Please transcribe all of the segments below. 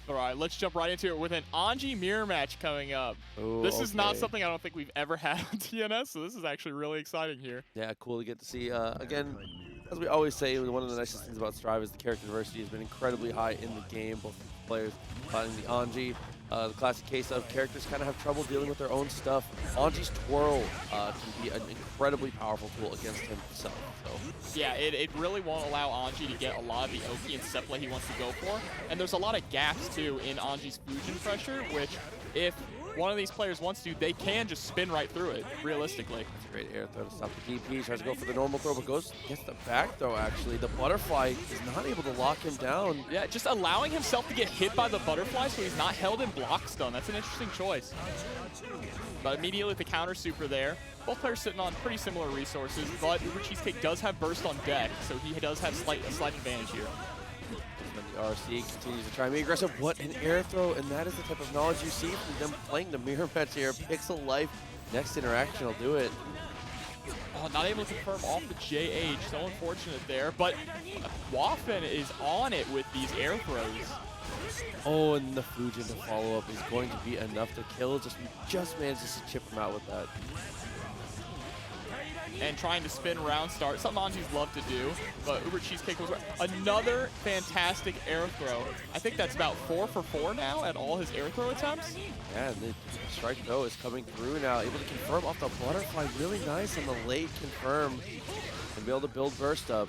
All right, let's jump right into it with an Anji mirror match coming up. Ooh, this is not something I don't think we've ever had on TNS, so this is actually really exciting here. Yeah, cool to get to see. Again, as we always say, one of the nicest things about Strive is the character diversity has been incredibly high in the game. Both players fighting the Anji. The classic case of characters kind of have trouble dealing with their own stuff. Anji's twirl can be an incredibly powerful tool against himself. So. Yeah, it really won't allow Anji to get a lot of the Oki and set play he wants to go for. And there's a lot of gaps, too, in Anji's fusion pressure, which if one of these players wants to, they can just spin right through it, realistically. That's a great air throw to stop the DP. Tries to go for the normal throw, but gets the back throw, actually. The butterfly is not able to lock him down. Yeah, just allowing himself to get hit by the butterfly so he's not held in block stun. That's an interesting choice. But immediately with the counter super there, both players sitting on pretty similar resources, but ubercheesecake does have burst on deck, so he does have a slight advantage here. The RC continues to try and be aggressive. What an air throw, and that is the type of knowledge you see from them playing the mirror match here. Pixel Life, next interaction will do it. Oh, not able to confirm off the JH, so unfortunate there, but Waffen is on it with these air throws. Oh, and the Fujin to follow up is going to be enough to kill. Just manages to chip him out with that. And trying to spin round start, something Anji's love to do, but ubercheesecake was another fantastic air throw. I think that's about 4 for 4 now at all his air throw attempts. Yeah, and the strike throw is coming through now, able to confirm off the butterfly. Really nice on the late confirm and be able to build burst up.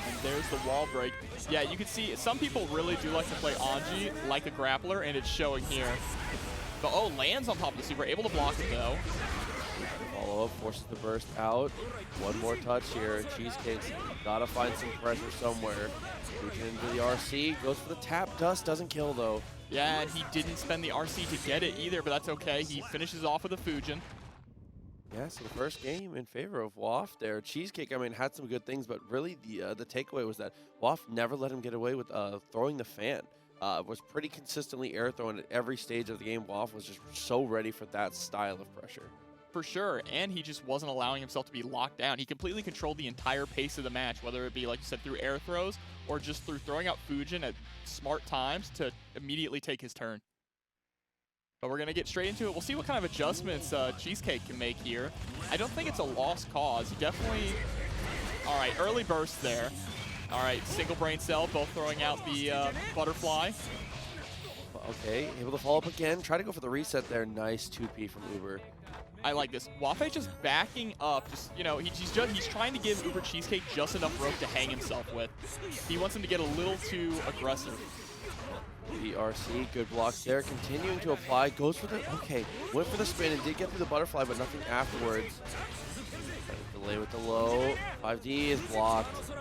And there's the wall break. Yeah, you can see some people really do like to play Anji like a grappler, and it's showing here. But oh, lands on top of the super, able to block it though. Follow up, forces the burst out. One more touch here. Cheesecake's gotta find some pressure somewhere. Reaching into the RC, goes for the tap. Dust doesn't kill though. Yeah, and he didn't spend the RC to get it either, but that's okay. He finishes off with a Fujin. Yeah, so the first game in favor of Waff there. Cheesecake, I mean, had some good things, but really the takeaway was that Waff never let him get away with throwing the fan. Was pretty consistently air throwing at every stage of the game. Waff was just so ready for that style of pressure. For sure, and he just wasn't allowing himself to be locked down. He completely controlled the entire pace of the match, whether it be, like you said, through air throws or just through throwing out Fujin at smart times to immediately take his turn. But we're going to get straight into it. We'll see what kind of adjustments Cheesecake can make here. I don't think it's a lost cause. He definitely... All right, early burst there. All right, single brain cell, both throwing out the butterfly. Okay, able to follow up again. Try to go for the reset there. Nice 2P from Uber. I like this. Wafe just backing up. Just, you know, he's trying to give Ubercheesecake just enough rope to hang himself with. He wants him to get a little too aggressive. BRC, good blocks there. Continuing to apply. Goes for the... Okay, went for the spin and did get through the butterfly, but nothing afterwards. Delay with the low. 5D is blocked.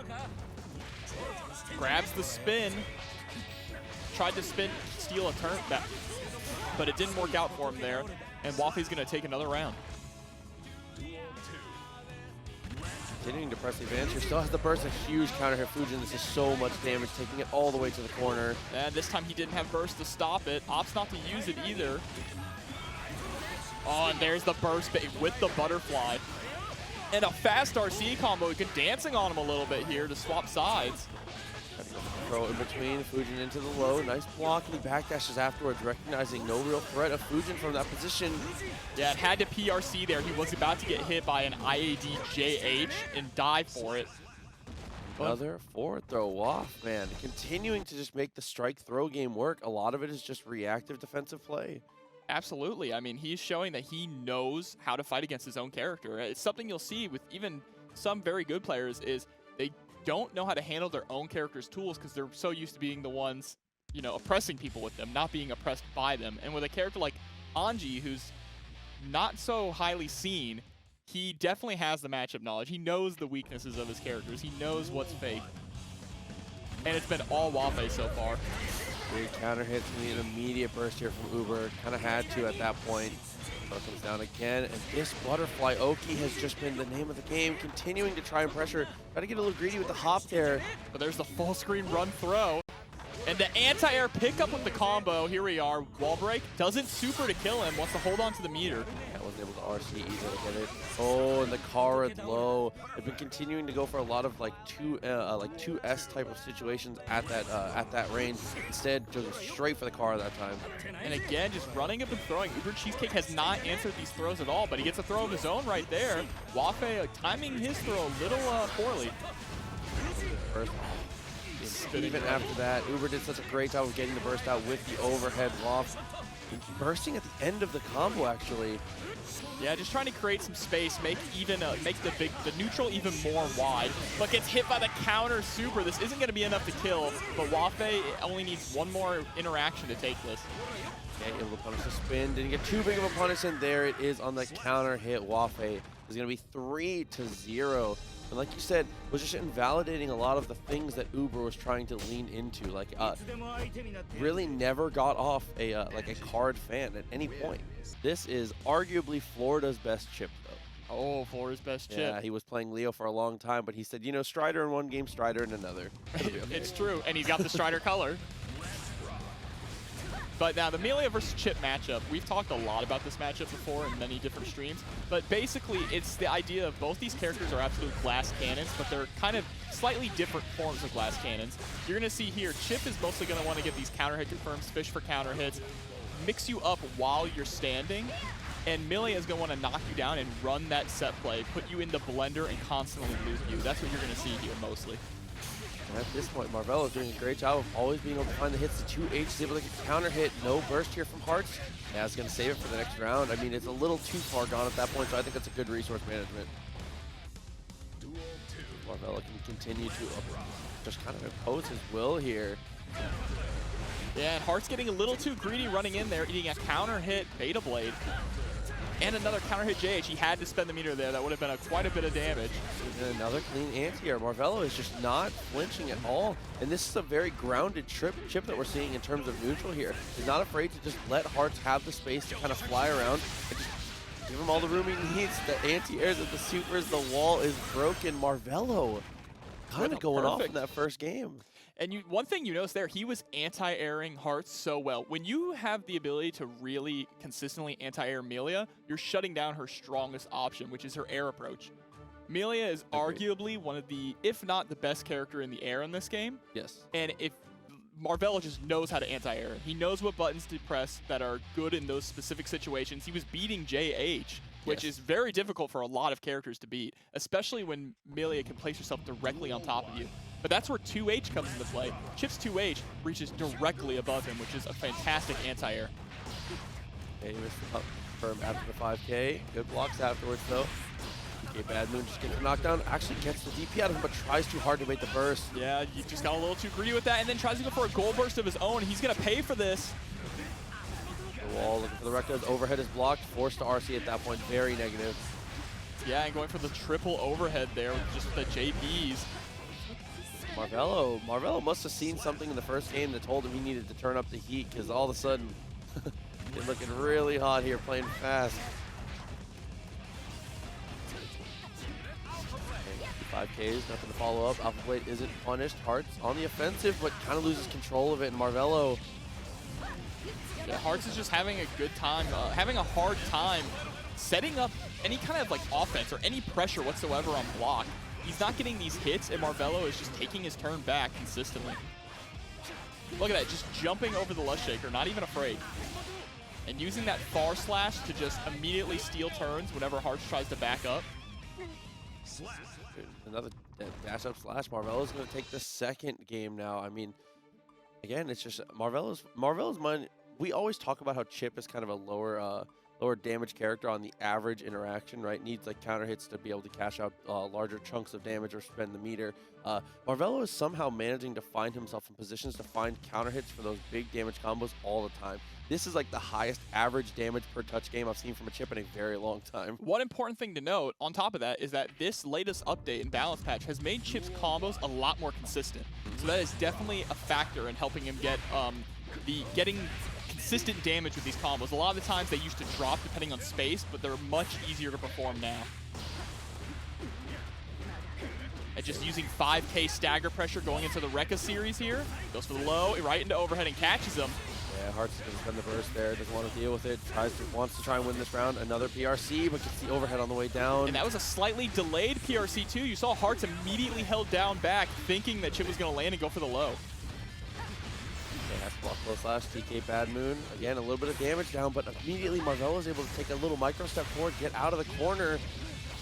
Grabs the spin. Tried to steal a turn back, but it didn't work out for him there. And Wafe's going to take another round. Continuing to press the advantage here. Still has the burst, a huge counter hit Fujin. This is so much damage, taking it all the way to the corner. And this time he didn't have burst to stop it. Opts not to use it either. Oh, and there's the burst bait with the butterfly. And a fast RC combo, dancing on him a little bit here to swap sides. Throw in between, Fujin into the low, nice block, and he backdashes afterwards, recognizing no real threat of Fujin from that position. Yeah, it had to PRC there. He was about to get hit by an IAD JH and die for it. Another forward throw off, man. Continuing to just make the strike throw game work. A lot of it is just reactive defensive play. Absolutely. I mean, he's showing that he knows how to fight against his own character. It's something you'll see with even some very good players is they don't know how to handle their own character's tools because they're so used to being the ones, you know, oppressing people with them, not being oppressed by them. And with a character like Anji, who's not so highly seen, he definitely has the matchup knowledge. He knows the weaknesses of his characters. He knows what's fake. And it's been all Wafe so far. Big counter hits me, an immediate burst here from Uber. Kind of had to at that point. Comes down again, and this butterfly Oki has just been the name of the game, continuing to try and pressure. Got to get a little greedy with the hop there. But there's the full screen run throw. And the anti-air pickup with the combo. Here we are. Wall break. Doesn't super to kill him. Wants to hold on to the meter. Yeah, wasn't able to RC easily get it. Oh, and the Kara low. They've been continuing to go for a lot of like 2S type of situations at that range. Instead, just straight for the Kara that time. And again, just running up and throwing. Ubercheesecake has not answered these throws at all, but he gets a throw of his own right there. Wafe timing his throw a little poorly. First. Even after that, Uber did such a great job of getting the burst out with the overhead waft. Bursting at the end of the combo, actually. Yeah, just trying to create some space, make the neutral even more wide, but gets hit by the counter super. This isn't going to be enough to kill, but Wafe only needs one more interaction to take this. Okay, able to punish the spin. Didn't get too big of a punish, and there it is on the counter hit. Wafe is going to be 3-0. And like you said, was just invalidating a lot of the things that Uber was trying to lean into. Like, really never got off a like a card fan at any point. This is arguably Florida's best Chipp, though. Oh, Florida's best Chipp. Yeah, he was playing Leo for a long time, but he said, you know, Strider in one game, Strider in another. Okay. It's true, and he's got the Strider color. But now the Millia versus Chipp matchup, we've talked a lot about this matchup before in many different streams, but basically it's the idea of both these characters are absolute glass cannons, but they're kind of slightly different forms of glass cannons. You're going to see here, Chipp is mostly going to want to get these counter hit confirms, fish for counter hits, mix you up while you're standing, and Millia is going to want to knock you down and run that set play, put you in the blender and constantly loop you. That's what you're going to see here mostly. And at this point, Marvelo is doing a great job of always being able to find the hits. The 2H is able to get counter hit. No burst here from Hearts. Yeah, it's going to save it for the next round. I mean, it's a little too far gone at that point, so I think that's a good resource management. Marvelo can continue to just kind of impose his will here. Yeah, and Hearts getting a little too greedy running in there, eating a counter hit Beta Blade. And another counter hit JH. He had to spend the meter there. That would have been quite a bit of damage. And another clean anti-air. Marvelo is just not flinching at all. And this is a very grounded Chipp that we're seeing in terms of neutral here. He's not afraid to just let Hearts have the space to kind of fly around and just give him all the room he needs. The anti-airs of the supers, the wall is broken. Marvelo kind of going off in that first game. And one thing you notice there, he was anti-airing Hearts so well. When you have the ability to really consistently anti-air Millia, you're shutting down her strongest option, which is her air approach. Millia is arguably one of the, if not the best character in the air in this game. Yes. And if Marvelo just knows how to anti-air. He knows what buttons to press that are good in those specific situations. He was beating JH, which is very difficult for a lot of characters to beat, especially when Millia can place herself directly on top of you. But that's where 2H comes into play. Chipp's 2H reaches directly above him, which is a fantastic anti-air. Okay, he missed the firm after the 5K. Good blocks afterwards, though. Okay, Bad Moon just gets the knockdown. Actually gets the DP out of him, but tries too hard to make the burst. Yeah, you just got a little too greedy with that, and then tries to go for a gold burst of his own. He's going to pay for this. The wall looking for the rectos. Overhead is blocked. Forced to RC at that point. Very negative. Yeah, and going for the triple overhead there with just the JBs. Marvelo must have seen something in the first game that told him he needed to turn up the heat, because all of a sudden, he's looking really hot here, playing fast. 5Ks, nothing to follow up. Alpha Blade isn't punished. Hearts on the offensive, but kind of loses control of it. And Marvelo. Yeah, Hearts is just having a good time, having a hard time setting up any kind of like offense or any pressure whatsoever on block. He's not getting these hits, and Marvelo is just taking his turn back consistently. Look at that, just jumping over the Lush Shaker, not even afraid. And using that far slash to just immediately steal turns whenever Hearts tries to back up. Another dash up slash. Marvelo's going to take the second game now. I mean, again, it's just Marvelo's mind. We always talk about how Chipp is kind of a lower damage character on the average interaction, right? Needs like counter hits to be able to cash out larger chunks of damage or spend the meter. Marvelo is somehow managing to find himself in positions to find counter hits for those big damage combos all the time. This is like the highest average damage per touch game I've seen from a Chipp in a very long time. One important thing to note on top of that is that this latest update and balance patch has made Chipp's combos a lot more consistent. So that is definitely a factor in helping him get getting consistent damage with these combos. A lot of the times they used to drop depending on space, but they're much easier to perform now. and just using 5K stagger pressure going into the Rekka series here. Goes for the low, right into overhead and catches him. Yeah, Hearts is going to spend the burst there, doesn't want to deal with it, wants to try and win this round. Another PRC, but gets the overhead on the way down. And that was a slightly delayed PRC too. You saw Hearts immediately held down back, thinking that Chipp was going to land and go for the low. Okay, has to block low slash, TK Bad Moon. Again, a little bit of damage down, but immediately Marvelo is able to take a little micro step forward, get out of the corner.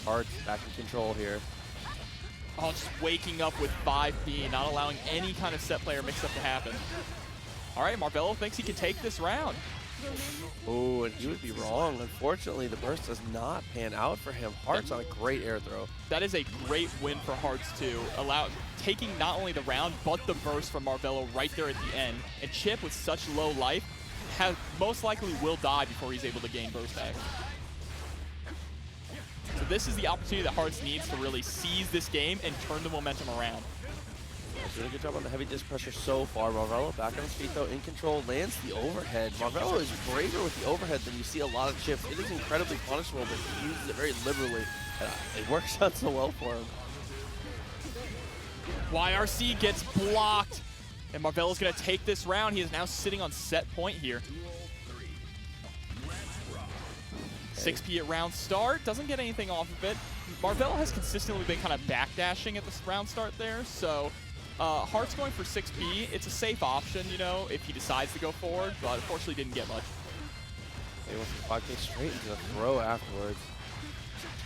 Hearts back in control here. Oh, just waking up with 5B, not allowing any kind of set player mix-up to happen. All right, Marvelo thinks he can take this round. Oh, and he would be wrong. Unfortunately, the burst does not pan out for him. Hearts on a great air throw. That is a great win for Hearts too. Taking not only the round, but the burst from Marvelo right there at the end. And Chipp, with such low life, most likely will die before he's able to gain burst back. So this is the opportunity that Hearts needs to really seize this game and turn the momentum around. Doing a good job on the heavy disc pressure so far. Marvelo back on his feet though, in control, lands the overhead. Marvelo is braver with the overhead than you see a lot of Chipps. It is incredibly punishable, but he uses it very liberally. It works out so well for him. YRC gets blocked, and Marvelo's going to take this round. He is now sitting on set point here. 6P at round start, doesn't get anything off of it. Marvelo has consistently been kind of backdashing at the round start there, so Hearts going for 6P, it's a safe option, you know, if he decides to go forward, but unfortunately didn't get much. He wants to 5K straight into the throw afterwards.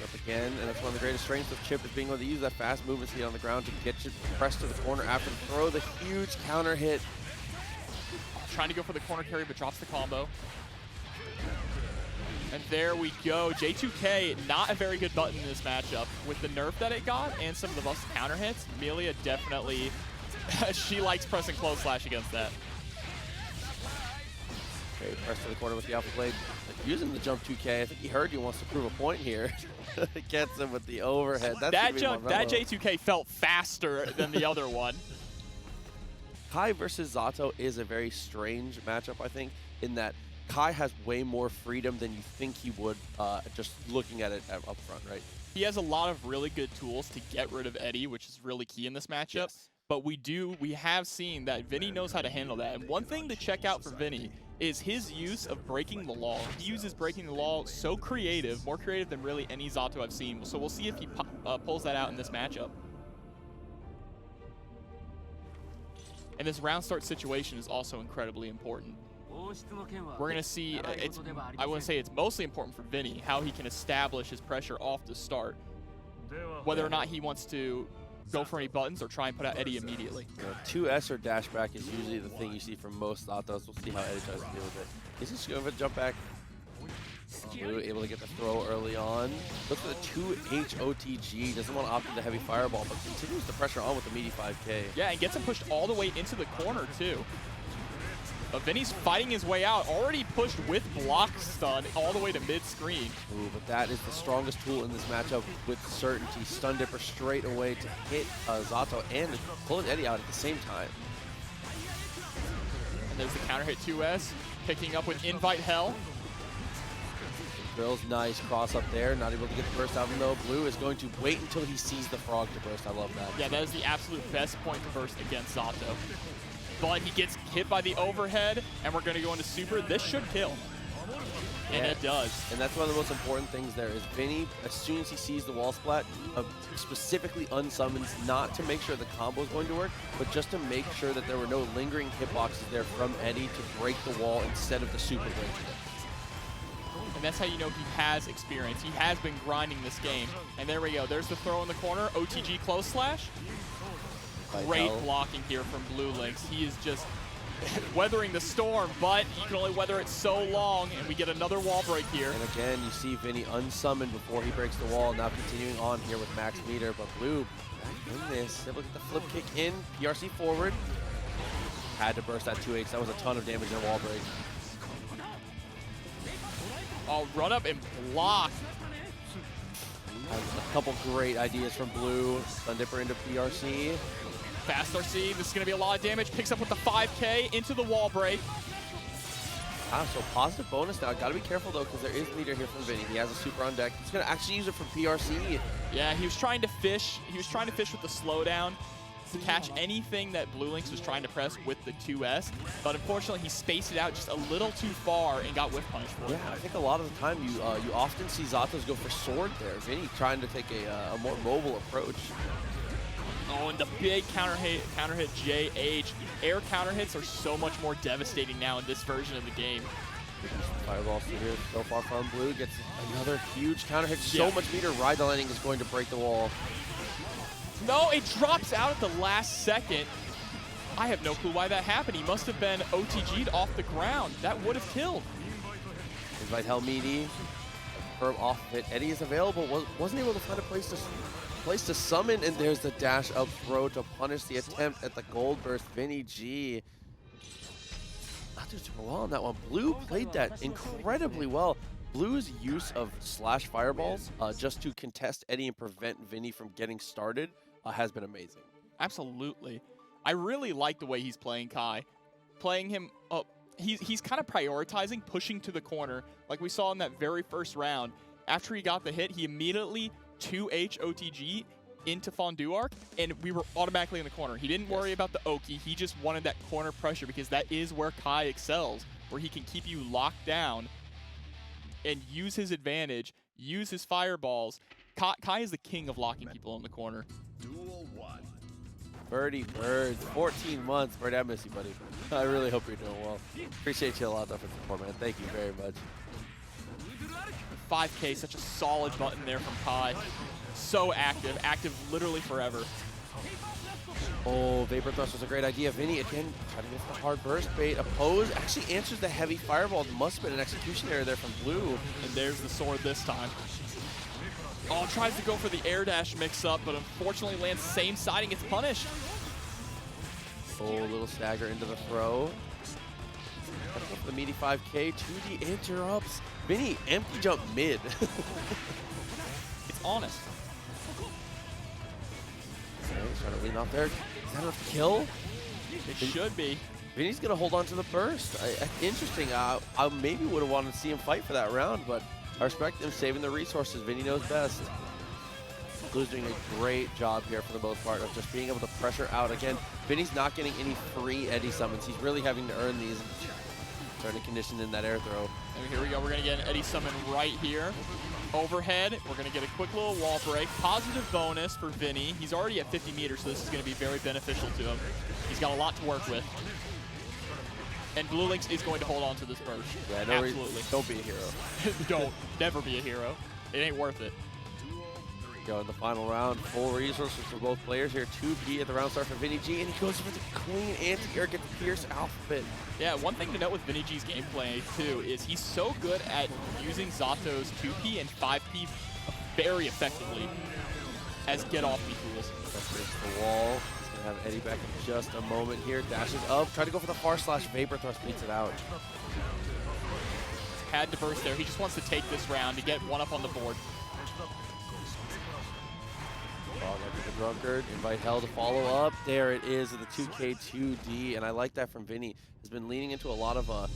Up again, and that's one of the greatest strengths of Chipp is being able to use that fast movement speed on the ground to get you pressed to the corner after the throw. The huge counter hit. Trying to go for the corner carry, but drops the combo. And there we go. J2K, not a very good button in this matchup. With the nerf that it got and some of the busted counter hits, Millia definitely, she likes pressing close slash against that. Okay, press to the corner with the alpha blade. Using the jump 2K, I think he heard you, wants to prove a point here. Gets him with the overhead. That J2K felt faster than the other one. Kai versus Zato is a very strange matchup, I think, in that Kai has way more freedom than you think he would just looking at it up front, right? He has a lot of really good tools to get rid of Eddie, which is really key in this matchup. Yes. But we have seen that Vinny knows how to handle that. And one thing to check out for Vinny is his use of breaking the law. He uses breaking the law so creative, more creative than really any Zato I've seen. So we'll see if he pulls that out in this matchup. And this round start situation is also incredibly important. We're going to see, I wouldn't say it's mostly important for Vinny, how he can establish his pressure off the start. Whether or not he wants to go for any buttons or try and put out Eddie immediately. 2S or dash back is usually the thing you see from most Zatos. We'll see how Eddie tries to deal with it. He's just going for the jump back. Blue able to get the throw early on. Looks for the 2H OTG. Doesn't want to opt into heavy fireball, but continues the pressure on with the meaty 5K. Yeah, and gets him pushed all the way into the corner too. But Vinny's fighting his way out, already pushed with block stun all the way to mid-screen. Ooh, but that is the strongest tool in this matchup with certainty. Stun Dipper straight away to hit Zato and pulling Eddie out at the same time. And there's the counter hit 2S, picking up with Invite Hell. Drill's nice cross up there, not able to get the burst out of him though. Blue is going to wait until he sees the frog to burst. I love that. Yeah, that is the absolute best point to burst against Zato. But he gets hit by the overhead, and we're going to go into super. This should kill. And it does. And that's one of the most important things there is Vinny, as soon as he sees the wall splat, specifically unsummons, not to make sure the combo is going to work, but just to make sure that there were no lingering hitboxes there from Eddie to break the wall instead of the super breaking it. And that's how you know he has experience. He has been grinding this game. And there we go. There's the throw in the corner. OTG close slash. Great blocking here from Bluelinkys. He is just weathering the storm, but he can only weather it so long, and we get another wall break here. And again, you see Vinny unsummoned before he breaks the wall, now continuing on here with max meter, but Blue back in this, able to get the flip kick in, PRC forward. Had to burst that 2H, that was a ton of damage in a wall break. I'll run up and block. A couple great ideas from Blue. Stun Dipper into PRC. Fast RC, this is going to be a lot of damage. Picks up with the 5K into the wall break. So positive bonus now. Gotta be careful though, because there is leader here from Vinny. He has a super on deck. He's gonna actually use it for PRC. Yeah, he was trying to fish. He was trying to fish with the slowdown to catch anything that Bluelinkys was trying to press with the 2S, but unfortunately he spaced it out just a little too far and got whiff punished for it. Yeah, I think a lot of the time you often see Zatos go for sword there. Vinny trying to take a more mobile approach. Oh, and the big counter hit JH. Air counter hits are so much more devastating now in this version of the game. Fireballs through here so far from Blue. Gets another huge counter hit. So much meter. Ride the landing is going to break the wall. No, it drops out at the last second. I have no clue why that happened. He must have been OTG'd off the ground. That would have killed. Invite Helmidi. Confirm off of it. Eddie is available. Wasn't able to find a place to summon, and there's the dash up throw to punish the attempt at the gold burst. Vinny G. Not doing super well on that one. Blue played that incredibly well. Blue's use of slash fireballs just to contest Eddie and prevent Vinny from getting started has been amazing. Absolutely. I really like the way he's playing Kai. Playing him up, he's kind of prioritizing pushing to the corner like we saw in that very first round. After he got the hit, he immediately 2H OTG into Fondue Arc, and we were automatically in the corner. He didn't worry about the Oki. He just wanted that corner pressure because that is where Kai excels, where he can keep you locked down and use his advantage, use his fireballs. Kai is the king of locking people in the corner. Birdie Birds, 14 months. Bird, I miss you, buddy. I really hope you're doing well. Appreciate you a lot, though, for the support, man. Thank you very much. 5K, such a solid button there from Kai. So active literally forever. Oh, Vapor Thrust was a great idea. Vinny, again, trying to get the hard burst bait. Oppose actually answers the heavy fireball. Must have been an execution error there from Blue. And there's the sword this time. Oh, tries to go for the air dash mix-up, but unfortunately lands same side and gets punished. Oh, a little stagger into the throw. That's up the meaty 5K. 2D interrupts. Vinny, empty jump mid. It's honest. Okay, he's trying to lean off there. Is that enough to kill? It should be. Vinny's going to hold on to the burst. Interesting. I maybe would have wanted to see him fight for that round, but I respect him saving the resources. Vinny knows best. Blue's doing a great job here for the most part of just being able to pressure out. Again, Vinny's not getting any free Eddie summons. He's really having to earn these. Trying to condition in that air throw. And here we go. We're going to get an Eddie summon right here. Overhead. We're going to get a quick little wall break. Positive bonus for Vinny. He's already at 50 meters, so this is going to be very beneficial to him. He's got a lot to work with. And Bluelinkys is going to hold on to this burst. Yeah, no, absolutely. Don't be a hero. Don't. Never be a hero. It ain't worth it. Go in the final round. Full resources for both players here. 2P at the round start for Vinny G, and he goes for the clean anti-air, gets Pierce Alphabet. Yeah, one thing to note with Vinny G's gameplay, too, is he's so good at using Zato's 2P and 5P very effectively as get-off-me tools. That's the wall. He's going to have Eddie back in just a moment here. Dashes up, try to go for the far slash. Vapor Thrust beats it out. Had to burst there. He just wants to take this round to get one up on the board. The Drunkard, invite Hell to follow up. There it is, the 2K2D, and I like that from Vinny. Has been leaning into a lot of, I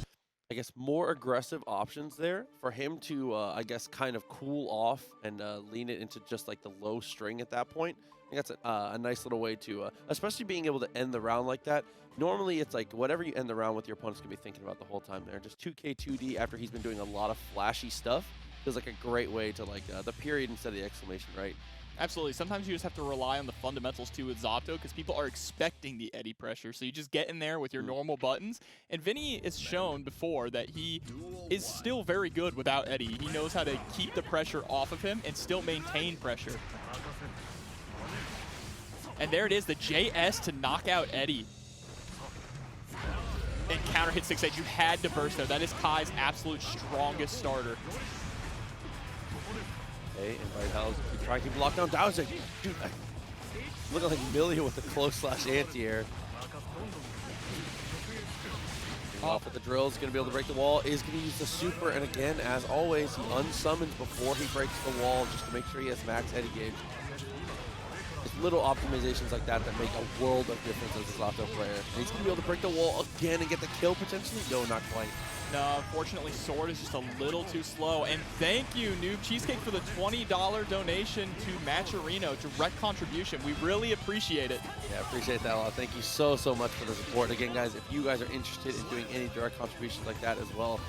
guess, more aggressive options there for him to, I guess, kind of cool off and lean it into just like the low string at that point. I think that's a nice little way to, especially being able to end the round like that. Normally, it's like whatever you end the round with, your opponent's going to be thinking about the whole time there. Just 2K2D after he's been doing a lot of flashy stuff feels like a great way to, like, the period instead of the exclamation, right? Absolutely. Sometimes you just have to rely on the fundamentals too with Zato because people are expecting the Eddie pressure. So you just get in there with your normal buttons. And Vinny has shown before that he is still very good without Eddie. He knows how to keep the pressure off of him and still maintain pressure. And there it is, the JS to knock out Eddie. And counter hit 6-8. You had to burst there. That is Kai's absolute strongest starter. Okay, invite Hells. Keep trying to keep locked down. Dowsing. Dude, looking like Millia with the close slash anti-air. Off with the drill. Is going to be able to break the wall. Is going to use the super. And again, as always, he unsummons before he breaks the wall just to make sure he has max Eddie gauge. It's little optimizations like that that make a world of difference as a Zato player. And he's going to be able to break the wall again and get the kill potentially. No, not quite. No, unfortunately, Sword is just a little too slow. And thank you, Noob Cheesecake, for the $20 donation to Matcherino. Direct contribution. We really appreciate it. Yeah, I appreciate that a lot. Thank you so much for the support. Again, guys, if you guys are interested in doing any direct contributions like that as well,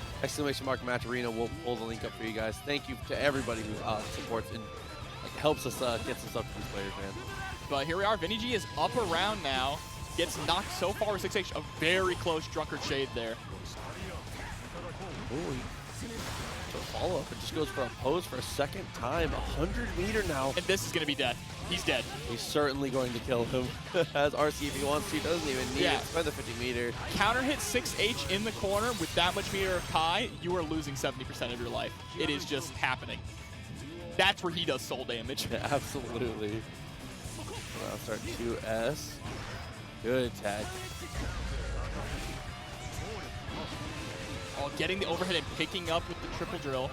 !mark Matcherino will pull the link up for you guys. Thank you to everybody who supports and helps us get some stuff to these players, man. But here we are. Vinny G is up around now. Gets knocked so far with 6H. A very close Drunkard Shade there. Ooh, for a follow-up, it just goes for a pose for a second time. 100-meter now. And this is going to be dead. He's dead. He's certainly going to kill him. As RC, if he wants to, doesn't even need it. Spend the 50-meter. Counter hit 6H in the corner with that much meter of Kai, you are losing 70% of your life. It is just happening. That's where he does soul damage. Yeah, absolutely. I'll start 2S. Good tag. Oh, getting the overhead and picking up with the triple drill.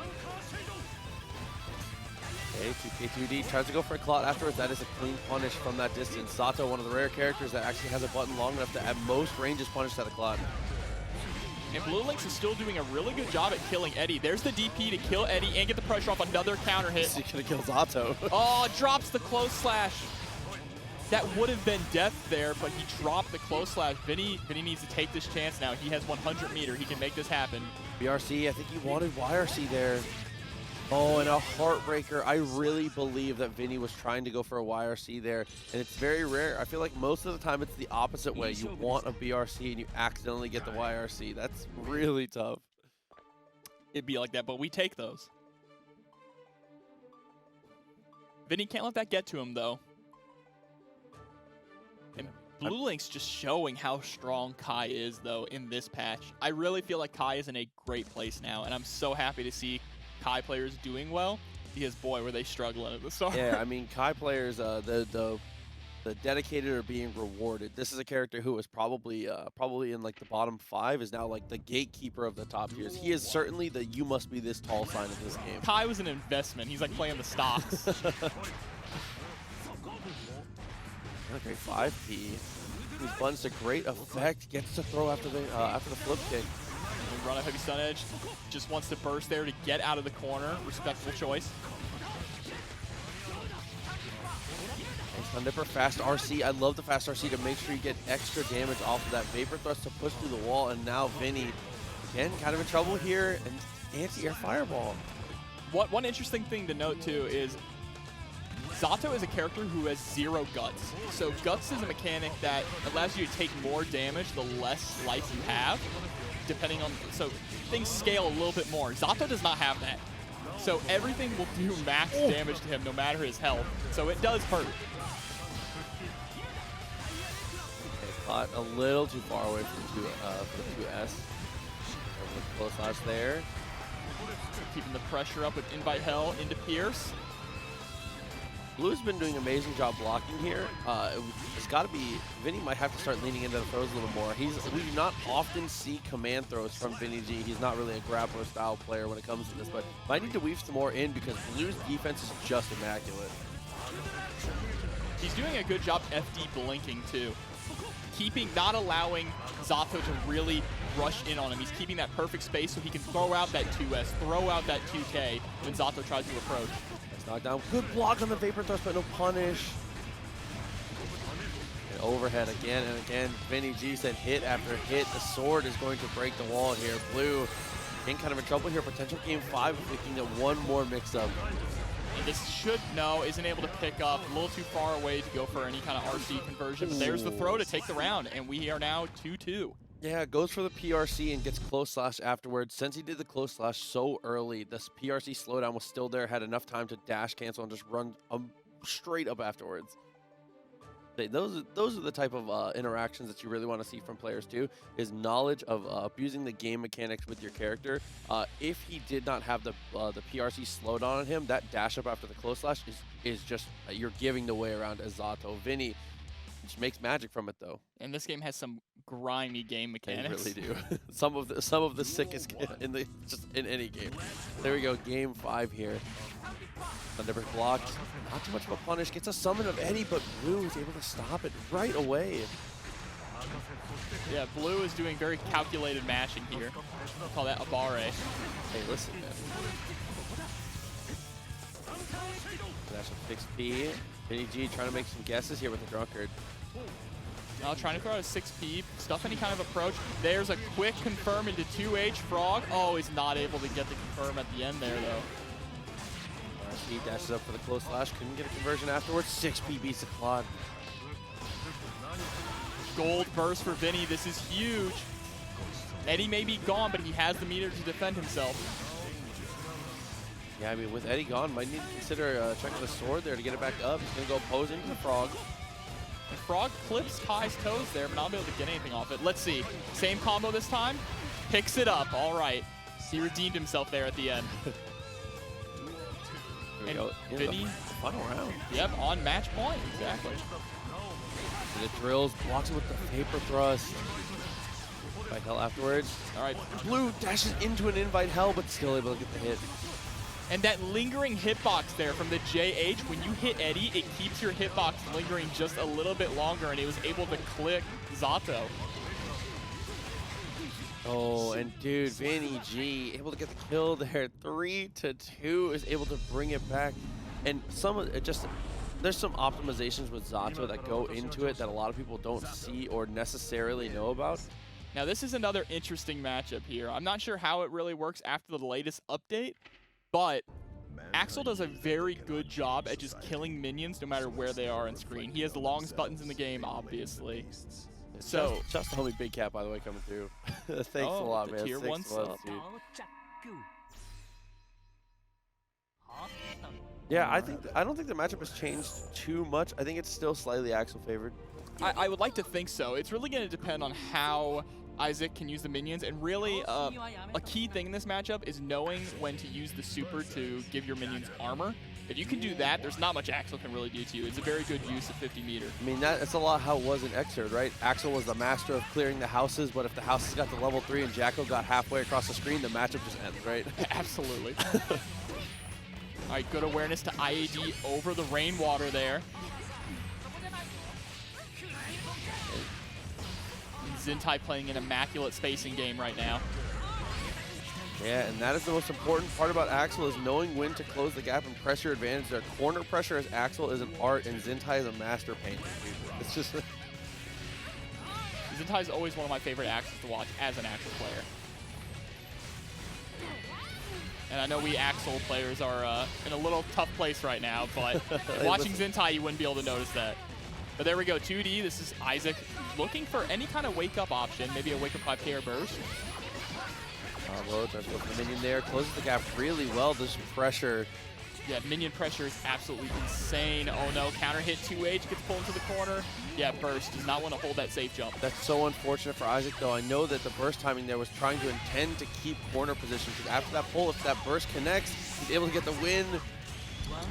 Okay, 2K2D tries to go for a clot afterwards. That is a clean punish from that distance. Zato, one of the rare characters that actually has a button long enough to, at most ranges, punish that clot. And Bluelinkys is still doing a really good job at killing Eddie. There's the DP to kill Eddie and get the pressure off another counter hit. He's gonna kill Zato. Oh, drops the close slash. That would have been death there, but he dropped the close slash. Vinny needs to take this chance now. He has 100 meter. He can make this happen. BRC, I think he wanted YRC there. Oh, and a heartbreaker. I really believe that Vinny was trying to go for a YRC there, and it's very rare. I feel like most of the time it's the opposite way. You want a BRC and you accidentally get the YRC. That's really tough. It'd be like that, but we take those. Vinny can't let that get to him, though. And Bluelinkys just showing how strong Kai is, though, in this patch. I really feel like Kai is in a great place now, and I'm so happy to see Kai players doing well, because, boy, were they struggling at the start. Yeah, I mean, Kai players, the dedicated are being rewarded. This is a character who was probably in, like, the bottom 5, is now, like, the gatekeeper of the top tiers. He is certainly the you must be this tall sign of this game. Kai was an investment. He's, like, playing the stocks. Okay, 5P. These buttons to great effect. Gets to throw after the flip kick. And run a heavy stun edge. Just wants to burst there to get out of the corner. Respectable choice. Okay, stun dipper, fast RC. I love the fast RC to make sure you get extra damage off of that vapor thrust to push through the wall. And now Vinny, again, kind of in trouble here. And anti-air fireball. One interesting thing to note, too, is Zato is a character who has 0 guts. So guts is a mechanic that allows you to take more damage the less life you have, depending on, so things scale a little bit more. Zato does not have that. So everything will do max damage to him no matter his health. So it does hurt. Okay, caught a little too far away from the 2S. Close slash there. Keeping the pressure up with Invite Hell into Pierce. Blue's been doing an amazing job blocking here. It's got to be, Vinny might have to start leaning into the throws a little more. We do not often see command throws from Vinny G. He's not really a grappler style player when it comes to this, but might need to weave some more in because Blue's defense is just immaculate. He's doing a good job FD blinking too. Not allowing Zato to really rush in on him. He's keeping that perfect space so he can throw out that 2S, throw out that 2K when Zato tries to approach. Knockdown. Good block on the vapor thrust, but no punish. And overhead again and again. Vinny G said hit after hit. The sword is going to break the wall here. Blue in kind of in trouble here. Potential game 5 if we can get one more mix-up. And this isn't able to pick up. A little too far away to go for any kind of RC conversion. But there's the throw to take the round, and we are now 2-2. Yeah, goes for the PRC and gets close slash afterwards. Since he did the close slash so early, this PRC slowdown was still there, had enough time to dash cancel and just run straight up afterwards. Those are the type of interactions that you really want to see from players too, is knowledge of abusing the game mechanics with your character. If he did not have the PRC slowdown on him, that dash up after the close slash is just, you're giving the way around as Zato. Vinny Which makes magic from it, though. And this game has some grimy game mechanics. They really do. some of the sickest just in any game. There we go, game 5 here. Thunderbird blocked. Not too much of a punish. Gets a summon of Eddie, but Blue is able to stop it right away. Yeah, Blue is doing very calculated mashing here. We'll call that a barre. Hey, listen, man. Dash of 6P. Vinny G trying to make some guesses here with the Drunkard. Now trying to throw out a 6P, stuff any kind of approach. There's a quick confirm into 2H Frog. Oh, he's not able to get the confirm at the end there, though. He dashes up for the close slash. Couldn't get a conversion afterwards. 6P beats the quad. Gold burst for Vinny. This is huge. Eddie may be gone, but he has the meter to defend himself. Yeah, I mean, with Eddie gone, might need to consider checking the sword there to get it back up. He's going to go pose into the Frog. The Frog clips Kai's toes there, but not be able to get anything off it. Let's see. Same combo this time. Picks it up. All right. He redeemed himself there at the end. There we go. Vinny. Final round. Yep, on match point. Exactly. And it drills, blocks it with the Vapor Thrust. Invite Hell afterwards. All right. Blue dashes into an Invite Hell, but still able to get the hit. And that lingering hitbox there from the JH, when you hit Eddie, it keeps your hitbox lingering just a little bit longer, and he was able to click Zato. Oh, and dude, Vinny G able to get the kill there. 3-2 is able to bring it back. And some of it just, there's some optimizations with Zato that go into it that a lot of people don't see or necessarily know about. Now this is another interesting matchup here. I'm not sure how it really works after the latest update, but Axel does a very good job at just killing minions no matter where they are on screen. He has the longest buttons in the game, obviously. So just the homie Big Cat, by the way, coming through. Thanks a lot, man. Tier 1 sub. Dude. Yeah, I don't think the matchup has changed too much. I think it's still slightly Axel favored. I would like to think so. It's really going to depend on how Isaac can use the minions, and really a key thing in this matchup is knowing when to use the super to give your minions armor. If you can do that, there's not much Axel can really do to you. It's a very good use of 50 meter. I mean, that's a lot how it was in Xrd, right? Axel was the master of clearing the houses, but if the houses got to level 3 and Jacko got halfway across the screen, the matchup just ends, right? Absolutely. All right, good awareness to IAD over the rainwater there. Zintai playing an immaculate spacing game right now. Yeah, and that is the most important part about Axel is knowing when to close the gap and press your advantage. Their corner pressure as Axel is an art, and Zintai is a master painter. It's just... Zintai is always one of my favorite Axels to watch as an Axel player. And I know we Axel players are in a little tough place right now, but watching Zintai, you wouldn't be able to notice that. But there we go, 2D. This is Isaac looking for any kind of wake-up option, maybe a wake-up 5K or burst. Low tries to go for the minion there, closes the gap really well. This pressure. Yeah, minion pressure is absolutely insane. Oh no, counter hit 2H, gets pulled into the corner. Yeah, burst does not want to hold that safe jump. That's so unfortunate for Isaac, though. I know that the burst timing there was trying to intend to keep corner position, because after that pull, if that burst connects, he's able to get the win.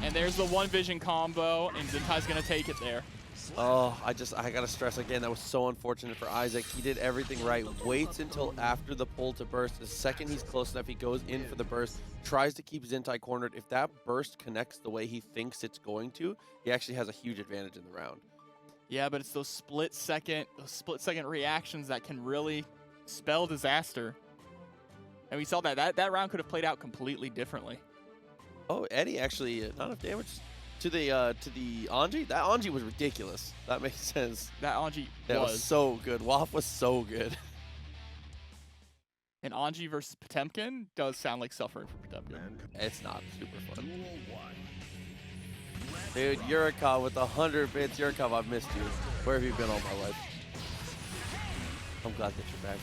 And there's the one vision combo, and Zintai's going to take it there. Oh, I gotta stress again, that was so unfortunate for Isaac. He did everything right, waits until after the pull to burst. The second he's close enough, he goes in for the burst, tries to keep Zintai cornered. If that burst connects the way he thinks it's going to, he actually has a huge advantage in the round. Yeah, but it's those split second reactions that can really spell disaster. And we saw that round could have played out completely differently. Oh, Eddie actually, not enough damage. To the Anji? That Anji was ridiculous. That makes sense. That Anji was so good. WAF was so good. And Anji versus Potemkin does sound like suffering for Potemkin. It's not super fun. Dude, Yurikov with 100 bits. Yurikov, I've missed you. Where have you been all my life? I'm glad that you're back.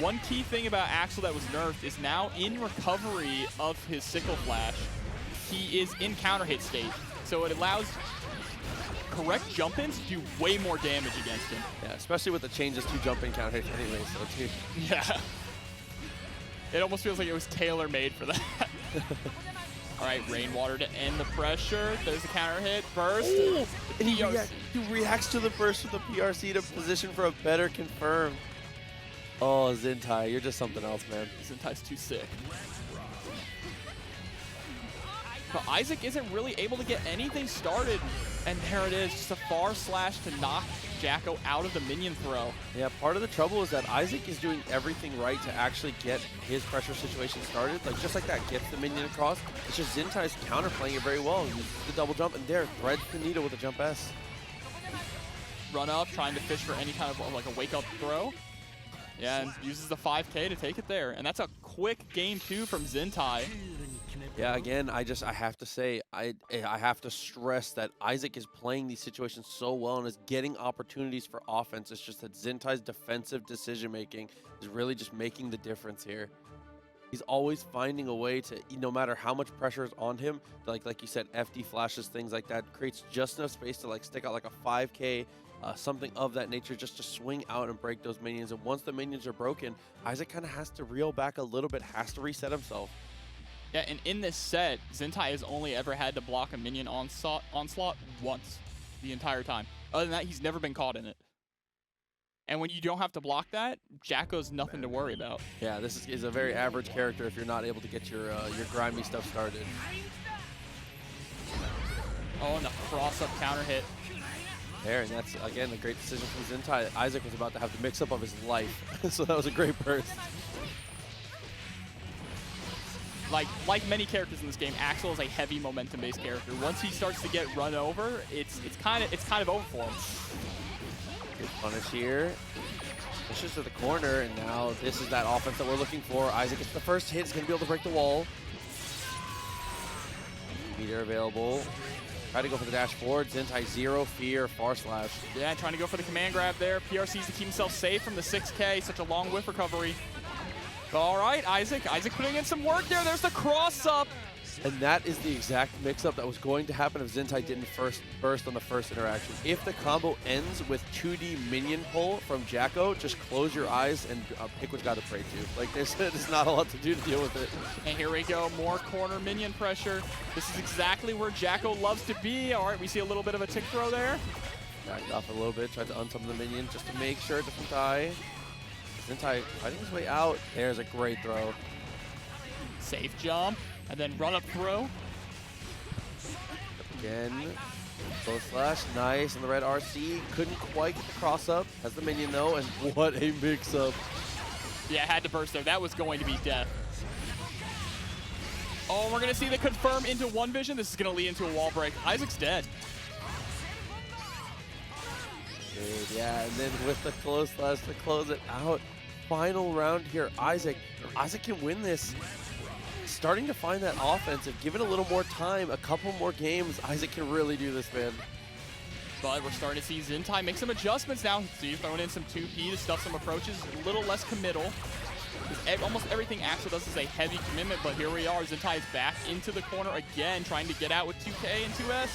One key thing about Axel that was nerfed is now in recovery of his sickle flash, he is in counter hit state. So it allows correct jump-ins to do way more damage against him. Yeah, especially with the changes to jump-in counter hits anyway, so too. Yeah. It almost feels like it was tailor-made for that. All right, Rainwater to end the pressure. There's the counter hit, burst. Ooh, and he PRC. reacts to the burst with the PRC to position for a better confirm. Oh, Zintai, you're just something else, man. Zintai's too sick. But Isaac isn't really able to get anything started. And there it is, just a far slash to knock Jacko out of the minion throw. Yeah, part of the trouble is that Isaac is doing everything right to actually get his pressure situation started. Like, just like that, gets the minion across. It's just Zintai's counterplaying it very well. Uses the double jump, and there, threads the needle with a jump S. Run up, trying to fish for any kind of like a wake-up throw. Yeah, and uses the 5K to take it there. And that's a quick game 2 from Zintai. Yeah, again, I have to say, I have to stress that Isaac is playing these situations so well and is getting opportunities for offense. It's just that Zintai's defensive decision-making is really just making the difference here. He's always finding a way to, no matter how much pressure is on him, like you said, FD flashes, things like that, creates just enough space to like stick out like a 5K, something of that nature, just to swing out and break those minions. And once the minions are broken, Isaac kind of has to reel back a little bit, has to reset himself. Yeah, and in this set, Zintai has only ever had to block a minion onslaught once the entire time. Other than that, he's never been caught in it. And when you don't have to block that, Jacko's nothing to worry about. Yeah, this is a very average character if you're not able to get your grimy stuff started. Oh, and the cross-up counter hit. There, and that's, again, a great decision from Zintai. Isaac was about to have the mix-up of his life, so that was a great burst. Like many characters in this game, Axel is a heavy momentum-based character. Once he starts to get run over, it's kind of over for him. Good punish here. Pushes to the corner, and now this is that offense that we're looking for. Isaac gets the first hit. He's going to be able to break the wall. Meter available. Try to go for the dash forward. Zintai, zero fear, far slash. Yeah, trying to go for the command grab there. PRCs to keep himself safe from the 6K. Such a long whiff recovery. All right, Isaac putting in some work there. There's the cross-up. And that is the exact mix-up that was going to happen if Zintai didn't first burst on the first interaction. If the combo ends with 2D minion pull from Jacko, just close your eyes and pick what you got to pray to. Like, there's not a lot to do to deal with it. And here we go, more corner minion pressure. This is exactly where Jacko loves to be. All right, we see a little bit of a tick throw there. Backed off a little bit, tried to unsum the minion just to make sure it doesn't die. Zintai fighting his way out. There's a great throw. Safe jump, and then run up throw. Again, slow slash, nice on the red RC. Couldn't quite get the cross up. Has the minion though, and what a mix up. Yeah, had to burst there. That was going to be death. Oh, we're gonna see the confirm into one vision. This is gonna lead into a wall break. Isaac's dead. Good, yeah, and then with the close slash to close it out. Final round here, Isaac can win this. Starting to find that offensive, give it a little more time, a couple more games, Isaac can really do this, man. But we're starting to see Zintai make some adjustments now. So you're throwing in some 2P to stuff some approaches, a little less committal. Almost everything Axel does is a heavy commitment, but here we are. Zintai is back into the corner again, trying to get out with 2K and 2S.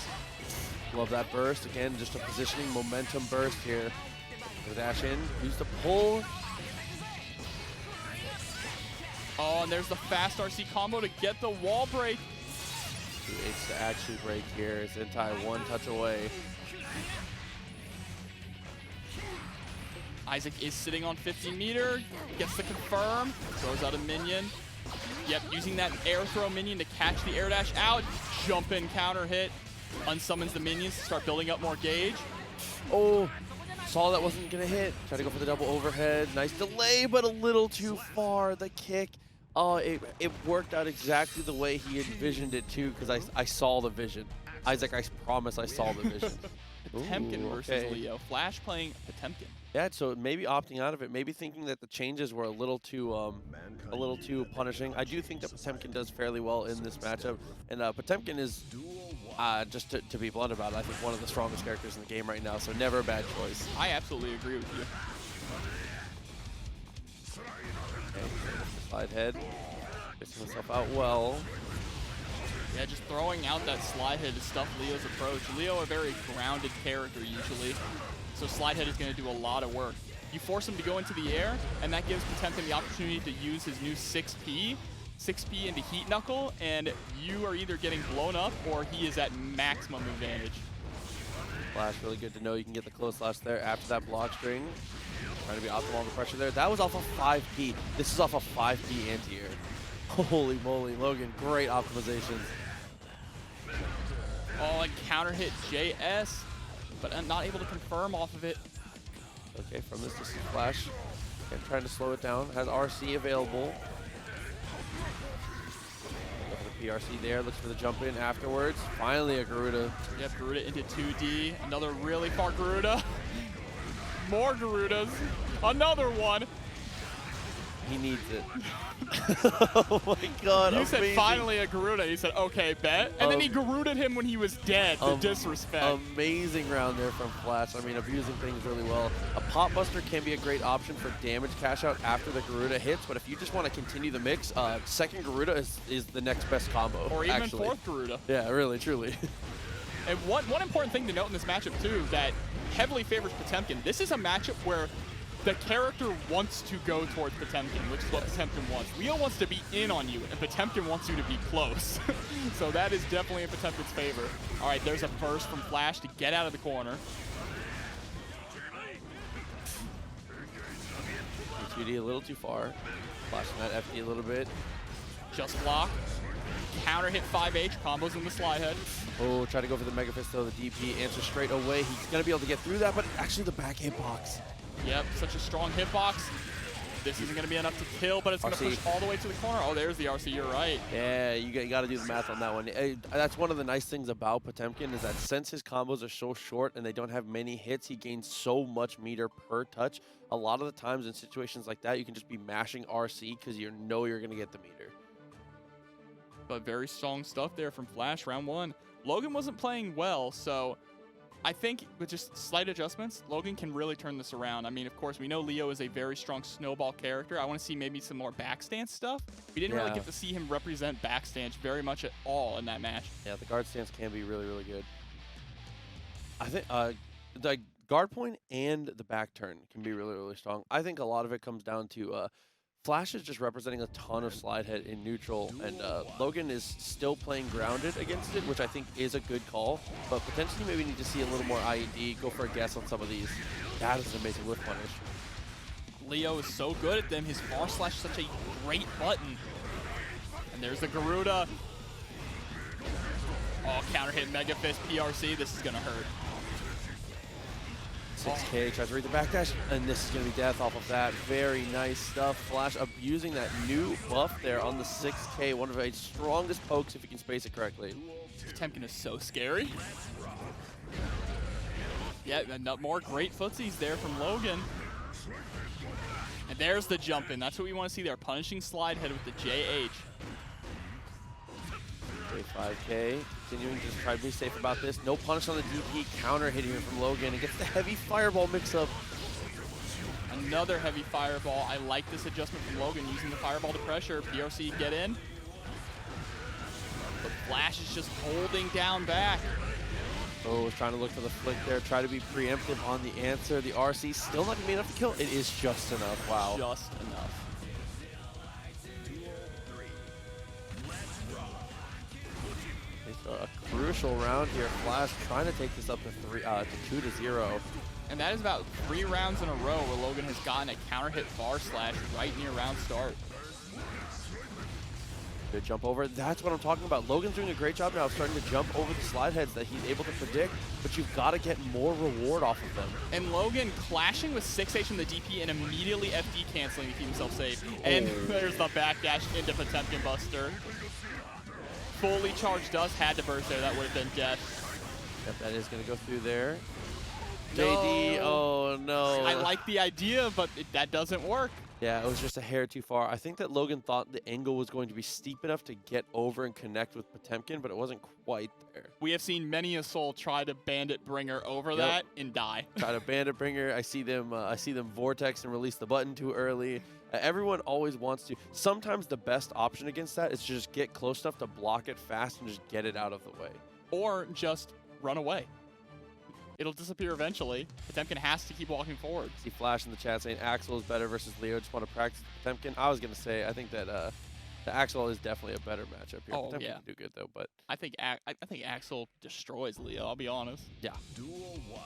Love that burst. Again, just a positioning momentum burst here. The dash in, use the pull. Oh, and there's the fast RC combo to get the wall break. 2H to actually break here. Zintai one touch away. Isaac is sitting on 50 meter, gets the confirm, throws out a minion. Yep, using that air throw minion to catch the air dash out, jump in counter hit, unsummons the minions to start building up more gauge. Oh, saw that wasn't gonna hit. Tried to go for the double overhead. Nice delay, but a little too far. The kick. Oh, it worked out exactly the way he envisioned it too, because I saw the vision. Isaac, I promise I saw the vision. Potemkin versus Leo. Flash playing Potemkin. Yeah, so maybe opting out of it, maybe thinking that the changes were a little too punishing. I do think that Potemkin does fairly well in this matchup, and Potemkin is, just to be blunt about it, I think one of the strongest characters in the game right now, so never a bad choice. I absolutely agree with you. Okay, slide head, gets himself out well. Yeah, just throwing out that slide head to stuff Leo's approach. Leo, a very grounded character usually, so slide head is going to do a lot of work. You force him to go into the air, and that gives Potemkin the opportunity to use his new 6P 6P into Heat Knuckle, and you are either getting blown up or he is at maximum advantage. Flash, really good to know you can get the close slash there after that block string. Trying to be optimal on the pressure there. That was off of 5P. This is off of 5P anti-air. Holy moly, Logan, great optimizations. Oh, and counter hit JS, but I'm not able to confirm off of it. Okay, from this distance Flash. Again, trying to slow it down. Has RC available. Look at the PRC there. Looks for the jump in afterwards. Finally a Garuda. Yep, Garuda into 2D. Another really far Garuda. More Garudas. Another one. He needs it. Oh my god, You said finally a Garuda. He said, okay, bet. And then he Garuda'd him when he was dead. The disrespect. Amazing round there from Flash. I mean, abusing things really well. A Pop Buster can be a great option for damage cash out after the Garuda hits, but if you just want to continue the mix, second Garuda is the next best combo. Or even actually. fourth Garuda. Yeah, really, truly. And one important thing to note in this matchup, too, that heavily favors Potemkin. This is a matchup where the character wants to go towards Potemkin, which is what Potemkin wants. Leo wants to be in on you, and Potemkin wants you to be close. So that is definitely in Potemkin's favor. All right, there's a burst from Flash to get out of the corner. 2D a little too far. Flashing that FD a little bit. Just block. Counter hit 5H, combos in the slide head. Oh, try to go for the Mega Fist though. The DP answers straight away. He's going to be able to get through that, but actually the back hitbox. Yep, such a strong hitbox. This isn't going to be enough to kill, but it's going to push all the way to the corner. Oh, there's the RC. You're right. Yeah, you got to do the math on that one. That's one of the nice things about Potemkin is that since his combos are so short and they don't have many hits, he gains so much meter per touch. A lot of the times in situations like that, you can just be mashing RC because you know you're going to get the meter. But very strong stuff there from Flash round one. Logan wasn't playing well, so I think with just slight adjustments, Logan can really turn this around. I mean, of course, we know Leo is a very strong snowball character. I want to see maybe some more backstance stuff. We didn't really get to see him represent backstance very much at all in that match. Yeah, the guard stance can be really, really good. I think the guard point and the back turn can be really, really strong. I think a lot of it comes down to Flash is just representing a ton of slide head in neutral, and Logan is still playing grounded against it, which I think is a good call, but potentially maybe need to see a little more IED, go for a guess on some of these. That is an amazing whip punish. Leo is so good at them. His far slash is such a great button. And there's the Garuda. Oh, counter hit Mega Fist PRC. This is going to hurt. 6K tries to read the backdash, and this is going to be death off of that. Very nice stuff. Flash abusing that new buff there on the 6K. One of his strongest pokes if he can space it correctly. Potemkin is so scary. Yeah, more great footsies there from Logan. And there's the jump in. That's what we want to see there. Punishing slide head with the JH. 5K, continuing to just try to be safe about this. No punish on the DP, counter hit here from Logan. It gets the heavy fireball mix-up. Another heavy fireball. I like this adjustment from Logan, using the fireball to pressure. PRC get in. But Flash is just holding down back. Oh, was trying to look for the flick there, try to be preemptive on the answer. The RC still not going to be enough to kill. It is just enough, wow. Just enough. A crucial round here. Flash trying to take this up to 2-0. And that is about 3 rounds in a row where Logan has gotten a counter hit far slash right near round start. Good jump over. That's what I'm talking about. Logan's doing a great job now of starting to jump over the slide heads that he's able to predict, but you've got to get more reward off of them. And Logan clashing with 6H in the DP and immediately FD canceling to keep himself safe. And there's the backdash into Potemkin Buster. Fully charged dust had to burst there. That would have been death. Yep, that is going to go through there. No. JD, oh no. I like the idea, but that doesn't work. Yeah, it was just a hair too far. I think that Logan thought the angle was going to be steep enough to get over and connect with Potemkin, but it wasn't quite there. We have seen many a soul try to bandit bringer over that and die. Try to bandit bringer. I see them vortex and release the button too early. Everyone always wants to. Sometimes the best option against that is to just get close enough to block it fast and just get it out of the way. Or just run away. It'll disappear eventually. Potemkin has to keep walking forward. See Flash in the chat saying Axel is better versus Leo. Just want to practice Potemkin. I was going to say, I think that The Axel is definitely a better matchup here. Oh, Potemkin yeah. can do good though, but I think Axel destroys Leo, I'll be honest. yeah. Duel 1.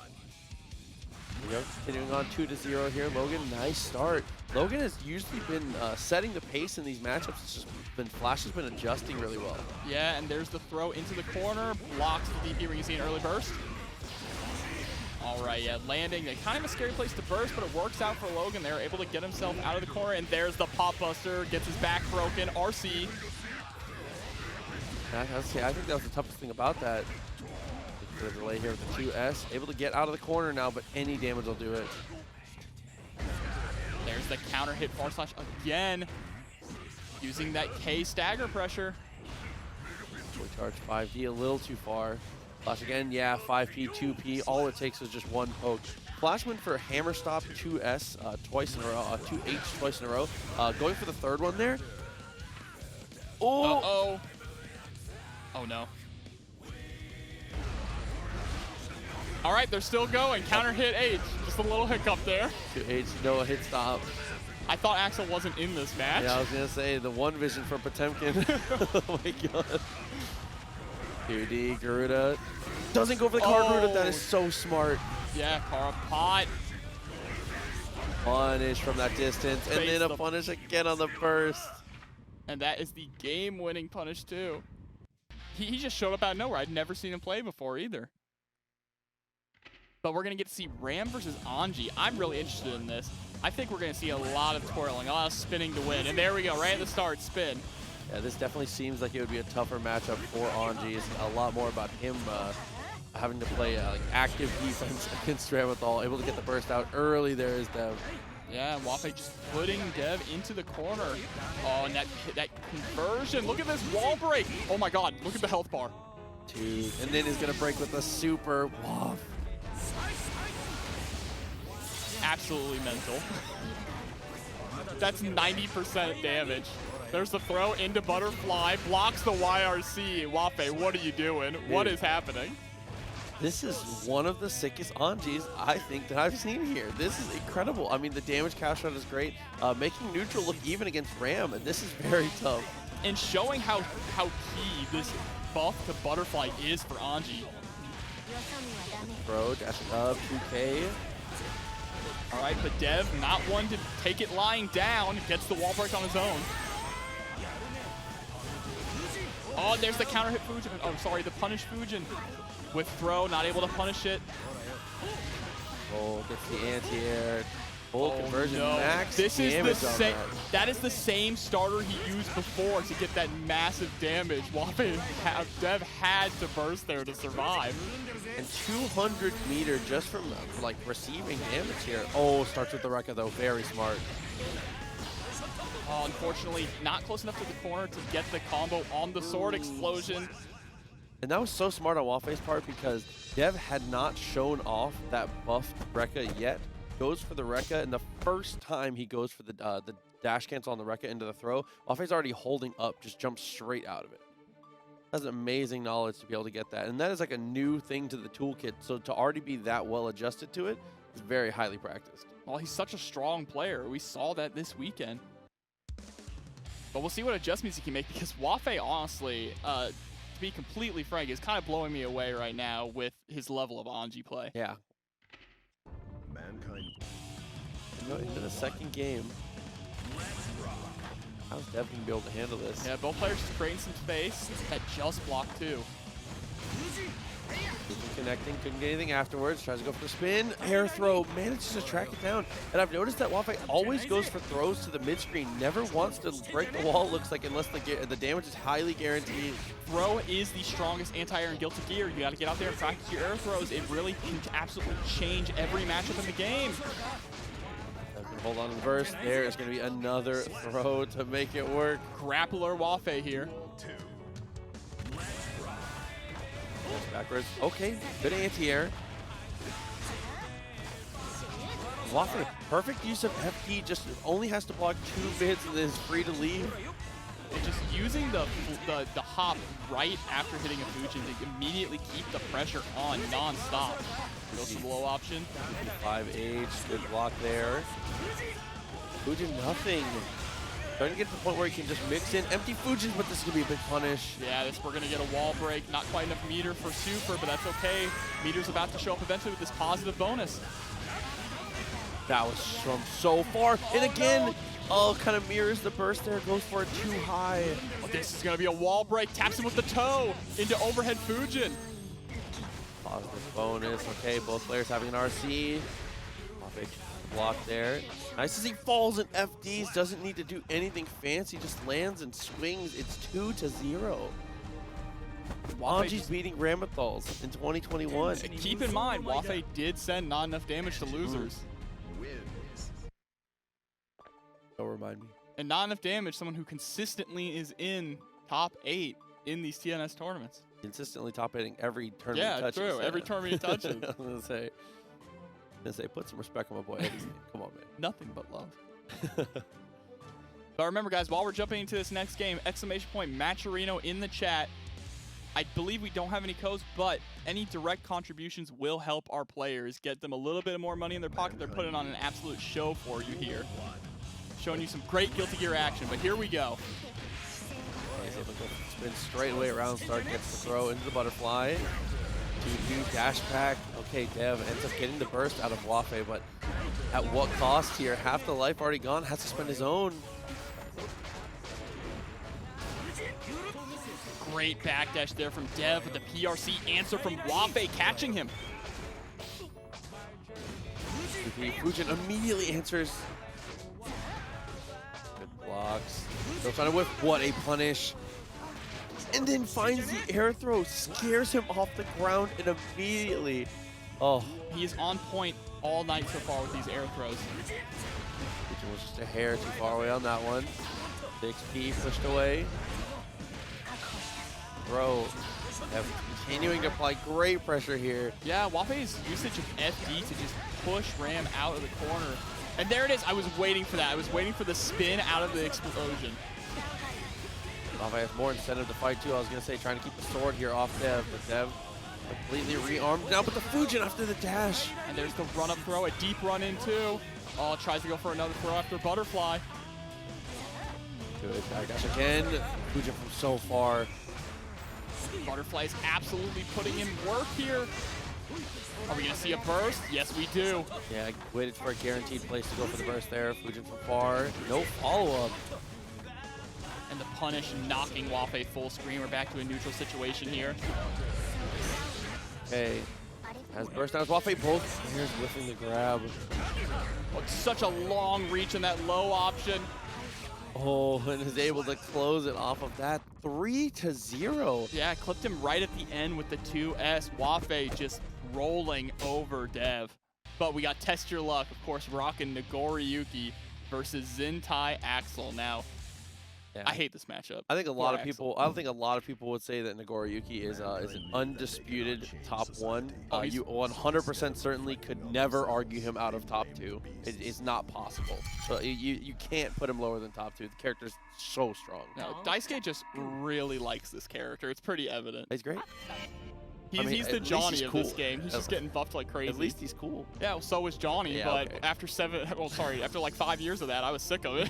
Here we go. Continuing on 2-0 here. Logan, nice start. Logan has usually been setting the pace in these matchups. It's just been Flash has been adjusting really well. Yeah, and there's the throw into the corner, blocks the DP when you see an early burst. All right, yeah, landing. Kind of a scary place to burst, but it works out for Logan. They're able to get himself out of the corner, and there's the pop buster. Gets his back broken. RC. I think that was the toughest thing about that. The delay here with the 2S. Able to get out of the corner now, but any damage will do it. There's the counter hit forward slash again. Using that K stagger pressure. We charge 5D a little too far. Flash again, yeah, 5P, 2P. All it takes is just one poke. Flash went for hammer stop 2S twice in a row, 2H twice in a row. Going for the third one there. Oh! Uh-oh. Oh, no. All right, they're still going. Counter hit H. Just a little hiccup there. 2H, no hit stop. I thought Axel wasn't in this match. Yeah, I was going to say the one vision from Potemkin. Oh my god. 2D, Garuda. Doesn't go for the card Garuda. That is so smart. Yeah, Kara pot. Punish from that distance. And then a punish again on the burst. And that is the game-winning punish, too. He just showed up out of nowhere. I'd never seen him play before, either. But we're going to get to see Ram versus Anji. I'm really interested in this. I think we're going to see a lot of twirling, a lot of spinning to win. And there we go, right at the start, spin. Yeah, this definitely seems like it would be a tougher matchup for Anji. It's a lot more about him having to play like active defense against Ramlethal, able to get the burst out early. There is Dev. Yeah, Wafe just putting Dev into the corner. Oh, and that conversion. Look at this wall break. Oh my god, look at the health bar. Dude, and then he's going to break with a super waff. Absolutely mental. That's 90% damage. There's the throw into Butterfly, blocks the YRC. Wafe, what are you doing? Dude, what is happening? This is one of the sickest Anjis I think that I've seen here. This is incredible. I mean, the damage cash out is great. Making neutral look even against Ram, and this is very tough. And showing how key this buff to Butterfly is for Anji. Bro, dashing up, 2K. All right, but Dev, not one to take it lying down, gets the wall break on his own. Oh, there's the counter hit Fujin. Oh, sorry, the punish Fujin. With throw, not able to punish it. Oh, gets the anti-air. Full conversion, no. max this is damage the on same. That is the same starter he used before to get that massive damage. Dev had to burst there to survive. And 200 meter just from like receiving damage here. Oh, starts with the Rekka though, very smart. Oh, unfortunately, not close enough to the corner to get the combo on the sword explosion. And that was so smart on Wafe's part because Dev had not shown off that buffed Rekka yet. Goes for the Rekka, and the first time he goes for the dash cancel on the Rekka into the throw, Wafe's already holding up, just jumps straight out of it. That's amazing knowledge to be able to get that. And that is like a new thing to the toolkit, so to already be that well adjusted to it is very highly practiced. Well, he's such a strong player. We saw that this weekend. But we'll see what adjustments he can make because Wafe, honestly, to be completely frank, is kind of blowing me away right now with his level of Anji play. Yeah. Mankind. Into the second game. How's Dev going to be able to handle this? Yeah, both players just creating some space. That just blocked too. Isn't connecting, couldn't get anything afterwards. Tries to go for the spin. Air throw, manages to track it down. And I've noticed that Wafe always goes for throws to the mid screen. Never wants to break the wall, looks like, unless the damage is highly guaranteed. Throw is the strongest anti-air in Guilty Gear. You got to get out there and practice your air throws. It really can absolutely change every matchup in the game. Hold on to the burst. There is going to be another throw to make it work. Grappler Wafe here. Backwards. Okay, good anti-air. Wafe, perfect use of FP, just only has to block 2 bits and then is free to leave. And just using the hop right after hitting a Fujin to immediately keep the pressure on non-stop. Goes to the low option. 5H, good block there. Fujin, nothing. Starting to get to the point where he can just mix in empty Fujins, but this is going to be a big punish. Yeah, we're going to get a wall break. Not quite enough meter for Super, but that's okay. Meter's about to show up eventually with this positive bonus. That was from so far. And again, kind of mirrors the burst there. Goes for it too high. Oh, this is going to be a wall break. Taps him with the toe into overhead Fujin. Positive bonus. Okay, both players having an RC. Block there. Nice as he falls in FDs. Doesn't need to do anything fancy. Just lands and swings. It's 2-0. Anji's beating Ramlethals in 2021. And keep in mind, Wafe did send not enough damage to losers. Don't remind me. And not enough damage, someone who consistently is in top 8 in these TNS tournaments. Consistently top 8ing every tournament he touches. Yeah, true. Every tournament he touches. I was going to say, put some respect on my boy Eddie's name. Come on, man. Nothing but love. But remember, guys, while we're jumping into this next game, !Matcherino in the chat. I believe we don't have any codes, but any direct contributions will help our players get them a little bit more money in their pocket. They're putting on an absolute show for you here. Showing you some great Guilty Gear action, but here we go. He's able to spin straight away around start, gets the throw into the butterfly. 2-2 dash pack. Okay, Dev ends up getting the burst out of Wafe, but at what cost here? Half the life already gone, has to spend his own. Great backdash there from Dev with the PRC answer from Wafe catching him. Fujin immediately answers. Good blocks. Still trying to whip. What a punish. And then finds the air throw, scares him off the ground, and immediately, oh. He is on point all night so far with these air throws. Fujin was just a hair too far away on that one. 6P pushed away. Throw. Continuing to apply great pressure here. Yeah, Wafe's usage of FD to just push Ram out of the corner. And there it is. I was waiting for that. I was waiting for the spin out of the explosion. Wafe has more incentive to fight too. I was going to say trying to keep the sword here off Dev, but Dev completely rearmed now, but the Fujin after the dash. And there's the run-up throw, a deep run in too. Oh, tries to go for another throw after Butterfly. Good backdash again. Fujin from so far. Butterfly is absolutely putting in work here. Are we going to see a burst? Yes, we do. Yeah, waited for a guaranteed place to go for the burst there. Fujin from far. No follow-up. And the punish knocking Wafe full screen. We're back to a neutral situation here. Okay. Has burst down as Wafe. Both players whiffing the grab. Oh, such a long reach in that low option. Oh, and is able to close it off of that. 3-0. Yeah, clipped him right at the end with the 2S. Wafe just rolling over Dev. But we got Test Your Luck, of course, rocking Nagoriyuki versus Zintai Axel. Now, yeah. I hate this matchup. I think a lot of people. I don't think a lot of people would say that Nagoriyuki is an undisputed top 1. You 100% certainly could never argue him out of top 2. It's not possible. So you can't put him lower than top 2. The character's so strong. No, Daisuke just really likes this character. It's pretty evident. He's great. He's the Johnny of this game. He's just getting buffed like crazy. At least he's cool. Yeah, well, so was Johnny, yeah, but okay. after like 5 years of that, I was sick of it.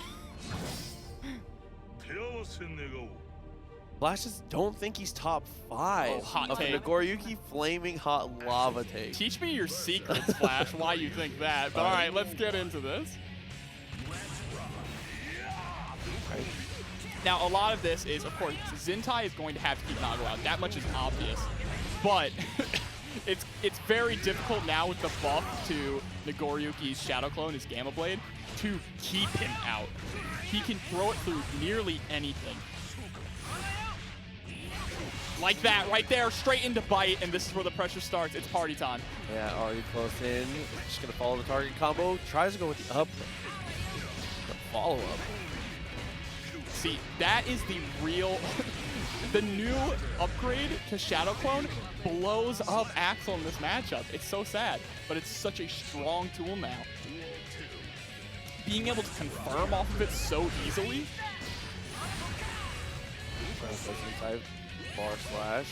Flashes don't think he's top 5 oh, hot of take. the Nagoriyuki flaming hot lava take. Teach me your secrets, Flash, why you think that. But all right, let's get into this. Right. Now, a lot of this is, of course, Zintai is going to have to keep Nago out. That much is obvious. But it's very difficult now with the buff to Nagoriyuki's Shadow Clone, his Gamma Blade, to keep him out. He can throw it through nearly anything. Like that, right there, straight into bite, and this is where the pressure starts. It's party time. Yeah, already close in. Just gonna follow the target combo. Tries to go with the up. The follow-up. See, that is the real... the new upgrade to Shadow Clone blows up Axel in this matchup. It's so sad, but it's such a strong tool now. Being able to confirm off of it so easily. Bar slash.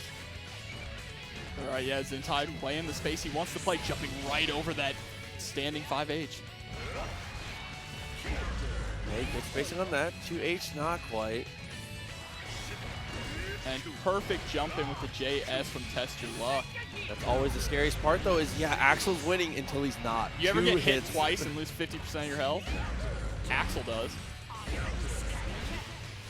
All right, yeah, Zintai playing the space he wants to play, jumping right over that standing 5H. Okay, good spacing on that. 2H, not quite. And perfect jump in with the JS from TestYourLuck. That's always the scariest part, though, is, yeah, Axel's winning until he's not. You ever get hit hits. twice and lose 50% of your health? Axel does.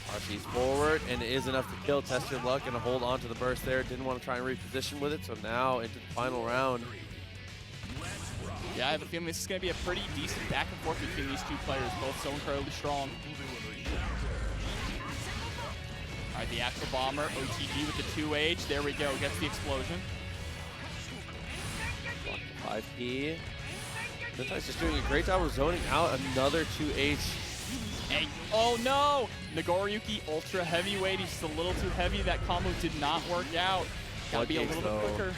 RC's forward, and it is enough to kill TestYourLuck and to hold on to the burst there. Didn't want to try and reposition with it, so now into the final round. Yeah, I have a feeling this is going to be a pretty decent back and forth between these two players, both so incredibly strong. All right, the Axel Bomber, OTG with the 2H. There we go, gets the explosion. 5P. Zintai's just doing a great job of zoning out another 2H. And, oh no! Nagoriyuki, ultra heavyweight. He's just a little too heavy. That combo did not work out. Gotta be a little bit quicker.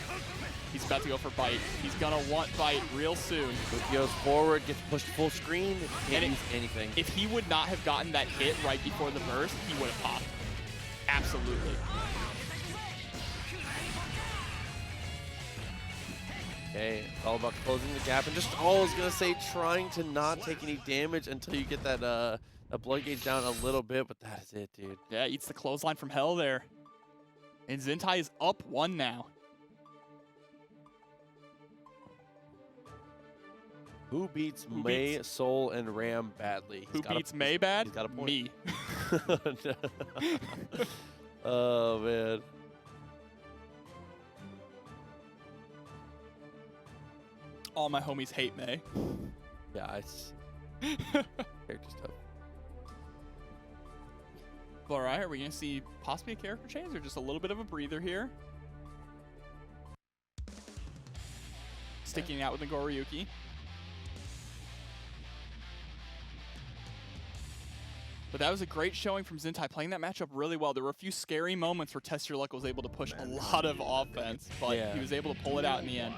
He's about to go for bite. He's gonna want bite real soon. Goes forward, gets pushed full screen. Can't use anything. If he would not have gotten that hit right before the burst, he would have popped. Absolutely. Okay, it's all about closing the gap and just always gonna say trying to not take any damage until you get that blood gauge down a little bit, but that is it, dude. Yeah, eats the clothesline from hell there. And Zintai is up 1 now. Who beats May, Soul, and Ram badly? Who beats May bad? He's got a point. Me. Oh, man. All my homies hate May. Yeah, it's character stuff. All right, are we going to see possibly a character change or just a little bit of a breather here? Sticking out with Nagoriyuki. But that was a great showing from Zintai, playing that matchup really well. There were a few scary moments where TestYourLuck was able to push a lot of offense, but he was able to pull it out in the end.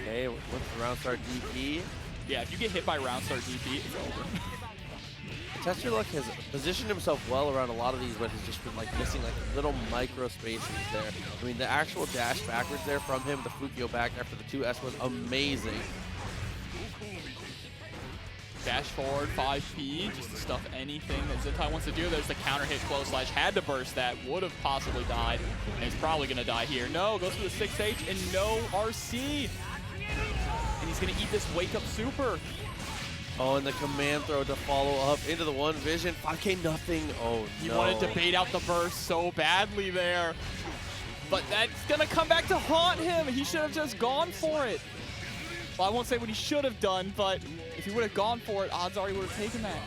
Okay, what's the round start DP? Yeah, if you get hit by round start DP, it's over. TestYourLuck has positioned himself well around a lot of these, but has just been like missing like little micro spaces there. I mean, the actual dash backwards there from him, the Fukio back after the 2S was amazing. Dash forward, 5P, just to stuff anything that Zintai wants to do. There's the counter hit close slash, had to burst that, would have possibly died, and he's probably gonna die here. No, goes for the 6H, and no RC. And he's gonna eat this wake up super. Oh, and the command throw to follow up into the one vision. 5K nothing. Oh, He no. wanted to bait out the burst so badly there. But that's gonna come back to haunt him. He should have just gone for it. Well, I won't say what he should have done, but if he would have gone for it, odds are he would have taken that.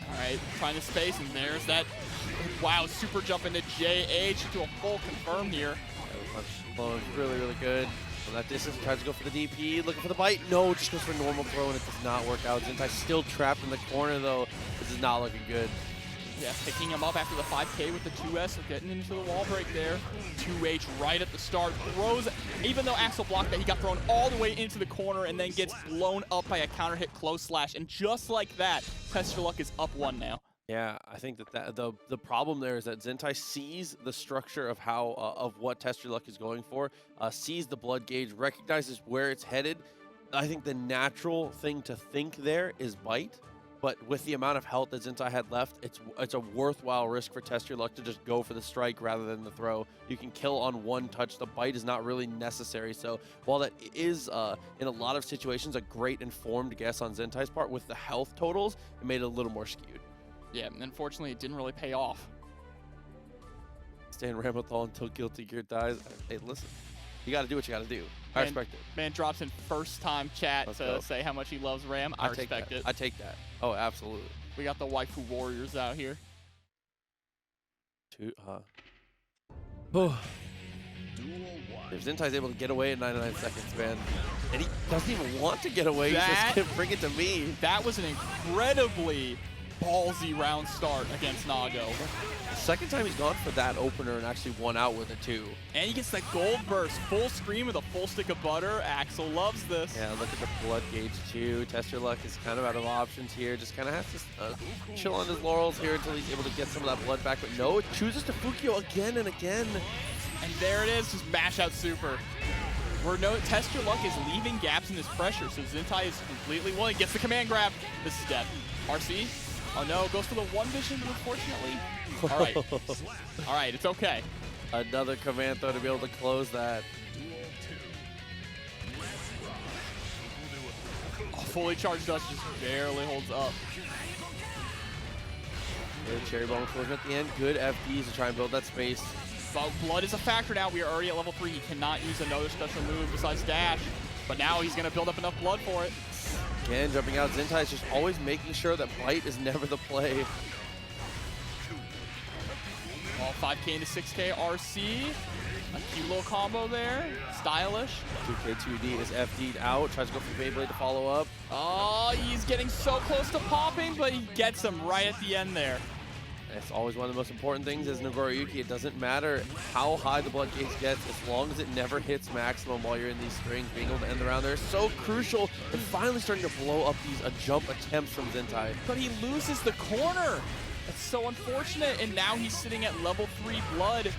All right, trying to space, and there's that, wow, super jump into JH into a full confirm here. Really, really good. From that distance, tries to go for the DP, looking for the bite. No, just goes for a normal throw, and it does not work out. Zintai still trapped in the corner, though. This is not looking good. Yeah, picking him up after the 5K with the 2S, getting into the wall break there. 2H right at the start, throws, even though Axel blocked that, he got thrown all the way into the corner and then gets blown up by a counter hit close slash. And just like that, TestYourLuck is up 1 now. Yeah, I think that the problem there is that Zintai sees the structure of how of what TestYourLuck is going for, sees the blood gauge, recognizes where it's headed. I think the natural thing to think there is bite, but with the amount of health that Zintai had left, it's a worthwhile risk for TestYourLuck to just go for the strike rather than the throw. You can kill on one touch. The bite is not really necessary. So while that is in a lot of situations a great informed guess on Zintai's part, with the health totals, it made it a little more skewed. Yeah, and unfortunately, it didn't really pay off. Stay in Ramlethal until Guilty Gear dies. Hey, listen, you got to do what you got to do. I respect it. Man drops in first time chat to say how much he loves Ram. I respect it. I take that. Oh, absolutely. We got the waifu warriors out here. If Zintai's able to get away in 99 seconds, man, and he doesn't even want to get away, he just can't bring it to me. That was an incredibly ballsy round start against Nago. Second time he's gone for that opener and actually won out with it too. And he gets that gold burst, full screen with a full stick of butter. Axel loves this. Yeah, look at the blood gauge too. TestYourLuck is kind of out of options here. Just kind of has to chill on his laurels here until he's able to get some of that blood back. But no, it chooses to Fukio again and again. And there it is, just mash out super. Test Your Luck is leaving gaps in this pressure, so Zintai is completely willing. Gets the command grab. This is dead. RC. Oh no, goes for the one vision, unfortunately. All right. All right, it's okay. Another command throw to be able to close that. Oh, fully charged dust just barely holds up. Good cherry bomb closing at the end. Good FDs to try and build that space. But blood is a factor now. We are already at level 3. He cannot use another special move besides dash. But now he's going to build up enough blood for it. Again, jumping out, Zintai is just always making sure that bite is never the play. All 5K into 6K RC. A cute little combo there. Stylish. 2K 2D is FD'd out. Tries to go for Beyblade to follow up. Oh, he's getting so close to popping, but he gets him right at the end there. It's always one of the most important things is Nagoriyuki. It doesn't matter how high the blood gauge gets, as long as it never hits maximum while you're in these strings. Being able to end the round there is so crucial, and finally starting to blow up these jump attempts from Zintai. But he loses the corner. That's so unfortunate, and now he's sitting at level 3 blood.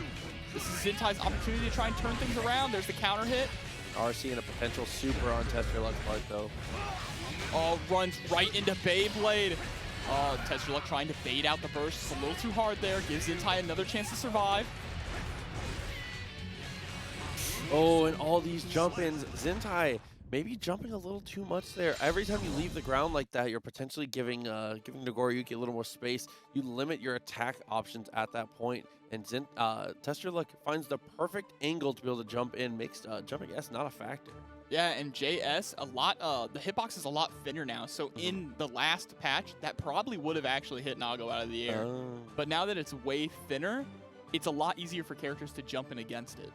This is Zintai's opportunity to try and turn things around. There's the counter hit. RC and a potential super on Test Your Luck part though. Oh, runs right into Beyblade. Oh, Test Your Luck trying to bait out the burst. It's a little too hard there. Gives Zintai another chance to survive. Oh, and all these jump-ins. Zintai maybe jumping a little too much there. Every time you leave the ground like that, you're potentially giving Nagoriyuki a little more space. You limit your attack options at that point. And Test Your Luck finds the perfect angle to be able to jump in. Makes jumping S not a factor. Yeah, and JS, the hitbox is a lot thinner now. So in the last patch, that probably would have actually hit Nago out of the air. But now that it's way thinner, it's a lot easier for characters to jump in against it.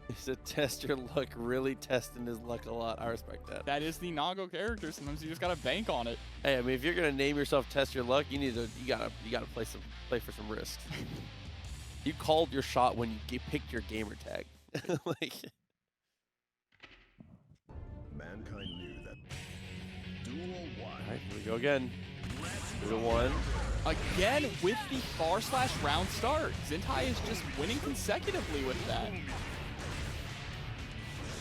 Is a Test Your Luck really testing his luck a lot? I respect that. That is the Nago character. Sometimes you just gotta bank on it. Hey, I mean, if you're gonna name yourself Test Your Luck, you gotta play for some risks. You called your shot when you picked your gamer tag. Like. Mankind knew that. Duel 1. All right, here we go again. Duel 1. Again with the /round start. Zintai is just winning consecutively with that.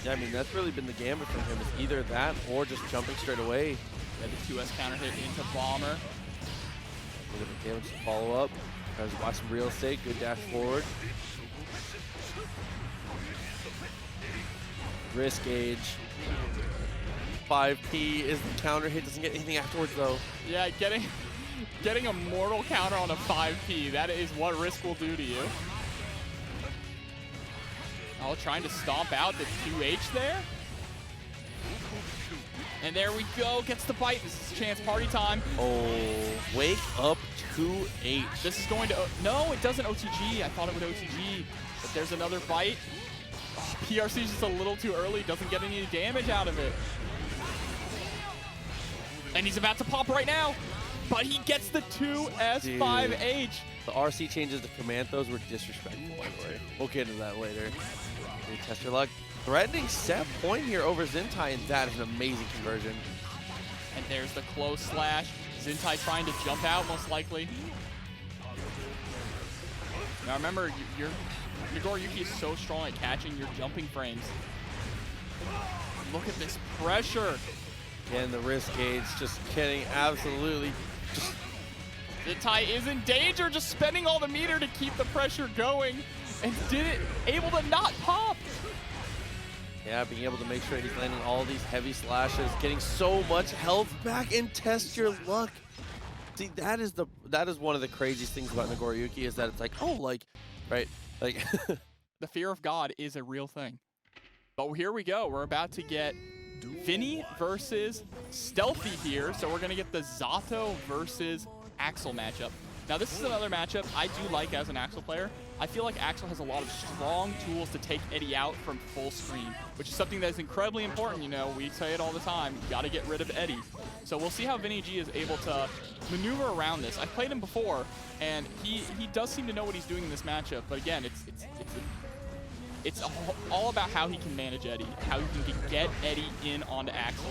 Yeah, I mean, that's really been the gambit from him. Is either that or just jumping straight away. Yeah, the 2S counter hit into Bomber. A little bit of damage to follow up. Tries to buy some real estate. Good dash forward. Risk gauge. 5P is the counter hit. Doesn't get anything afterwards, though. Yeah, getting a mortal counter on a 5P. That is what Risk will do to you. Oh, trying to stomp out the 2H there. And there we go. Gets the bite. This is chance party time. Oh, wake up 2H. This is going to... No, it doesn't OTG. I thought it would OTG. But there's another bite. Oh, PRC is just a little too early. Doesn't get any damage out of it. And he's about to pop right now. But he gets the 2S5H. The RC changes to command throws were disrespectful, by the way. We'll get into that later. Test Your Luck. Threatening set point here over Zintai, and that is an amazing conversion. And there's the close slash. Zintai trying to jump out, most likely. Now remember, your Nagoriyuki is so strong at catching your jumping frames. Look at this pressure. Again, the risk gauge just getting absolutely just... Zintai is in danger, just spending all the meter to keep the pressure going, and able to not pop. Yeah, being able to make sure he's landing all these heavy slashes, getting so much health back, and Test Your Luck. See, that is one of the craziest things about Nagoriyuki is that it's like, oh, like, right, like. The fear of God is a real thing. But here we go. We're about to get Vinny versus Stealthy here. So we're gonna get the Zato versus Axel matchup. Now this is another matchup I do like as an Axel player. I feel like Axel has a lot of strong tools to take Eddie out from full screen, which is something that is incredibly important. You know, we say it all the time, you gotta get rid of Eddie. So we'll see how Vinny G is able to maneuver around this. I've played him before, and he does seem to know what he's doing in this matchup, but again, it's it's all about how he can manage Eddie, how he can get Eddie in onto Axel.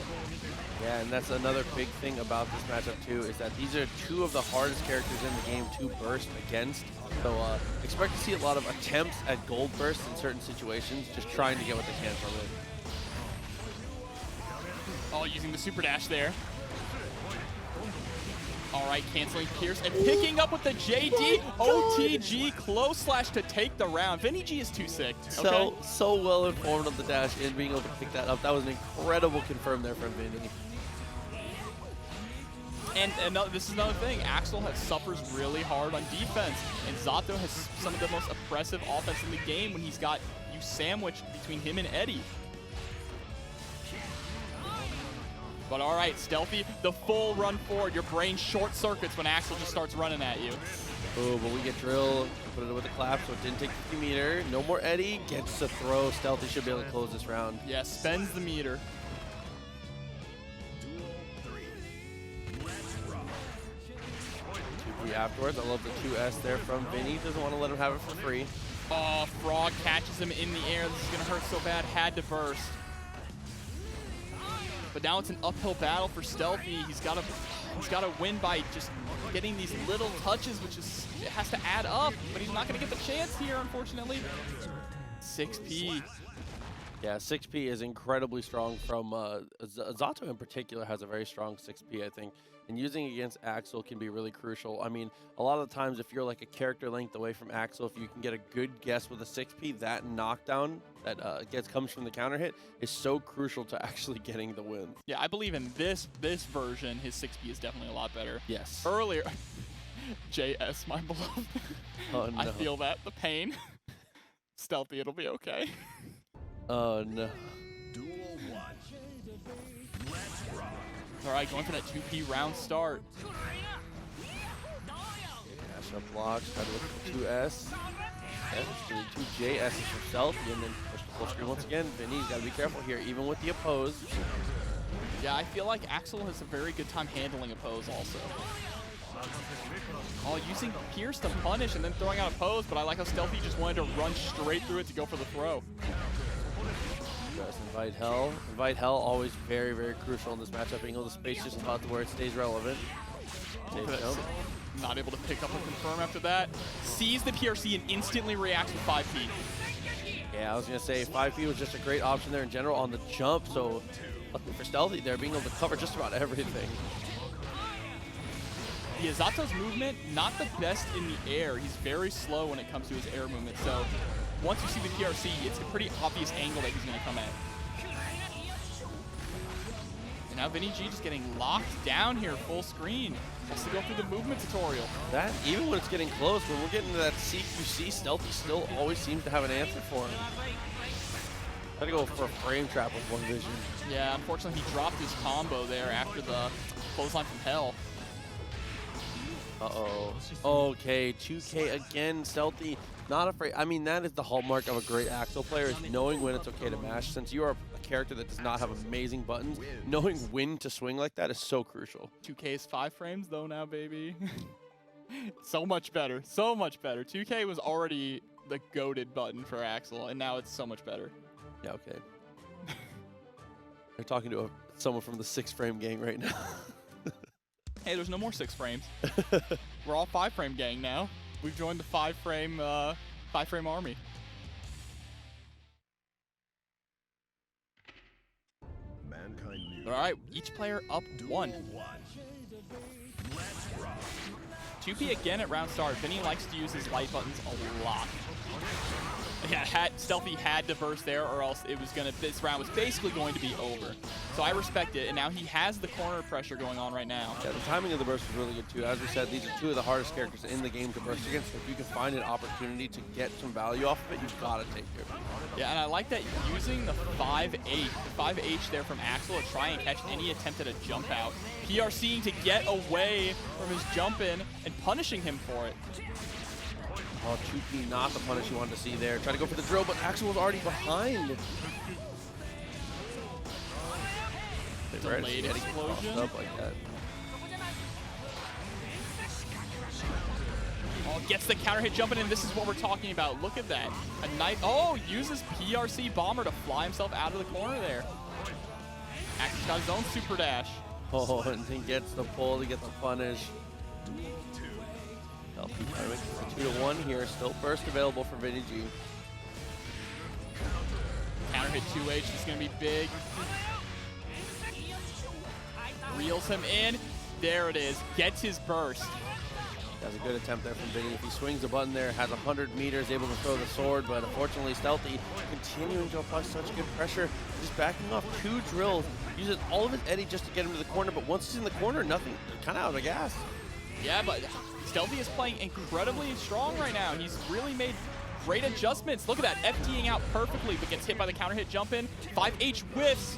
Yeah, and that's another big thing about this matchup too, is that these are two of the hardest characters in the game to burst against. So expect to see a lot of attempts at gold bursts in certain situations, just trying to get what they can from it. Oh, using the super dash there. All right, canceling Pierce and picking up with the JD. OTG close slash to take the round. Vinny G is too sick. Okay. So well informed of the dash and being able to pick that up. That was an incredible confirm there from Vinny. And this is another thing. Axel suffers really hard on defense, and Zato has some of the most oppressive offense in the game when he's got you sandwiched between him and Eddie. But all right, Stealthy, the full run forward. Your brain short circuits when Axel just starts running at you. Oh, but we get drill. Put it with a clap, so it didn't take 50 meter. No more Eddie. Gets to throw. Stealthy should be able to close this round. Yeah, spends the meter. Afterwards, I love the 2S there from Vinny. Doesn't want to let him have it for free. Oh, Frog catches him in the air. This is going to hurt so bad. Had to burst. But now it's an uphill battle for Stealthy. He's got to win by just getting these little touches, which is it has to add up. But he's not going to get the chance here, unfortunately. 6P. Yeah, 6P is incredibly strong from Zato in particular has a very strong 6P, I think. And using against Axel can be really crucial. I mean, a lot of the times if you're like a character length away from Axel, if you can get a good guess with a 6P, that knockdown that comes from the counter hit is so crucial to actually getting the win. Yeah, I believe in this version, his 6P is definitely a lot better. Yes. Earlier, JS, my beloved. Oh, no. I feel that, the pain. Stealthy, it'll be okay. Oh, no. Duel 1. Let's rock. All right, going for that 2P round start. Dash up blocks, try to look for 2S. Yeah, 2 JSs for Stealthy, and then push the full screen once again. Vinny's got to be careful here, even with the oppose. Yeah, I feel like Axel has a very good time handling oppose also. Oh, using Pierce to punish and then throwing out oppose, but I like how Stealthy just wanted to run straight through it to go for the throw. Just invite hell. Invite hell always very, very crucial in this matchup. Being able to space just about to where it stays relevant. Not able to pick up a confirm after that. Sees the PRC and instantly reacts with 5P. Yeah, I was going to say 5P was just a great option there in general on the jump. So luckily for Stealthy there, being able to cover just about everything. Yeah, Zato's movement, not the best in the air. He's very slow when it comes to his air movement. So once you see the PRC, it's a pretty obvious angle that he's going to come at. And now Vinny G just getting locked down here, full screen. Has to go through the movement tutorial. That, even when it's getting close, when we're getting to that CQC, Stealthy still always seems to have an answer for him. Gotta go for a frame trap with one vision. Yeah, unfortunately he dropped his combo there after the clothesline from hell. Uh-oh. Okay, 2K again, Stealthy. Not afraid. I mean, that is the hallmark of a great Axel player, is knowing when it's okay to mash. Since you are a character that does not have amazing buttons, knowing when to swing like that is so crucial. 2K is 5 frames though now, baby. So much better. So much better. 2K was already the goated button for Axel, and now it's so much better. Yeah, okay. You're talking to someone from the 6-frame gang right now. Hey, there's no more 6 frames. We're all 5-frame gang now. We've joined the 5-frame army. Mankind knew. All right, each player up 1. 2P again at round start. Vinny likes to use his light buttons a lot. Yeah, Stealthy had to burst there, or else it was this round was basically going to be over. So I respect it, and now he has the corner pressure going on right now. Yeah, the timing of the burst is really good too. As we said, these are 2 of the hardest characters in the game to burst against. So if you can find an opportunity to get some value off of it, you've got to take it. Yeah, and I like that using the 5H there from Axel to try and catch any attempt at a jump out. PRCing to get away from his jump in and punishing him for it. Oh, 2P, not the punish you wanted to see there. Try to go for the drill, but Axel was already behind. Delayed explosion. Up like that. Oh, gets the counter hit jumping in. This is what we're talking about. Look at that. A nice, oh, uses PRC Bomber to fly himself out of the corner there. Actually got his own super dash. Oh, and he gets the pull to get the punish. Stealthy trying to make it 2-1 here. Still burst available for Vinny G. Counter hit 2H is going to be big. Reels him in. There it is. Gets his burst. That's a good attempt there from Vinny. If he swings the button there, has 100 meters, able to throw the sword, but unfortunately Stealthy continuing to apply such good pressure, just backing off 2 drills, uses all of his eddy just to get him to the corner, but once he's in the corner, nothing, kind of out of gas. Yeah, but Stealthy is playing incredibly strong right now. He's really made great adjustments. Look at that, FDing out perfectly, but gets hit by the counter hit jump in. 5H whiffs.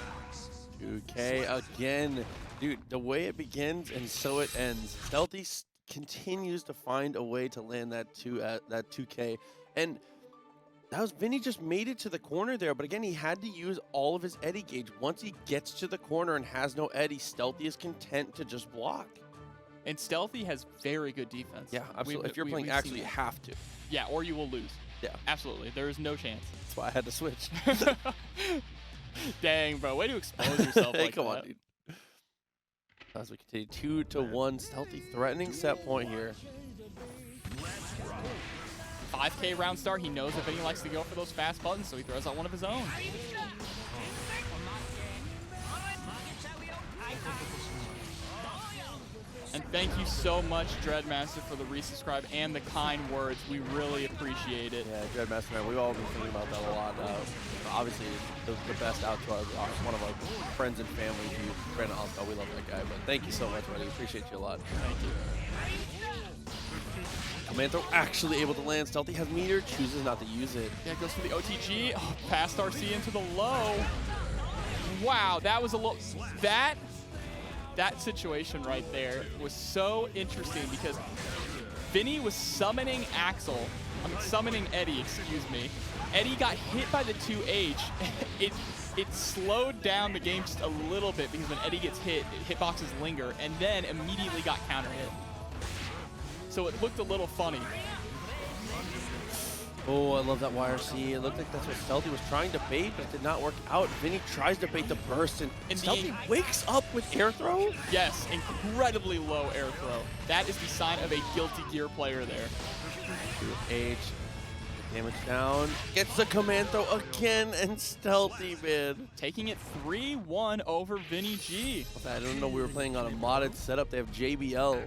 2K again. Dude, the way it begins and so it ends. Stealthy continues to find a way to land that 2K. And that was Vinny just made it to the corner there, but again, he had to use all of his eddy gauge. Once he gets to the corner and has no eddy, Stealthy is content to just block. And Stealthy has very good defense. Yeah, absolutely. If you're playing actually, you have to. Yeah, or you will lose. Yeah. Absolutely. There is no chance. That's why I had to switch. Dang, bro. Way to expose yourself Hey, like come that. on, dude. As we continue 2-1, Stealthy threatening set point here. 5K round start. He knows if Vinny likes to go for those fast buttons, so he throws out one of his own. And thank you so much, Dreadmaster, for the resubscribe and the kind words. We really appreciate it. Yeah, Dreadmaster, man, we've all been thinking about that a lot. Obviously, the best out to one of our friends and family. Brandon Oscar, we love that guy. But thank you so much, buddy. Appreciate you a lot. Thank you. Command throw actually able to land. Stealthy has meter, chooses not to use it. Yeah, goes for the OTG. Oh, past RC into the low. Wow, that was a low. That situation right there was so interesting because Vinny was summoning summoning Eddie, excuse me. Eddie got hit by the 2H. It slowed down the game just a little bit because when Eddie gets hit, hitboxes linger, and then immediately got counter hit. So it looked a little funny. Oh, I love that YRC. It looked like that's what Stealthy was trying to bait, but it did not work out. Vinny tries to bait the burst, and Stealthy wakes up with air throw? Yes, incredibly low air throw. That is the sign of a Guilty Gear player there. 2H, damage down, gets the command throw again, and Stealthy, man. Taking it 3-1 over Vinny G. I don't know, we were playing on a modded setup. They have JBL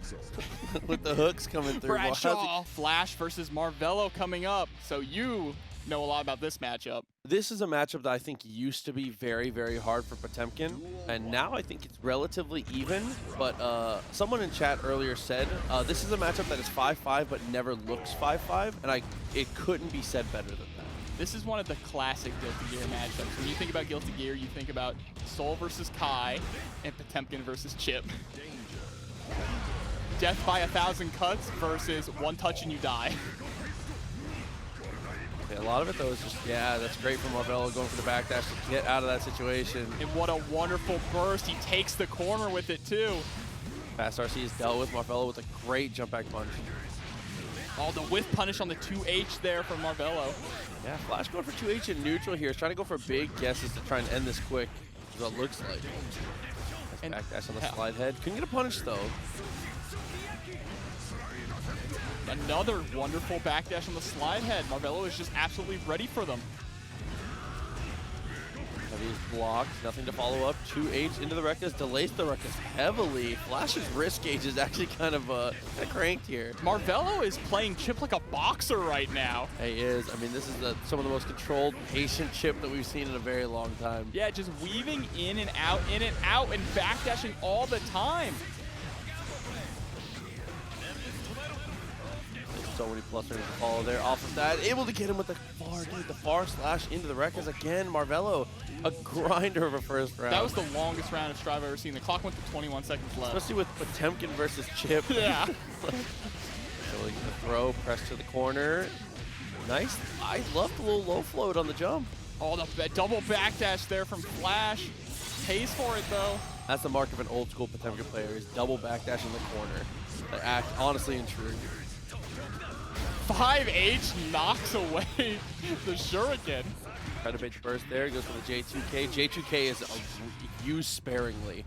with the hooks coming through. Bradshaw, Flash versus Marvelo coming up. So you know a lot about this matchup. This is a matchup that I think used to be very, very hard for Potemkin, and now I think it's relatively even, but someone in chat earlier said this is a matchup that is 5-5 but never looks 5-5, and it couldn't be said better than that. This is one of the classic Guilty Gear matchups. When you think about Guilty Gear, you think about Soul versus Kai and Potemkin versus Chipp. Death by 1,000 cuts versus one touch and you die. Yeah, a lot of it, though, is just, yeah, that's great for Marvelo going for the backdash to get out of that situation. And what a wonderful burst. He takes the corner with it, too. Fast RC is dealt with. Marvelo with a great jump back punch. Oh, the whiff punish on the 2H there from Marvelo. Yeah, Flash going for 2H in neutral here. He's trying to go for big guesses to try and end this quick, is what it looks like. Nice backdash on the slide head. Couldn't get a punish, though. Another wonderful backdash on the slide head. Marvelo is just absolutely ready for them. Heavy is blocked, nothing to follow up. 2H into the Ruckus, delays the Ruckus heavily. Flash's wrist gauge is actually kind of cranked here. Marvelo is playing Chipp like a boxer right now. He is. I mean, this is some of the most controlled, patient Chipp that we've seen in a very long time. Yeah, just weaving in and out, and backdashing all the time. So many plusers to follow there off of that. Able to get him with the far slash into the Ruckus again. Marvelo, a grinder of a first round. That was the longest round of Strive I've ever seen. The clock went to 21 seconds left. Especially with Potemkin versus Chipp. Yeah. So the throw, press to the corner. Nice. I love the little low float on the jump. Oh, the double backdash there from Flash. Pays for it, though. That's the mark of an old school Potemkin player, is double backdash in the corner. They act honestly and true. 5H knocks away the Shuriken. Try to bait the burst there. Goes for the J2K. J2K is used sparingly.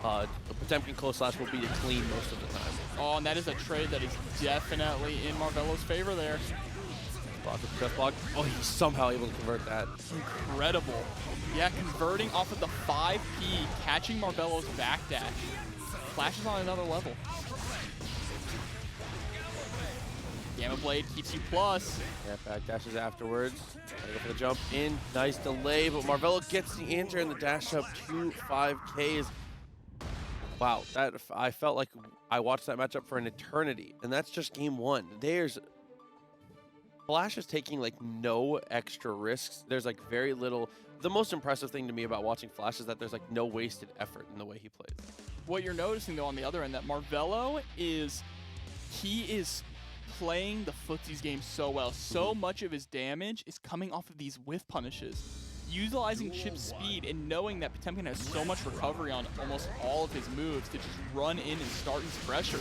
Potemkin close slash will beat it clean most of the time. Oh, and that is a trade that is definitely in Marvelo's favor there. Block with chest block. Oh, he's somehow able to convert that. Incredible. Yeah, converting off of the 5P, catching Marvelo's backdash. Flash is on another level. Gamma Blade keeps you plus. Yeah, backdashes afterwards. Gotta go for the jump in. Nice delay, but Marvelo gets the answer and the dash up to 5Ks. Wow, that I felt like I watched that matchup for an eternity, and that's just game one. Flash is taking like no extra risks. There's like very little. The most impressive thing to me about watching Flash is that there's like no wasted effort in the way he plays. What you're noticing though on the other end, that Marvelo is playing the footsies game so well. So much of his damage is coming off of these whiff punishes. Utilizing Chipp's speed and knowing that Potemkin has so much recovery on almost all of his moves to just run in and start his pressure.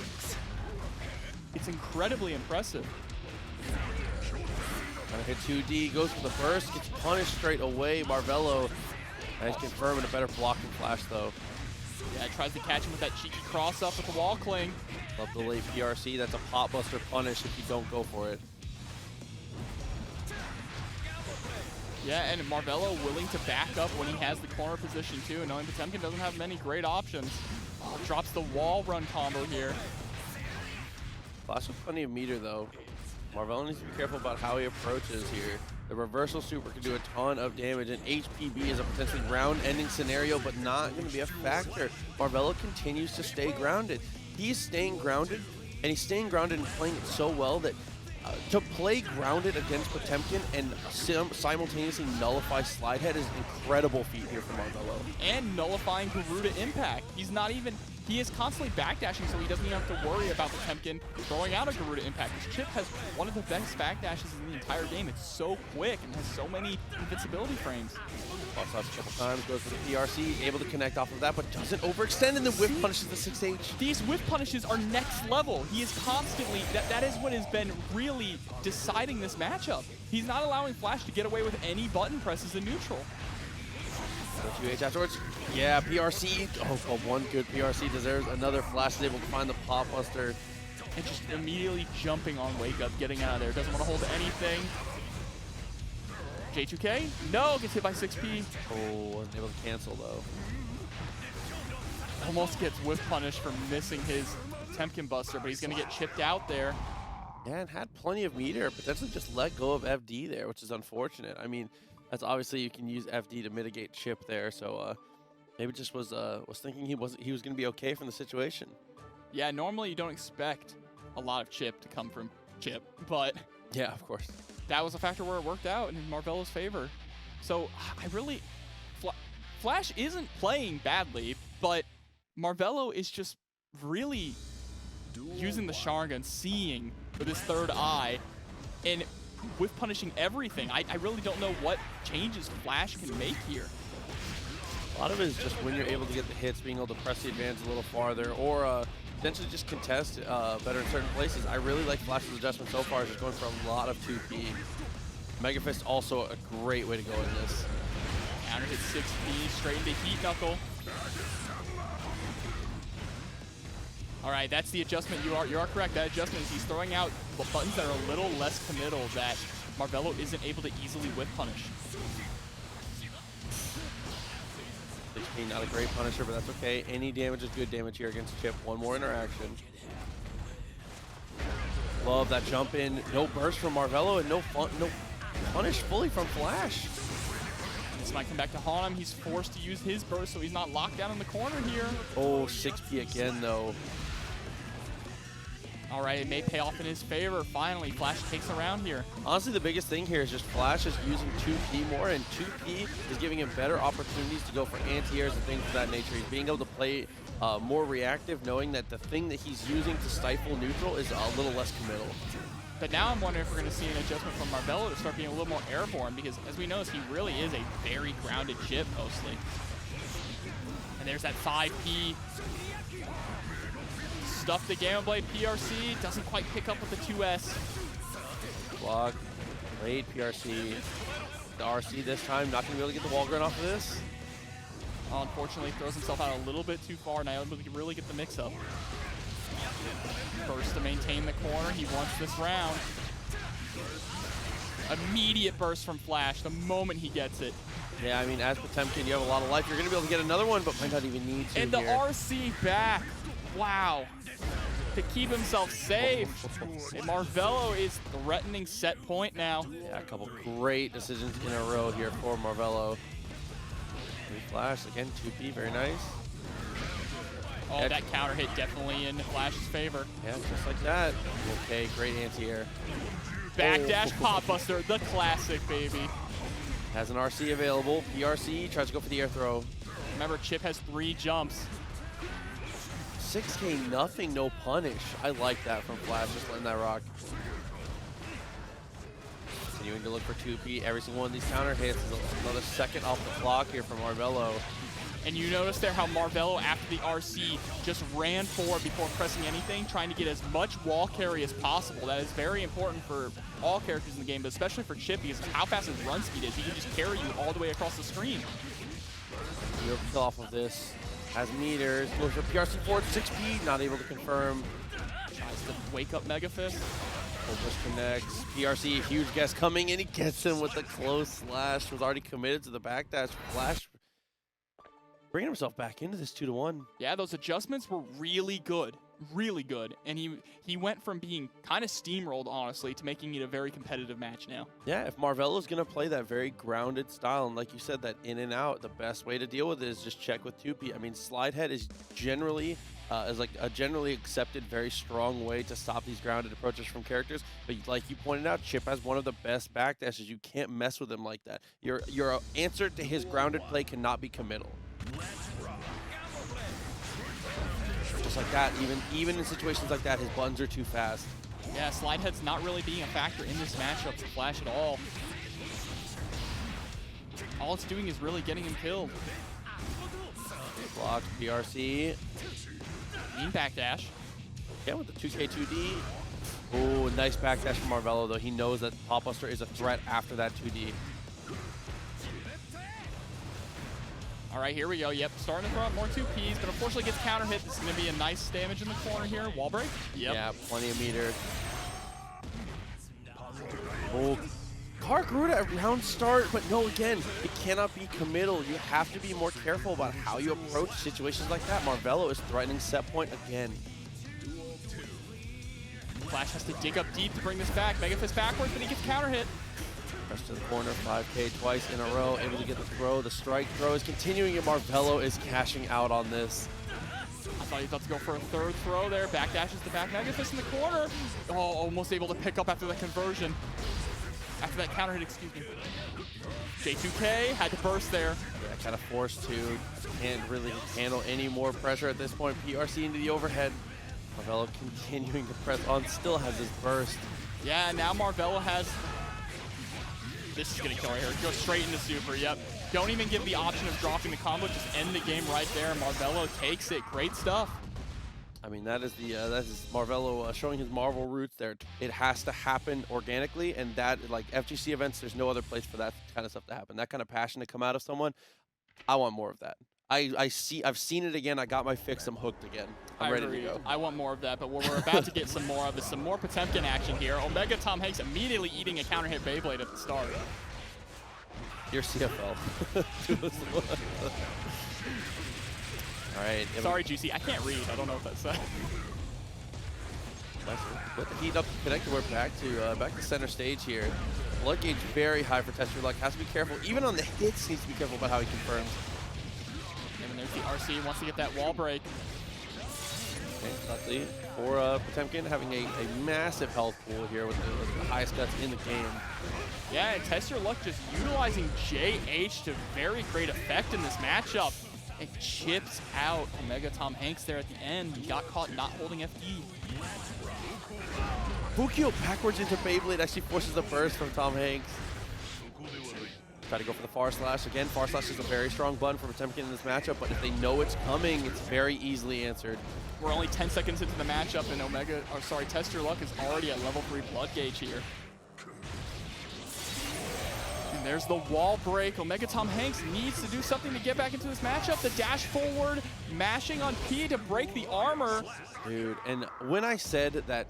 It's incredibly impressive. Gonna hit 2D, goes for the burst, gets punished straight away. Marvelo has confirmed a better blocking Flash though. Yeah, tries to catch him with that cheeky cross up with the wall cling. Love the late PRC. That's a pot buster punish if you don't go for it. Yeah, and Marvelo willing to back up when he has the corner position too, knowing Potemkin doesn't have many great options. Oh, drops the wall run combo here. Flash with plenty of meter though. Marvelo needs to be careful about how he approaches here. The reversal super can do a ton of damage, and HPB is a potentially round-ending scenario, but not going to be a factor. Marvelo continues to stay grounded. He's staying grounded, and he's staying grounded and playing it so well that to play grounded against Potemkin and simultaneously nullify slide head is an incredible feat here from Marvelo. And nullifying Garuda impact. He is constantly backdashing, so he doesn't even have to worry about Potemkin throwing out a Garuda impact. His Chipp has one of the best backdashes in the entire game. It's so quick and has so many invincibility frames. Cross a couple times, goes for the PRC, able to connect off of that, but doesn't overextend, and then whip punishes the 6H. These whip punishes are next level. He is constantly, that is what has been really deciding this matchup. He's not allowing Flash to get away with any button presses in neutral. 2H afterwards. Yeah, PRC. Oh, well, one good PRC deserves another. Flash is able to find the pop buster. And just immediately jumping on Wake Up, getting out of there. Doesn't want to hold anything. J2K? No, gets hit by 6P. Oh, wasn't able to cancel though. Almost gets whiff punished for missing his Potemkin buster, but he's going to get chipped out there. Yeah, and had plenty of meter. Potentially just let go of FD there, which is unfortunate. I mean, that's obviously you can use FD to mitigate Chipp there, so maybe just was thinking he was going to be okay from the situation. Yeah, normally you don't expect a lot of Chipp to come from Chipp, but yeah, of course. That was a factor where it worked out in Marvelo's favor. So Flash isn't playing badly, but Marvelo is just really using the Sharingan, seeing with his third eye, and with punishing everything. I really don't know what changes Flash can make here. A lot of it is just when you're able to get the hits, being able to press the advantage a little farther, or potentially just contest better in certain places. I really like Flash's adjustment so far, just going for a lot of 2P. Mega Fist also a great way to go in this. Counter hit 6P, straight into Heat Knuckle. All right, that's the adjustment. You are correct. That adjustment is he's throwing out buttons that are a little less committal that Marvelo isn't able to easily whip punish. 16, not a great punisher, but that's okay. Any damage is good damage here against Chipp. One more interaction. Love that jump in. No burst from Marvelo and no punish fully from Flash. This might come back to haunt him. He's forced to use his burst, so he's not locked down in the corner here. Oh, 6P again, though. All right, it may pay off in his favor. Finally, Flash takes around here. Honestly, the biggest thing here is just Flash is using 2P more, and 2P is giving him better opportunities to go for anti-airs and things of that nature. He's being able to play more reactive, knowing that the thing that he's using to stifle neutral is a little less committal. But now I'm wondering if we're going to see an adjustment from Marvelo to start being a little more airborne, because as we know, he really is a very grounded Chipp mostly. And there's that 5P. Stuff the Gamma Blade PRC, doesn't quite pick up with the 2S. Block. Late PRC. The RC this time, not going to be able to get the wall run off of this. Unfortunately, throws himself out a little bit too far. Now able to really get the mix-up. First to maintain the corner. He wants this round. Immediate burst from Flash the moment he gets it. Yeah, I mean, as Potemkin, you have a lot of life. You're going to be able to get another one, but might not even need to. And the here. RC back. Wow. To keep himself safe. And Marvelo is threatening set point now. Yeah, a couple great decisions in a row here for Marvelo. Flash, again, 2P, very nice. Oh, that counter hit definitely in Flash's favor. Yeah, just like that. Okay, great anti-air. Backdash pop buster, the classic, baby. Has an RC available. PRC tries to go for the air throw. Remember, Chipp has 3 jumps. 6K nothing, no punish. I like that from Flash, just letting that rock. Continuing to look for 2P. Every single one of these counter hits is another second off the clock here from Marvelo. And you notice there how Marvelo, after the RC, just ran forward before pressing anything, trying to get as much wall carry as possible. That is very important for all characters in the game, but especially for Chipp, because of how fast his run speed is. He can just carry you all the way across the screen. You're off of this. Has meters. Goes for PRC forward, 6P, not able to confirm. Tries to wake up Mega Fist. Push connects. PRC, huge guess coming in. He gets him with the close slash. Was already committed to the backdash. Flash bringing himself back into this 2-1. Yeah, those adjustments were really good. Really good. And he went from being kind of steamrolled, honestly, to making it a very competitive match now. Yeah, if Marvelo's going to play that very grounded style, and like you said, that in and out, the best way to deal with it is just check with 2P. I mean, slide head is generally is like a generally accepted, very strong way to stop these grounded approaches from characters. But like you pointed out, Chipp has one of the best backdashes. You can't mess with him like that. Your answer to his grounded play cannot be committal. Just like that, even in situations like that, his buttons are too fast. Yeah, slide head's not really being a factor in this matchup for Flash at all. All it's doing is really getting him killed. Block, PRC. Mean backdash. Yeah, with the 2K2D. Oh, nice backdash from Marvelo, though. He knows that Pop Buster is a threat after that 2D. All right, here we go. Yep, starting to throw out more 2Ps, but unfortunately gets counter hit. This is going to be a nice damage in the corner here. Wall break? Yep. Yeah, plenty of meter. Oh, Car grew at round start, but no, again, it cannot be committal. You have to be more careful about how you approach situations like that. Marvelo is threatening set point again. Flash has to dig up deep to bring this back. Mega Fist backwards, but he gets counter hit. Press to the corner, 5K twice in a row, able to get the throw. The strike throw is continuing, and Marvelo is cashing out on this. I thought he was about to go for a third throw there. Backdashes the back. Mega Fist in the corner. Oh, almost able to pick up after the conversion. After that counter hit, excuse me. J2K had to burst there. Yeah, kind of forced to. Can't really handle any more pressure at this point. PRC into the overhead. Marvelo continuing to press on, still has his burst. Yeah, now Marvelo has... This is going to kill right here. Go straight into super, yep. Don't even give the option of dropping the combo, just end the game right there. Marvelo takes it. Great stuff. I mean, that is Marvelo showing his Marvel roots there. It has to happen organically, and that, like FGC events, there's no other place for that kind of stuff to happen. That kind of passion to come out of someone, I want more of that. I've seen it again. I got my fix. I'm hooked again. I'm ready to go. I want more of that, but what we're about to get some more of is some more Potemkin action here. OmegaTomHanks immediately eating a counter hit Beyblade at the start. Your CFL. All right. Sorry, Juicy. I can't read. I don't know what that said. With the heat up connected, we're back to center stage here. Blood gauge very high for TestYourLuck. Has to be careful. Even on the hits, needs to be careful about how he confirms. And there's the RC. Wants to get that wall break. Okay, Stealthy for Potemkin having a massive health pool here with the highest guts in the game. Yeah, and TestYourLuck just utilizing JH to very great effect in this matchup. It chips out OmegaTomHanks there at the end. He got caught not holding FD. Fukio backwards into Beyblade actually forces a burst from TomHanks. Try to go for the far slash. Again, far slash is a very strong button for Potemkin in this matchup, but if they know it's coming, it's very easily answered. We're only 10 seconds into the matchup, and TestYourLuck is already at level 3 blood gauge here. There's the wall break. OmegaTomHanks needs to do something to get back into this matchup. The dash forward, mashing on P to break the armor. Dude, and when I said that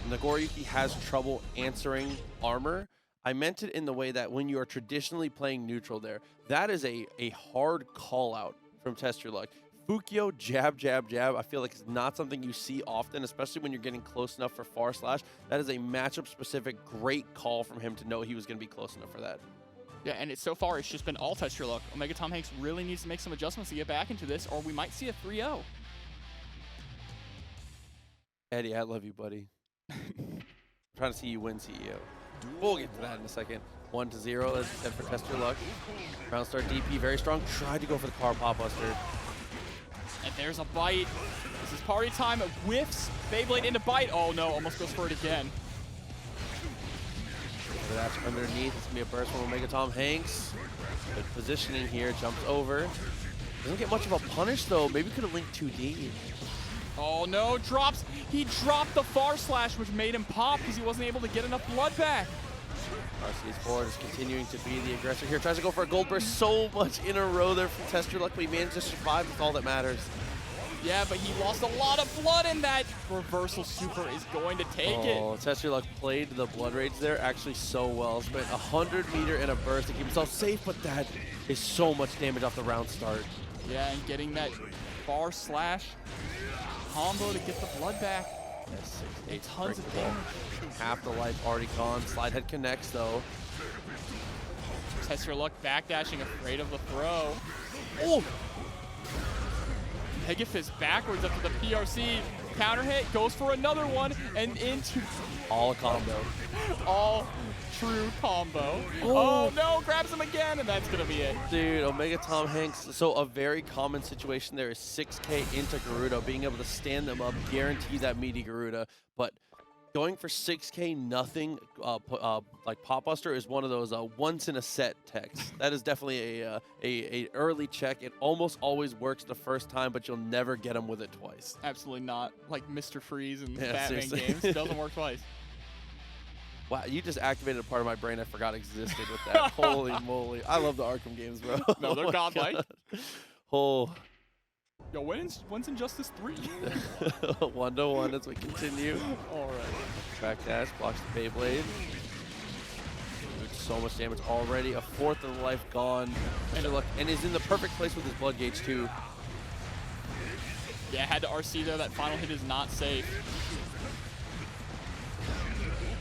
Nagoriyuki has trouble answering armor, I meant it in the way that when you are traditionally playing neutral there, that is a hard call out from TestYourLuck. Fukio, jab, jab, jab, I feel like it's not something you see often, especially when you're getting close enough for far slash. That is a matchup-specific great call from him to know he was going to be close enough for that. Yeah, and so far, it's just been all TestYourLuck. OmegaTomHanks really needs to make some adjustments to get back into this, or we might see a 3-0. Eddie, I love you, buddy. Trying to see you win, CEO. We'll get to that in a second. 1-0, as said for TestYourLuck. Round start DP, very strong. Tried to go for the car pop buster. And there's a bite. This is party time. It whiffs Beyblade into bite. Oh no, almost goes for it again. That's underneath. It's going to be a burst from OmegaTomHanks. Good positioning here. Jumps over. Doesn't get much of a punish, though. Maybe could have linked 2D. Oh no, drops. He dropped the far slash, which made him pop because he wasn't able to get enough blood back. RC's forward is continuing to be the aggressor here. Tries to go for a gold burst so much in a row there from TestYourLuck, but he managed to survive. That's all that matters. Yeah, but he lost a lot of blood in that. Reversal super is going to take it. Oh, TestYourLuck played the blood rage there actually so well. Spent 100 meter in a burst to keep himself safe, but that is so much damage off the round start. Yeah, and getting that far slash combo to get the blood back. Yes, Tons of damage. Half the life already gone. Slide head connects though. TestYourLuck backdashing, afraid of the throw. Oh! Megafist backwards up to the PRC. Counter hit, goes for another one, and into All a combo. all true combo. Oh. Oh no, grabs him again, and that's gonna be it. Dude, OmegaTomHanks, so a very common situation there is 6K into Garuda, being able to stand them up, guarantee that meaty Garuda, but going for 6K nothing like Pop Buster is one of those once in a set techs. That is definitely a early check. It almost always works the first time, but you'll never get him with it twice. Absolutely not. Like Mr. Freeze in Yeah, Batman seriously. games. It doesn't work twice. Wow, you just activated a part of my brain I forgot existed with that. Holy moly. I love the Arkham games, bro. No, they're Oh my godlike. God. Oh. Yo, when's Injustice 3? 1-1 as we continue. All right. Back dash, blocks the Beyblade. Dude, so much damage already. A fourth of the life gone. And is in the perfect place with his blood gauge too. Yeah, had to RC there. That final hit is not safe.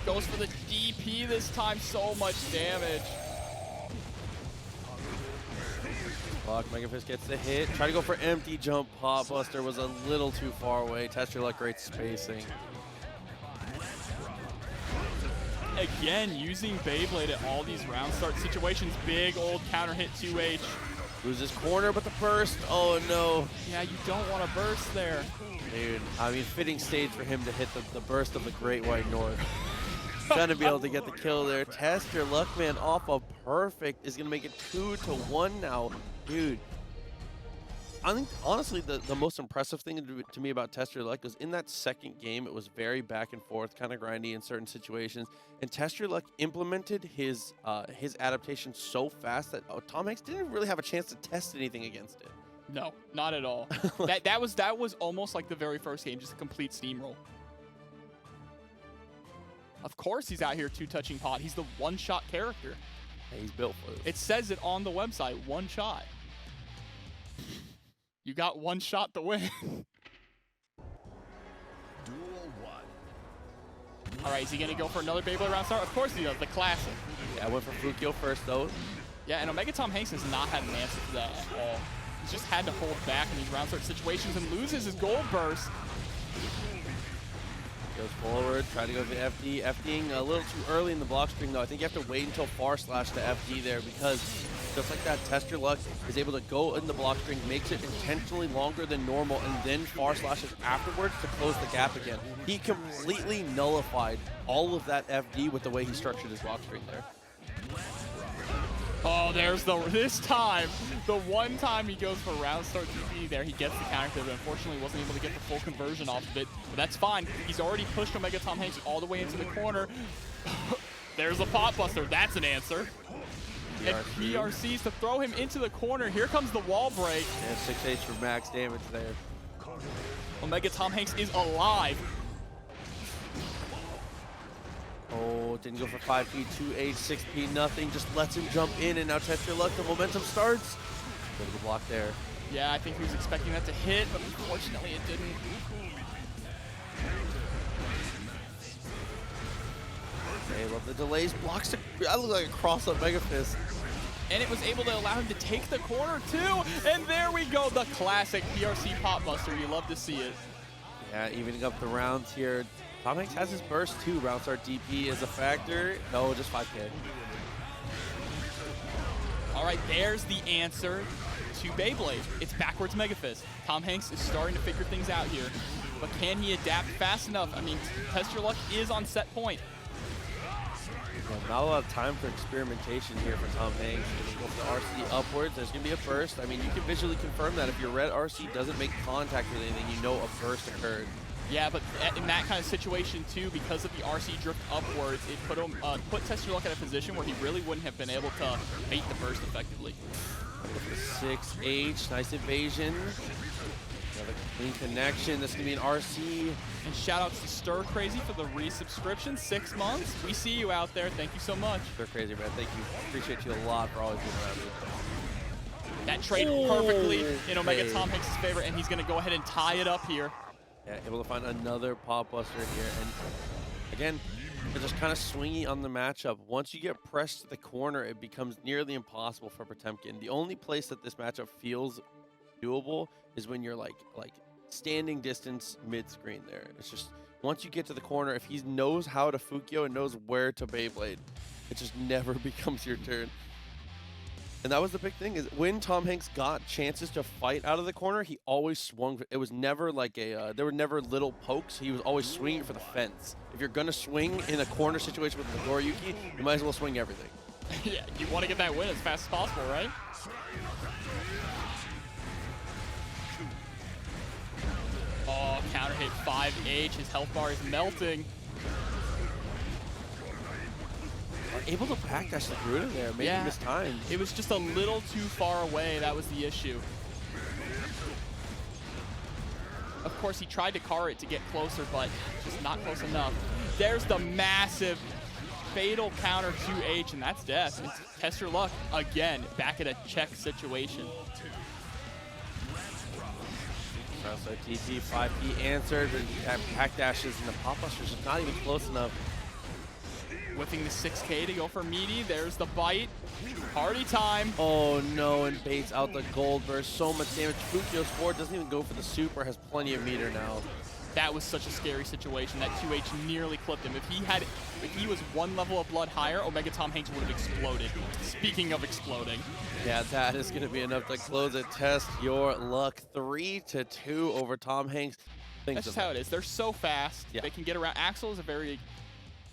Goes for the DP this time. So much damage. Block, Megafist gets the hit. Try to go for empty jump. Pop Buster was a little too far away. TestYourLuck, great spacing. Again, using Beyblade at all these round start situations. Big old counter hit 2H. Loses corner, but the burst. Oh no. Yeah, you don't want to burst there. Dude, I mean, fitting stage for him to hit the burst of the Great White North. Gonna be able to get the kill there. TestYourLuck, man, off a perfect is gonna make it 2-1 now. Dude, I think honestly the most impressive thing to me about TestYourLuck is in that second game, it was very back and forth, kind of grindy in certain situations, and TestYourLuck implemented his adaptation so fast that TomHanks didn't really have a chance to test anything against it. No, not at all. that was almost like the very first game, just a complete steamroll. Of course he's out here two-touching pot. He's the one-shot character. Yeah, he's built for this. It says it on the website, one shot. You got one shot to win. Duel 1. All right, is he going to go for another Beyblade round start? Of course he does, the classic. Yeah, I went for Fukio first, though. Yeah, and OmegaTomHanks has not had an answer for that at all. He's just had to hold back in these round start situations and loses his gold burst. Goes forward, try to go to the FD. FDing a little too early in the block string, though. I think you have to wait until far slash to FD there because just like that, TestYourLuck is able to go in the block string, makes it intentionally longer than normal, and then far slashes afterwards to close the gap again. He completely nullified all of that FD with the way he structured his block string there. Oh, there's this time, the one time he goes for round start DP there, he gets the counter, but unfortunately wasn't able to get the full conversion off of it. But that's fine. He's already pushed OmegaTomHanks all the way into the corner. There's a pot buster. That's an answer. And PRCs to throw him into the corner. Here comes the wall break. And 6H for max damage there. OmegaTomHanks is alive. Oh, didn't go for 5P, 2H, 6P, nothing. Just lets him jump in, and now test your luck. The momentum starts. Go to the block there. Yeah, I think he was expecting that to hit, but unfortunately it didn't. Okay, love the delays. Blocks the, that looked like a cross-up Mega Fist. And it was able to allow him to take the corner too. And there we go, the classic PRC pop buster. You love to see it. Yeah, evening up the rounds here. TomHanks has his burst too. Round start DP is a factor. No, just 5K. All right, there's the answer to Beyblade. It's backwards Mega Fist. TomHanks is starting to figure things out here. But can he adapt fast enough? I mean, Test Your Luck is on set point. Well, not a lot of time for experimentation here for TomHanks. Going to go for the RC upwards. There's going to be a burst. I mean, you can visually confirm that if your red RC doesn't make contact with anything, you know a burst occurred. Yeah, but in that kind of situation too, because of the RC drift upwards, it put him put Test Your Luck in a position where he really wouldn't have been able to bait the burst effectively. 6H, nice evasion. Another clean connection. This is going to be an RC. And shout outs to Stir Crazy for the resubscription, 6 months. We see you out there. Thank you so much. Stir Crazy, man. Thank you. Appreciate you a lot for always being around me. That trade perfectly in OmegaTomHanks' favor, and he's going to go ahead and tie it up here. Yeah, able to find another pop buster here. And again, they're just kind of swingy on the matchup. Once you get pressed to the corner, it becomes nearly impossible for Potemkin. The only place that this matchup feels doable is when you're like standing distance mid-screen there. It's just, once you get to the corner, if he knows how to Fukyo and knows where to Beyblade, it just never becomes your turn. And that was the big thing, is when TomHanks got chances to fight out of the corner, he always swung. It was never like a, there were never little pokes. He was always swinging for the fence. If you're going to swing in a corner situation with Nagoriyuki, you might as well swing everything. Yeah, you want to get that win as fast as possible, right? Oh, counter hit 5H. His health bar is melting. Able to backdash the Garuda there, maybe mistimed. It was just a little too far away. That was the issue. Of course, he tried to car it to get closer, but just not close enough. There's the massive fatal counter to H, and that's death. It's Test Your Luck again, back at a check situation. So TP, 5P answered, and backdashes, and the pop buster's just not even close enough. Whipping the 6K to go for meaty. There's the bite. Party time. Oh no, and baits out the gold burst. So much damage. Fukyo's forward doesn't even go for the super, has plenty of meter now. That was such a scary situation. That 2H nearly clipped him. If he was one level of blood higher, OmegaTomHanks would have exploded. Speaking of exploding. Yeah, that is going to be enough to close it. Test Your Luck, 3-2 over TomHanks. That's just how it is. They're so fast. Yeah. They can get around. Axel is a very,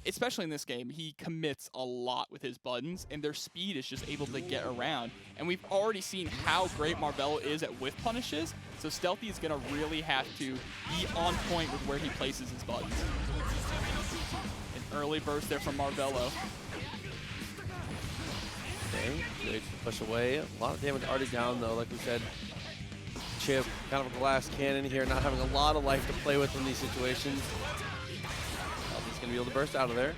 especially in this game, he commits a lot with his buttons, and their speed is just able to get around. And we've already seen how great Marvelo is at whiff punishes, so Stealthy is going to really have to be on point with where he places his buttons. An early burst there from Marvelo. Okay, good push away. A lot of damage already down, though, like we said. Chipp, kind of a glass cannon here, not having a lot of life to play with in these situations. He's going to be able to burst out of there.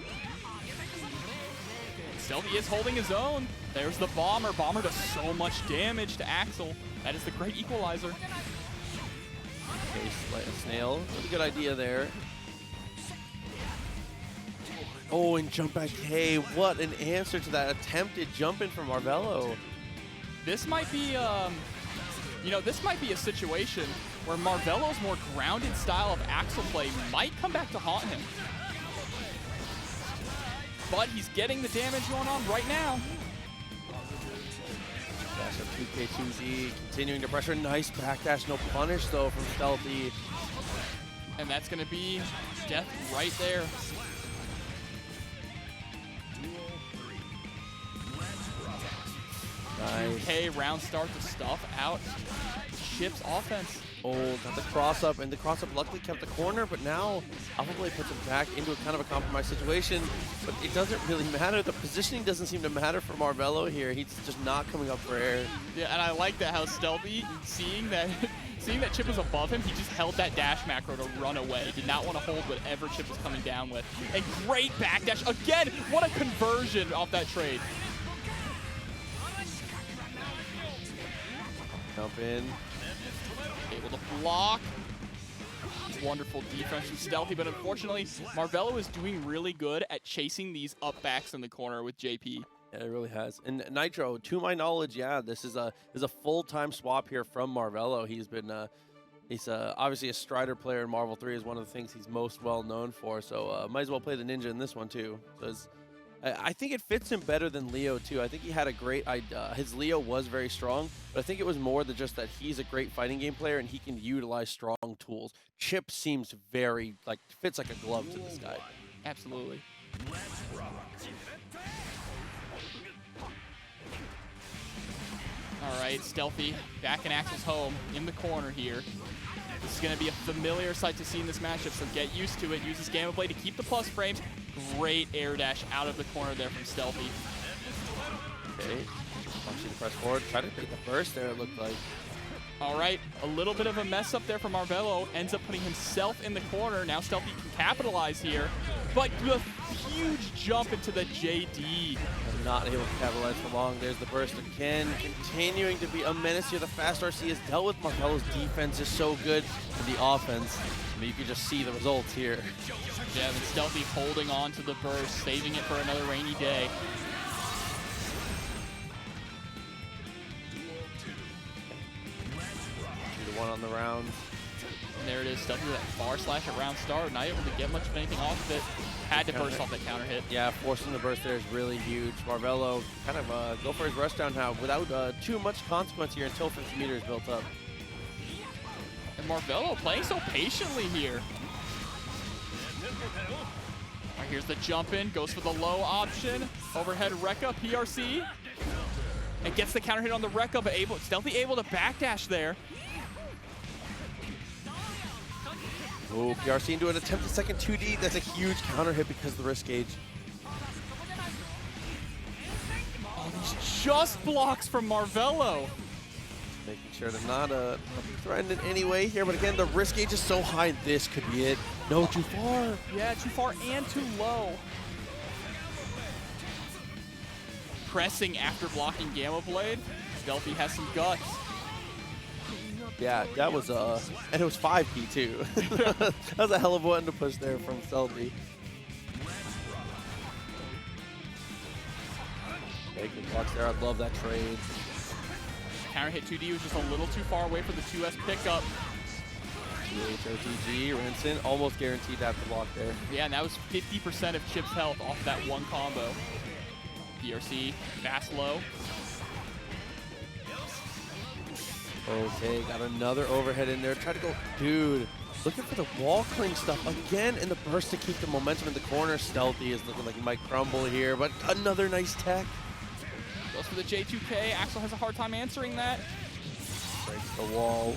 Stealthy is holding his own. There's the Bomber. Bomber does so much damage to Axel. That is the great equalizer. Okay, Snail, that's a good idea there. Oh, and jump back K. What an answer to that attempted jump in from Marvelo. This might be, this might be a situation where Marvelo's more grounded style of Axel play might come back to haunt him. But he's getting the damage going on right now. Dash up 2K2Z, continuing to pressure. Nice backdash, no punish though from Stealthy. And that's going to be death right there. Nice. Okay, round start to stuff out Chipp's offense. Oh, got the cross up, and the cross up luckily kept the corner, but now Alpha Blade puts him back into a kind of a compromised situation, but it doesn't really matter. The positioning doesn't seem to matter for Marvelo here. He's just not coming up for air. Yeah, and I like that how Stealthy, seeing that Chipp was above him, he just held that dash macro to run away. Did not want to hold whatever Chipp was coming down with. And great backdash. Again, what a conversion off that trade. Jump in. Able to block. Wonderful defense from Stealthy, but unfortunately, Marvelo is doing really good at chasing these up backs in the corner with JP. Yeah, it really has. And Nitro, to my knowledge, yeah, this is a full-time swap here from Marvelo. He's been he's obviously a Strider player in Marvel 3 is one of the things he's most well known for. So might as well play the ninja in this one too. So I think it fits him better than Leo too. I think he had a great idea. His Leo was very strong, but I think it was more than just that he's a great fighting game player and he can utilize strong tools. Chipp seems very fits like a glove to this guy. Absolutely. All right, Stealthy back in Axel's home in the corner here. This is going to be a familiar sight to see in this matchup, so get used to it. Use this Gamma Blade to keep the plus frames. Great air dash out of the corner there from Stealthy. Okay, watching the press forward. Try to make the burst there, it looked like. All right, a little bit of a mess up there for Marvelo. Ends up putting himself in the corner. Now Stealthy can capitalize here, but the huge jump into the JD. I'm not able to capitalize for long. There's the burst again, continuing to be a menace here. The fast RC has dealt with Marvelo's defense is so good, and the offense, I mean, you can just see the results here. Yeah, and Stealthy holding on to the burst, saving it for another rainy day. One on the round. And there it is, Stealthy with that far slash at round start, not able to get much of anything off of it. Had to burst off that counter hit. Yeah, forcing the burst there is really huge. Marvelo kind of go for his rush down now without too much consequence here until 50 meters built up. And Marvelo playing so patiently here. All right, here's the jump in, goes for the low option. Overhead Rekka, PRC. And gets the counter hit on the Rekka, but Stealthy able to backdash there. Oh, PRC into an attempted second 2D. That's a huge counter hit because of the wrist gauge. Oh, these just blocks from Marvelo. Making sure to not threatened in any way here, but again, the wrist gauge is so high, this could be it. No, too far. Yeah, too far and too low. Pressing after blocking Gamma Blade. Stealthy has some guts. Yeah, that was and it was 5P too. That was a hell of a button to push there from Stealthy. Good blocks there. I love that trade. Counter hit 2D was just a little too far away for the 2S pickup. HOTG, Rinsen, almost guaranteed to have to block there. Yeah, and that was 50% of Chipp's health off that one combo. PRC, fast low. Okay, got another overhead in there. Try to go, dude. Looking for the wall cling stuff again in the burst to keep the momentum in the corner. Stealthy is looking like he might crumble here, but another nice tech. Goes for the J2K. Axel has a hard time answering that. Breaks the wall.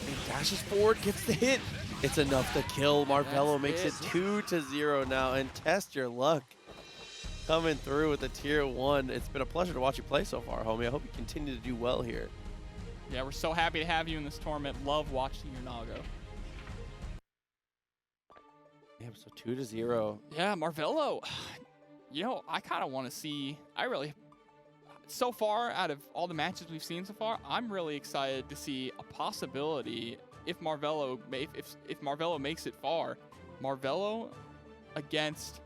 And dashes forward, gets the hit. It's enough to kill. Marvelo makes it 2-0 now, and test your luck. Coming through with the tier 1. It's been a pleasure to watch you play so far, homie. I hope you continue to do well here. Yeah, we're so happy to have you in this tournament. Love watching your Nago. Damn, so 2-0. Yeah, Marvelo. You know, I kind of want to see. So far, out of all the matches we've seen so far, I'm really excited to see a possibility if Marvelo makes it far. Marvelo against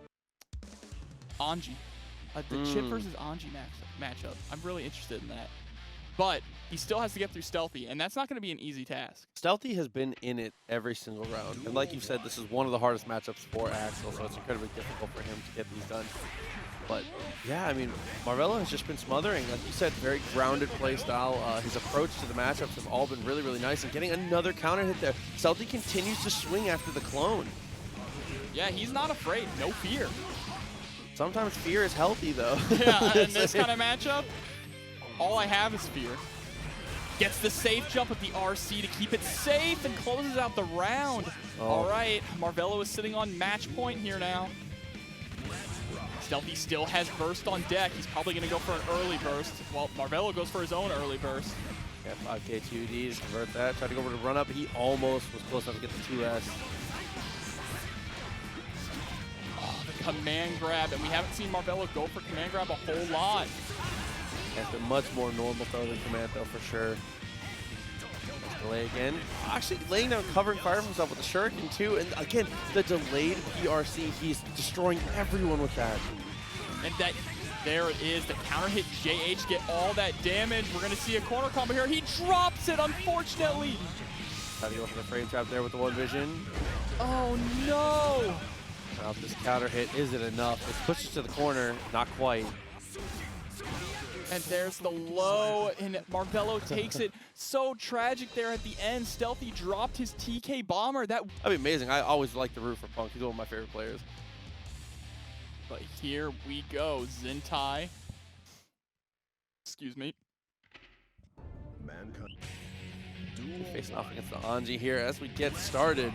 Anji. The Chipp versus Anji matchup. I'm really interested in that. But he still has to get through Stealthy, and that's not going to be an easy task. Stealthy has been in it every single round. And like you said, this is one of the hardest matchups for Axel, so it's incredibly difficult for him to get these done. But yeah, I mean, Marvelo has just been smothering. Like you said, very grounded play style. His approach to the matchups have all been really, really nice. And getting another counter hit there. Stealthy continues to swing after the clone. Yeah, he's not afraid. No fear. Sometimes fear is healthy, though. Yeah, in this kind of matchup, all I have is fear. Gets the safe jump with the RC to keep it safe and closes out the round. All right, Marvelo is sitting on match point here now. Stealthy still has burst on deck. He's probably going to go for an early burst. Well, Marvelo goes for his own early burst. Yeah, 5K 2D to convert that. Tried to go for the run up. He almost was close enough to get the 2S. Oh, the command grab, and we haven't seen Marvelo go for command grab a whole lot. That's been much more normal throw than command though, for sure. Delay again. Actually laying down covering fire for himself with the shuriken too. And again, the delayed PRC, he's destroying everyone with that. And that, there it is, the counter hit JH, get all that damage. We're gonna see a corner combo here. He drops it, unfortunately. Trying to go for the frame trap there with the one vision. Oh no! Now this counter hit, is it enough? It pushes to the corner, not quite. And there's the low, and Marvelo takes it. So tragic there at the end. Stealthy dropped his TK bomber. That'd be amazing. I always like the root for Punk. He's one of my favorite players. But here we go. Zintai. Excuse me. Mankind. Facing off against the Anji here as we get started.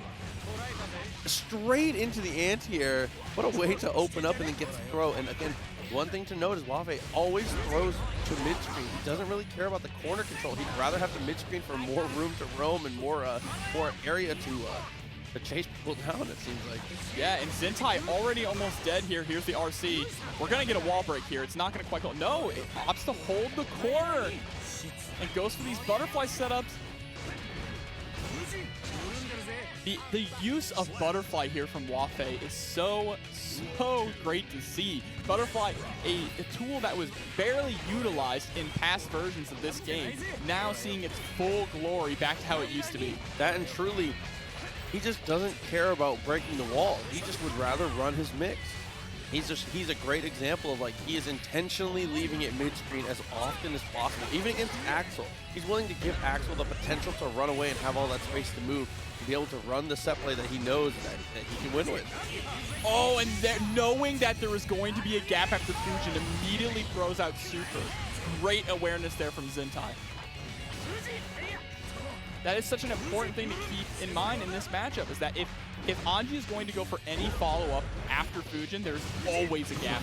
Straight into the anti-air. What a way to open up and then get to throw. And again, one thing to note is Wafe always throws to mid-screen. He doesn't really care about the corner control. He'd rather have the mid-screen for more room to roam and more area to chase people down, it seems like. Yeah, and Zintai already almost dead here. Here's the RC. We're going to get a wall break here. It's not going to quite go. No, it opts to hold the corner and goes for these butterfly setups. The use of Butterfly here from Wafe is so great to see. Butterfly, a tool that was barely utilized in past versions of this game, now seeing its full glory back to how it used to be. That and truly, he just doesn't care about breaking the wall. He just would rather run his mix. He's a great example of, like, he is intentionally leaving it mid-screen as often as possible. Even against Axel, he's willing to give Axel the potential to run away and have all that space to move, to be able to run the set play that he knows that he can win with. Oh, and knowing that there was going to be a gap after Fujin, immediately throws out super. Great awareness there from Zintai. That is such an important thing to keep in mind in this matchup, is that if Anji is going to go for any follow-up after Fujin, there's always a gap.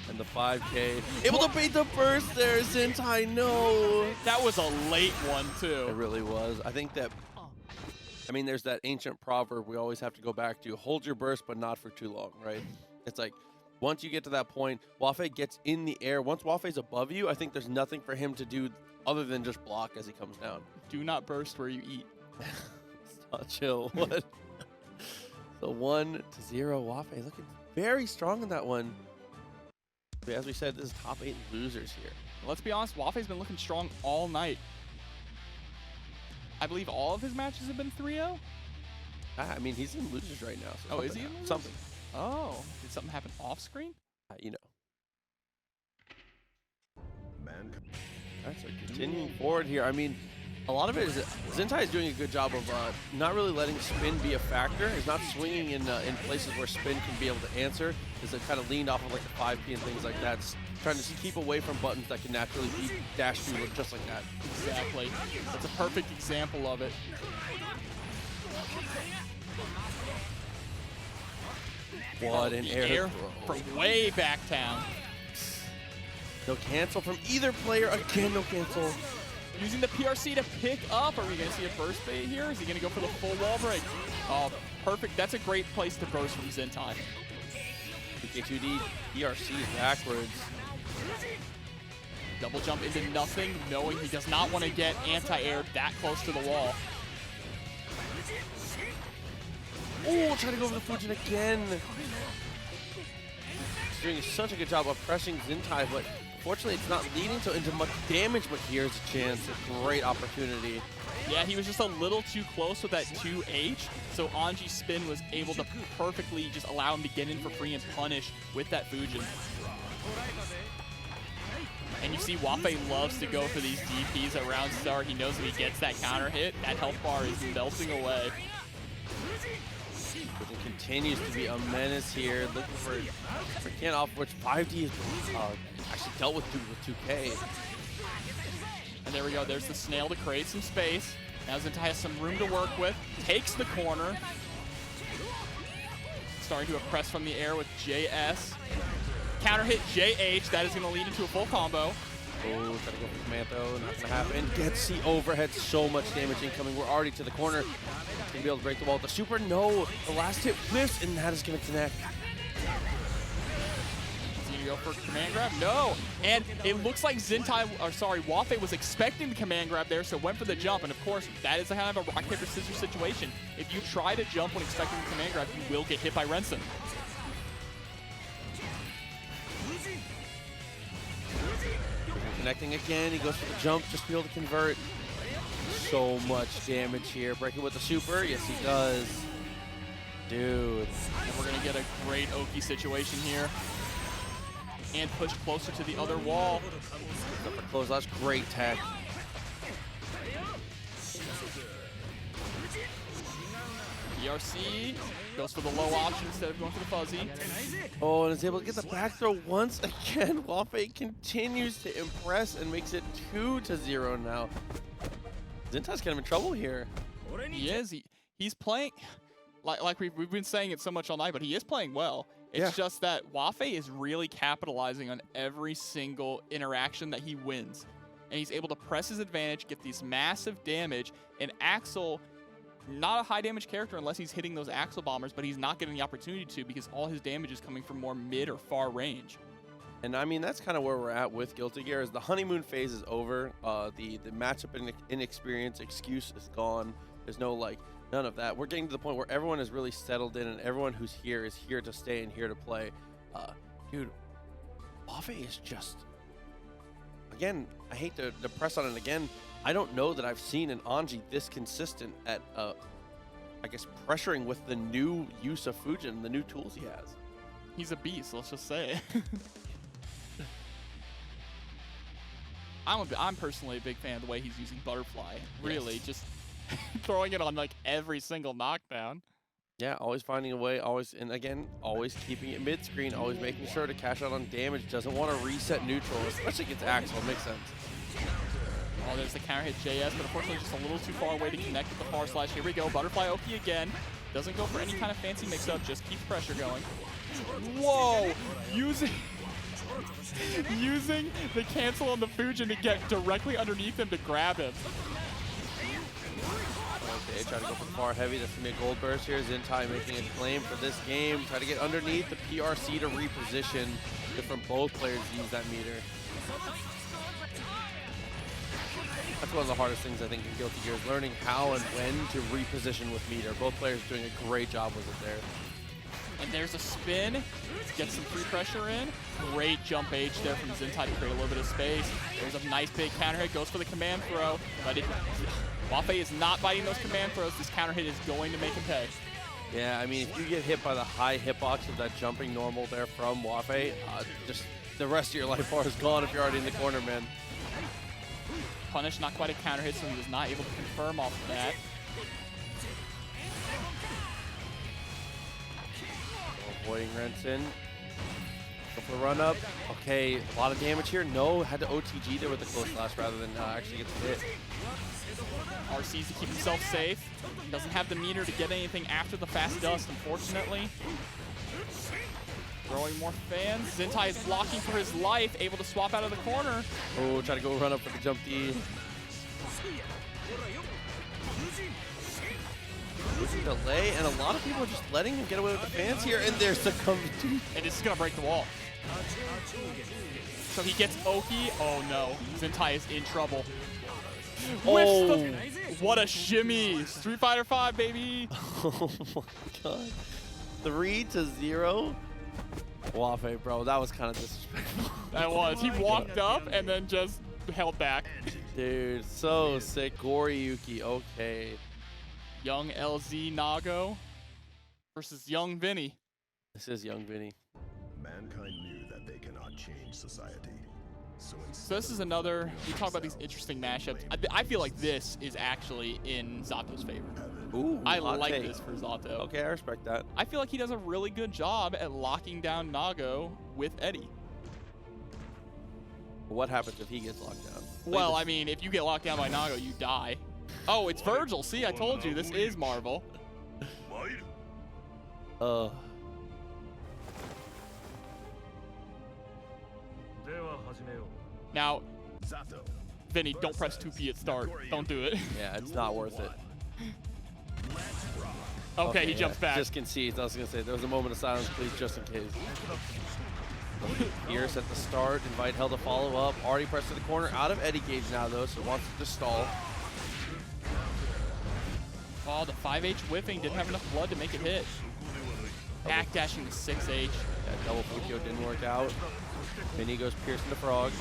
And the 5K. Able to beat the burst there, Zintai, no! That was a late one, too. It really was. I think that, I mean, there's that ancient proverb we always have to go back to, hold your burst, but not for too long, right? It's like, once you get to that point, Wafe gets in the air. Once Wafe's above you, I think there's nothing for him to do other than just block as he comes down. Do not burst where you eat. It's not chill. What? So 1-0, Wafe looking very strong in that one. But as we said, this is top 8 losers here. Let's be honest, Wafe's been looking strong all night. I believe all of his matches have been 3-0. I mean, he's in losers right now. So oh, is he in losers? Something. Oh, did something happen off screen? You know. Mankind. All right, so continuing forward here. I mean, a lot of it is Zintai is doing a good job of not really letting spin be a factor. He's not swinging in places where spin can be able to answer. He's kind of leaned off of like the 5P and things like that. Trying to keep away from buttons that can naturally be dash through just like that. Exactly. That's a perfect example of it. What an air from way back town. No cancel from either player. Again, no cancel. Using the PRC to pick up. Are we going to see a burst bait here? Is he going to go for the full wall break? Oh, perfect. That's a great place to burst from Zintai. PK2D, PRC backwards. Double jump into nothing, knowing he does not want to get anti-air that close to the wall. Oh, trying to go for the Fujin again. He's doing such a good job of pressing Zintai, but unfortunately it's not leading into much damage, but here's a chance, a great opportunity. Yeah, he was just a little too close with that 2H, so Anji's spin was able to perfectly just allow him to get in for free and punish with that Fujin. And you see Wafe loves to go for these DPs at round start. He knows if he gets that counter hit, that health bar is melting away. But it continues to be a menace here, looking for can off which 5D is actually dealt with 2K. And there we go. There's the snail to create some space. Now Zintai has some room to work with. Takes the corner. Starting to press from the air with JS. Counter hit JH. That is going to lead into a full combo. Oh, trying to go for command throw. Not going to happen. Gets the overhead. So much damage incoming. We're already to the corner. Going to be able to break the wall. The super, no. The last hit missed, and that is going to connect. Go for command grab? No. And it looks like Wafe was expecting the command grab there, so went for the jump. And of course, that is a kind of a rock, paper, scissors situation. If you try to jump when expecting the command grab, you will get hit by Renson. Connecting again. He goes for the jump just to be able to convert. So much damage here. Breaking with the super. Yes, he does. Dude. And we're going to get a great Oki situation here. And push closer to the other wall. Close, that's great tech. PRC goes for the low option instead of going for the fuzzy. Oh, and is able to get the back throw once again. Wafe continues to impress and makes it 2-0 now. Zintai's kind of in trouble here. He is. He's playing, like we've been saying it so much all night, but he is playing well. It's just that Wafe is really capitalizing on every single interaction that he wins. And he's able to press his advantage, get these massive damage, and Axel, not a high damage character unless he's hitting those Axel bombers, but he's not getting the opportunity to because all his damage is coming from more mid or far range. And I mean, that's kind of where we're at with Guilty Gear. Is the honeymoon phase is over. The matchup inexperience excuse is gone. There's no none of that. We're getting to the point where everyone is really settled in, and everyone who's here is here to stay and here to play. Dude, Wafe is just, again, I hate to press on it again. I don't know that I've seen an Anji this consistent at, I guess, pressuring with the new use of Fujin, the new tools he has. He's a beast, let's just say. I'm personally a big fan of the way he's using Butterfly. Really, just throwing it on like every single knockdown. Yeah, always finding a way, always keeping it mid-screen, always making sure to cash out on damage. Doesn't want to reset neutral, especially against Axel. Makes sense. Oh, there's the counter hit JS, but unfortunately just a little too far away to connect with the far slash. Here we go, Butterfly Oki again. Doesn't go for any kind of fancy mix-up, just keeps pressure going. Whoa! Using the cancel on the Fujin to get directly underneath him to grab him. Okay, try to go for far heavy. That's going to be a gold burst here. Zintai making a claim for this game. Try to get underneath the PRC to reposition. Different both players use that meter. That's one of the hardest things I think in Guilty Gear is learning how and when to reposition with meter. Both players doing a great job with it there. And there's a spin. Get some free pressure in. Great jump H there from Zintai to create a little bit of space. There's a nice big counter hit. Goes for the command throw. But Wafe is not biting those command throws. This counter hit is going to make him pay. Yeah, I mean, if you get hit by the high hitbox of that jumping normal there from Wafe, just the rest of your life bar is gone if you're already in the corner, man. Punish, not quite a counter hit, so he was not able to confirm off of that. Avoiding Renson. Go for the run up. Okay, a lot of damage here. No, had to OTG there with the close slash rather than actually get the hit. RC's to keep himself safe. Doesn't have the meter to get anything after the fast dust, unfortunately. Throwing more fans. Zintai is blocking for his life, able to swap out of the corner. Oh, try to go run up for the jump D. Losing delay, and a lot of people are just letting him get away with the fans here, and there's the come to. And it's going to break the wall. So he gets Oki. Oh no, Zintai is in trouble. Oh, what a shimmy. Street Fighter 5, baby. Oh my god. 3-0. Wafe, bro, that was kind of disrespectful. That was. He walked up and then just held back. Dude, so sick. Nagoriyuki, okay. Young LZ Nago versus young Vinny. This is young Vinny. Mankind knew that they cannot change society. So this is another, we talk about these interesting mashups. I feel like this is actually in Zato's favor. Ooh, I like this for Zato. Okay, I respect that. I feel like he does a really good job at locking down Nago with Eddie. What happens if he gets locked down? Well, I mean, if you get locked down by Nago, you die. Oh, it's Virgil. See, I told you. This is Marvel. Now, Vinny, don't press 2P at start. Don't do it. Yeah, it's not worth it. Okay, he jumps back. Just concedes. I was going to say, there was a moment of silence, please, just in case. Pierce at the start. Invite Hell to follow up. Already pressed to the corner. Out of Eddie Gauge now, though, so wants to stall. Oh, the 5H whiffing. Didn't have enough blood to make it hit. Backdashing the 6H. That double Fukio didn't work out. Vinny goes Pierce into Frog.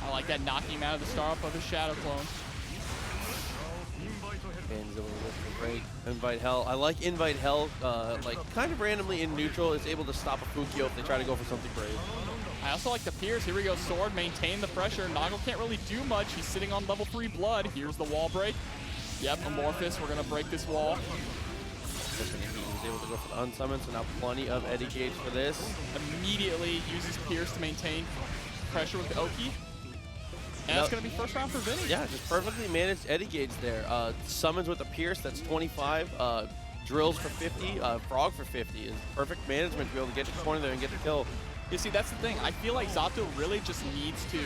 I like that, knocking him out of the star up of his Shadow Clone. And he's able to lift the break. Invite Hell. I like Invite Hell, like kind of randomly in neutral, is able to stop a Fukio if they try to go for something brave. I also like the Pierce. Here we go, Sword, maintain the pressure. Nago can't really do much. He's sitting on level 3 blood. Here's the wall break. Yep, Amorphous, we're gonna break this wall. He was able to go for the unsummon, so now plenty of Eddie Gauge for this. Immediately uses Pierce to maintain pressure with the Oki. And that's going to be first round for Vinny. Yeah, just perfectly managed Eddie Gauge there. Summons with a Pierce, that's 25. Drills for 50. Frog for 50. Is perfect management to be able to get to the corner there and get the kill. You see, that's the thing. I feel like Zato really just needs to...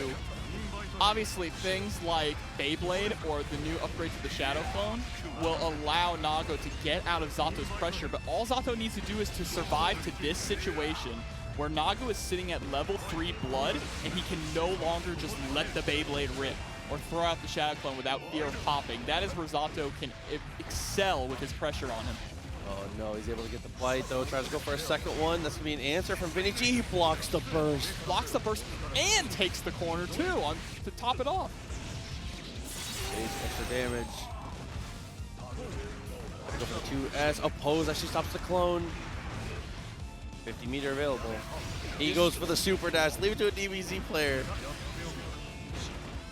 Obviously, things like Beyblade or the new upgrade to the Shadow Clone will allow Nago to get out of Zato's pressure, but all Zato needs to do is to survive to this situation where Nago is sitting at level 3 blood, and he can no longer just let the Beyblade rip or throw out the Shadow Clone without fear of popping. That is where Zato can excel with his pressure on him. Oh no, he's able to get the blight though. Tries to go for a second one. That's gonna be an answer from Vinny G. He blocks the burst. Blocks the burst and takes the corner too to top it off. Takes extra damage. Go for the 2S. Oppose actually stops the clone. 50 meter available. He goes for the super dash. Leave it to a DBZ player.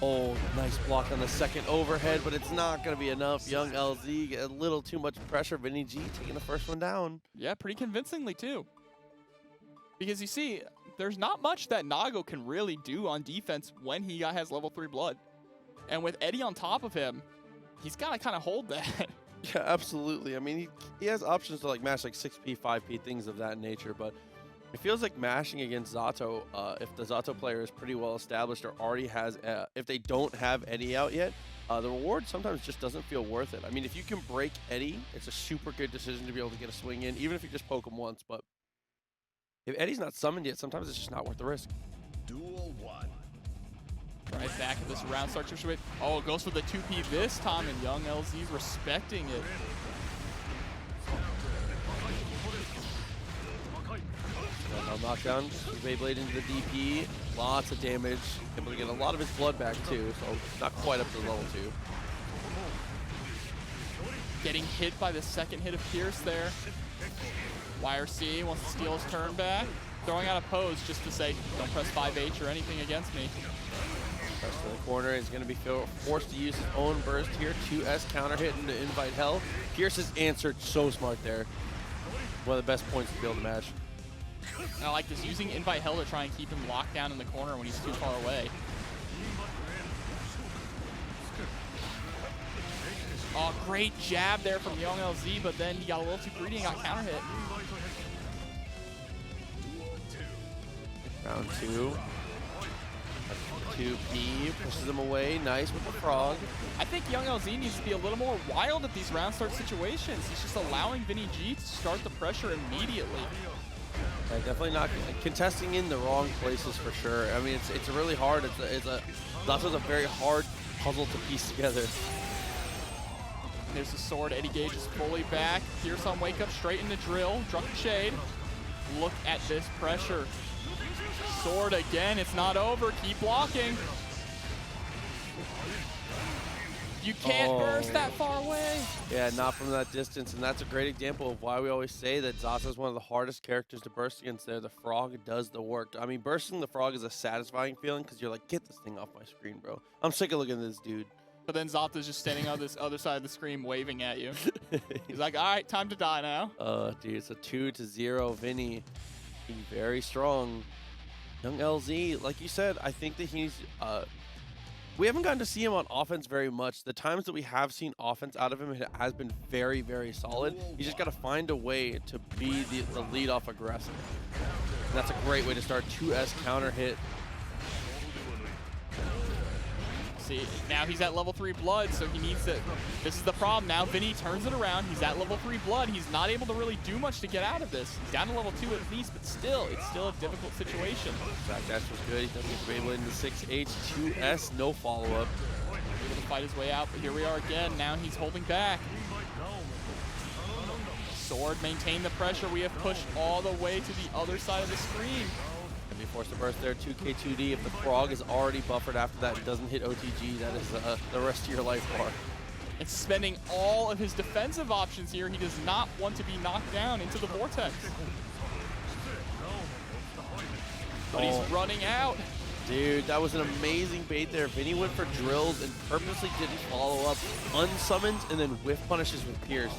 Oh, nice block on the second overhead, but it's not going to be enough. Young LZ get a little too much pressure. Vinny G taking the first one down. Yeah, pretty convincingly too. Because you see, there's not much that Nago can really do on defense when he has level 3 blood. And with Eddie on top of him, he's got to kind of hold that. Yeah, absolutely. I mean, he has options to like mash like 6P, 5P, things of that nature, but it feels like mashing against Zato, if the Zato player is pretty well established or already has, if they don't have Eddie out yet, the reward sometimes just doesn't feel worth it. I mean, if you can break Eddie, it's a super good decision to be able to get a swing in, even if you just poke him once, but if Eddie's not summoned yet, sometimes it's just not worth the risk. Duel 1. Right back at this round start situation. Oh, it goes for the 2P this time, and Young LZ's respecting it. Knockdown, Beyblade into the DP, lots of damage, able to get a lot of his blood back too, so not quite up to level 2. Getting hit by the second hit of Pierce there. YRC wants to steal his turn back. Throwing out a pose just to say, don't press 5H or anything against me. Press to the corner, he's going to be forced to use his own burst here. 2S counter hit into Invite Hell. Pierce has answered so smart there. One of the best points to be able to match. I like this, using Invite Hell to try and keep him locked down in the corner when he's too far away. Oh, great jab there from Young LZ, but then he got a little too greedy and got counter hit. Round 2. 2P pushes him away. Nice with the frog. I think Young LZ needs to be a little more wild at these round start situations. He's just allowing Vinny G to start the pressure immediately. Yeah, definitely not contesting in the wrong places for sure. I mean, it's really hard. That's a very hard puzzle to piece together. There's the sword. Eddie Gauge is fully back. Pierce on wake up, straight into drill. Drunken Shade. Look at this pressure. Sword again. It's not over. Keep blocking. You can't burst that far away. Yeah, not from that distance, and that's a great example of why we always say that Zato is one of the hardest characters to burst against there. The frog does the work. I mean, bursting the frog is a satisfying feeling because you're like, get this thing off my screen, bro. I'm sick of looking at this dude. But then Zato's just standing on this other side of the screen waving at you. He's like, all right, time to die now. Dude, it's a 2-0 Vinny. He's very strong. Young LZ, like you said, I think that he's we haven't gotten to see him on offense very much. The times that we have seen offense out of him, it has been very, very solid. He's just got to find a way to be the lead-off aggressor. And that's a great way to start 2S counter hit. See, now he's at level 3 blood, so he needs to, this is the problem. Now Vinny turns it around. He's at level 3 blood. He's not able to really do much to get out of this. He's down to level 2 at least, but still, it's still a difficult situation. Back dash was good. He doesn't get to be able into 6H, 2S, no follow-up. Able to fight his way out, but here we are again. Now he's holding back. Sword, maintain the pressure. We have pushed all the way to the other side of the screen. Be forced to burst there, 2K2D. If the frog is already buffered after that and doesn't hit OTG, that is the rest of your life bar. It's spending all of his defensive options here. He does not want to be knocked down into the vortex. But he's running out. Dude, that was an amazing bait there. Vinny went for drills and purposely didn't follow up. Unsummons and then whiff punishes with Pierce.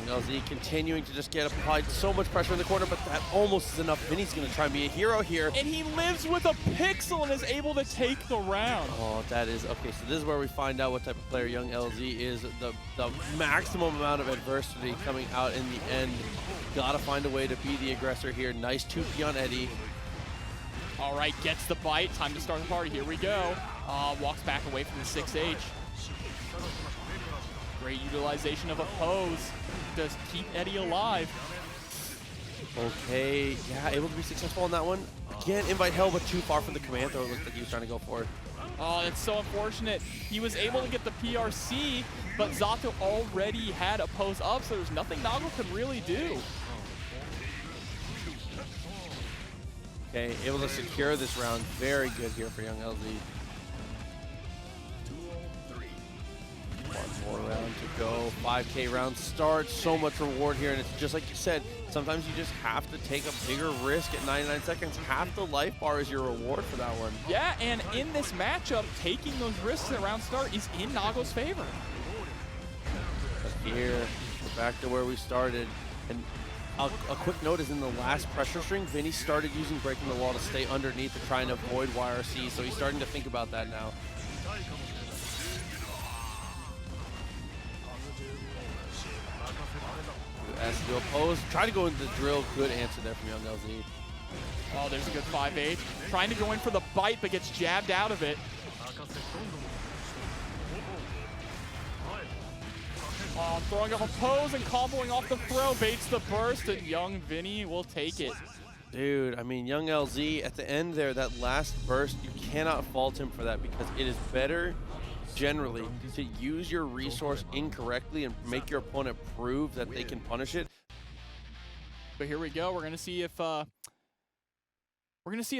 LZ continuing to just get applied so much pressure in the corner, but that almost is enough. Vinny's going to try and be a hero here. And he lives with a pixel and is able to take the round. Oh, that is, okay, so this is where we find out what type of player young LZ is. The maximum amount of adversity coming out in the end. Got to find a way to be the aggressor here. Nice 2P on Eddie. All right, gets the bite. Time to start the party. Here we go. Walks back away from the 6H. Great utilization of a pose. Does keep Eddie alive. Okay, yeah, able to be successful on that one. Again, invite hell, but too far from the command throw. It looked like he was trying to go for it. Oh, it's so unfortunate. He was able to get the PRC, but Zato already had a pose up, so there's nothing Nago could really do. Okay, able to secure this round. Very good here for young LZ. One more round to go. 5K round start. So much reward here, and it's just like you said, sometimes you just have to take a bigger risk at 99 seconds. Half the life bar is your reward for that one. Yeah, and in this matchup, taking those risks at round start is in Nago's favor. But here, we're back to where we started. And a quick note is in the last pressure string, Vinny started using breaking the wall to stay underneath to try and avoid YRC, so he's starting to think about that now. As to oppose, try to go into the drill. Good answer there from young LZ. Oh, there's a good 5-8. Trying to go in for the bite, but gets jabbed out of it. Oh, throwing up a pose and comboing off the throw, baits the burst, and young Vinny will take it. Dude, I mean, young LZ, at the end there, that last burst, you cannot fault him for that because it is better generally to use your resource incorrectly and make your opponent prove that they can punish it. But here we go. We're gonna see if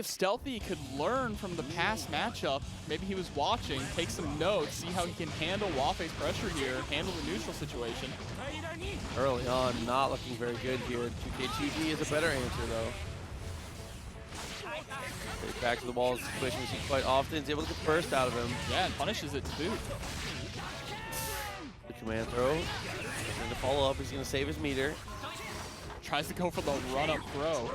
Stealthy could learn from the past matchup. Maybe he was watching, take some notes, see how he can handle Wafei's pressure here, handle the neutral situation. Early on, not looking very good here. 2K2D is a better answer though. Back to the wall is a situation we see quite often. He's able to get burst out of him. Yeah, and punishes it to boot. The command throw. He's going to follow up. He's going to save his meter. Tries to go for the run-up throw.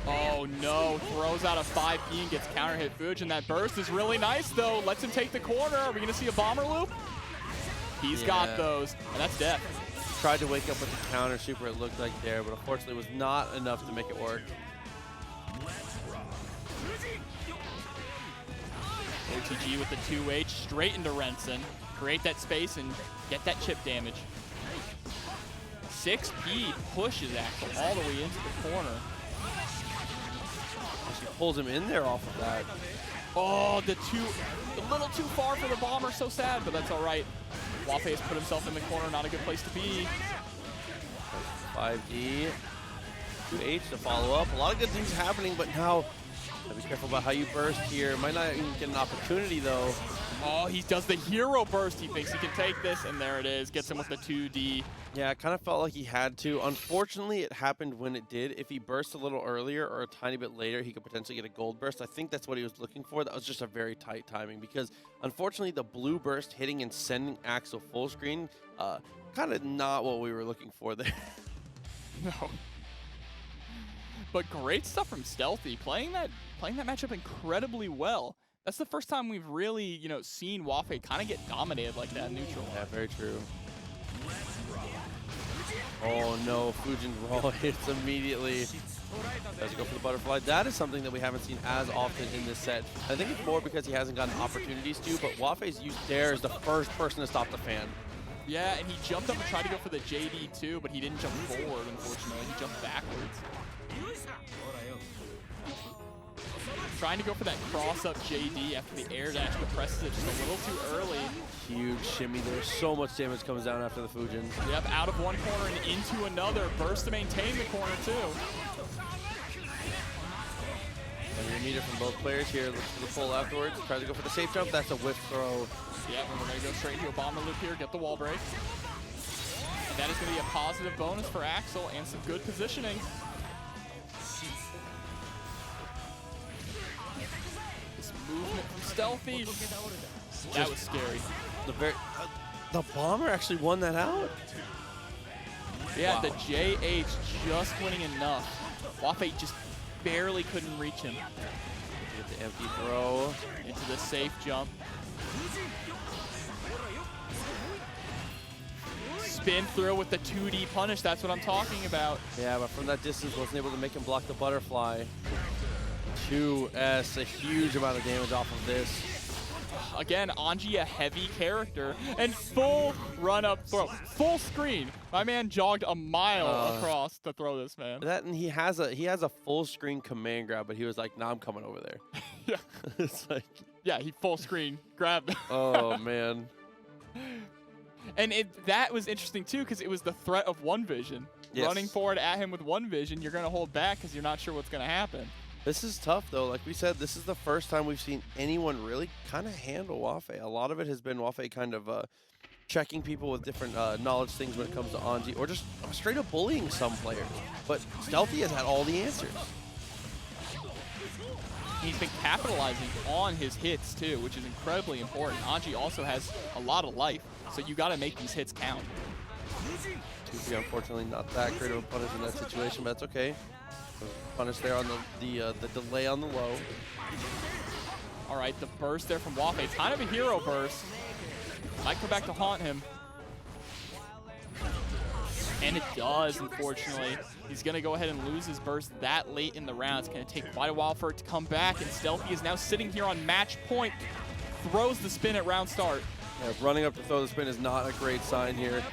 Oh no, throws out a 5P and gets counter hit Fuge, and that burst is really nice though. Lets him take the corner. Are we going to see a bomber loop? He's got those, and that's death. Tried to wake up with the counter super, it looked like there, but unfortunately was not enough to make it work. OTG with the 2H straight into Renson. Create that space and get that chip damage. 6P pushes Axel all the way into the corner. She pulls him in there off of that. Oh, a little too far for the bomber, so sad, but that's all right. Wafei has put himself in the corner, not a good place to be. 5D, 2H to follow up. A lot of good things happening, but now Be careful about how you burst here. Might not even get an opportunity though. Oh, he does the hero burst. He thinks he can take this, and there it is. Gets him with the 2D. Yeah, it kind of felt like he had to. Unfortunately, it happened when it did. If he burst a little earlier or a tiny bit later, he could potentially get a gold burst. I think that's what he was looking for. That was just a very tight timing because, unfortunately, the blue burst hitting and sending Axel full screen, kind of not what we were looking for there. No. But great stuff from Stealthy, playing that matchup incredibly well. That's the first time we've really, you know, seen Wafe kind of get dominated like that in neutral. Yeah, very true. Oh no, Fujin raw hits immediately. Does he go for the butterfly? That is something that we haven't seen as often in this set. I think it's more because he hasn't gotten opportunities to, but Wafe's used Dare as the first person to stop the fan. Yeah, and he jumped up and tried to go for the JD too, but he didn't jump forward, unfortunately. He jumped backwards. Trying to go for that cross-up JD after the air dash, but presses it just a little too early. Huge shimmy there. So much damage comes down after the Fujin. Yep, out of one corner and into another. Burst to maintain the corner too. And your meter from both players here. Looks for the pull afterwards. Tries to go for the safe jump. That's a whiff throw. Yep, and we're going to go straight into a bomber loop here, get the wall break. And that is going to be a positive bonus for Axel and some good positioning. Movement from Stealthy. That was scary. The bomber actually won that out. Yeah, wow. The JH just winning enough. Wafe just barely couldn't reach him. Get the empty throw. Into the safe jump. Spin through with the 2D punish. That's what I'm talking about. Yeah, but from that distance, wasn't able to make him block the butterfly. 2S, a huge amount of damage off of this. Again, Anji, a heavy character, and full run-up throw. Full screen. My man jogged a mile across to throw this, man. That, and he has a full screen command grab, but he was like, nah, I'm coming over there. Yeah. It's like... Yeah, he full screen grabbed. Oh, man. And that was interesting, too, because it was the threat of one vision. Yes. Running forward at him with one vision, you're going to hold back because you're not sure what's going to happen. This is tough, though. Like we said, this is the first time we've seen anyone really kind of handle Wafe. A lot of it has been Wafe kind of checking people with different knowledge things when it comes to Anji, or just straight up bullying some players. But Stealthy has had all the answers. He's been capitalizing on his hits, too, which is incredibly important. Anji also has a lot of life, so you got to make these hits count. 2P, unfortunately, not that great of a punish in that situation, but that's okay. Punish there on the delay on the low. All right, the burst there from Wafe. It's kind of a hero burst. Might come back to haunt him. And it does, unfortunately. He's going to go ahead and lose his burst that late in the round. It's going to take quite a while for it to come back, and Stealthy is now sitting here on match point. Throws the spin at round start. Yeah, running up to throw the spin is not a great sign here.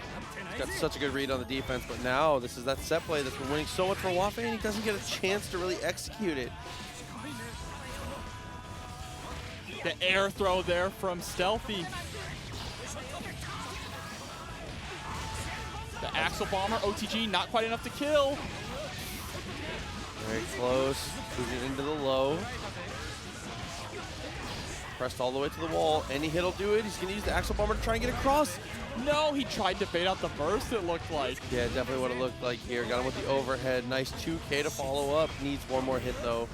He's got such a good read on the defense, but now this is that set play that's been winning so much for Wafe, and he doesn't get a chance to really execute it. The air throw there from Stealthy. The Axel Bomber, OTG, not quite enough to kill. Very close, moving into the low. Pressed all the way to the wall. Any hit will do it. He's going to use the Axel Bomber to try and get across. No, he tried to bait out the burst, it looked like. Yeah, definitely what it looked like here. Got him with the overhead. Nice 2K to follow up. Needs one more hit, though.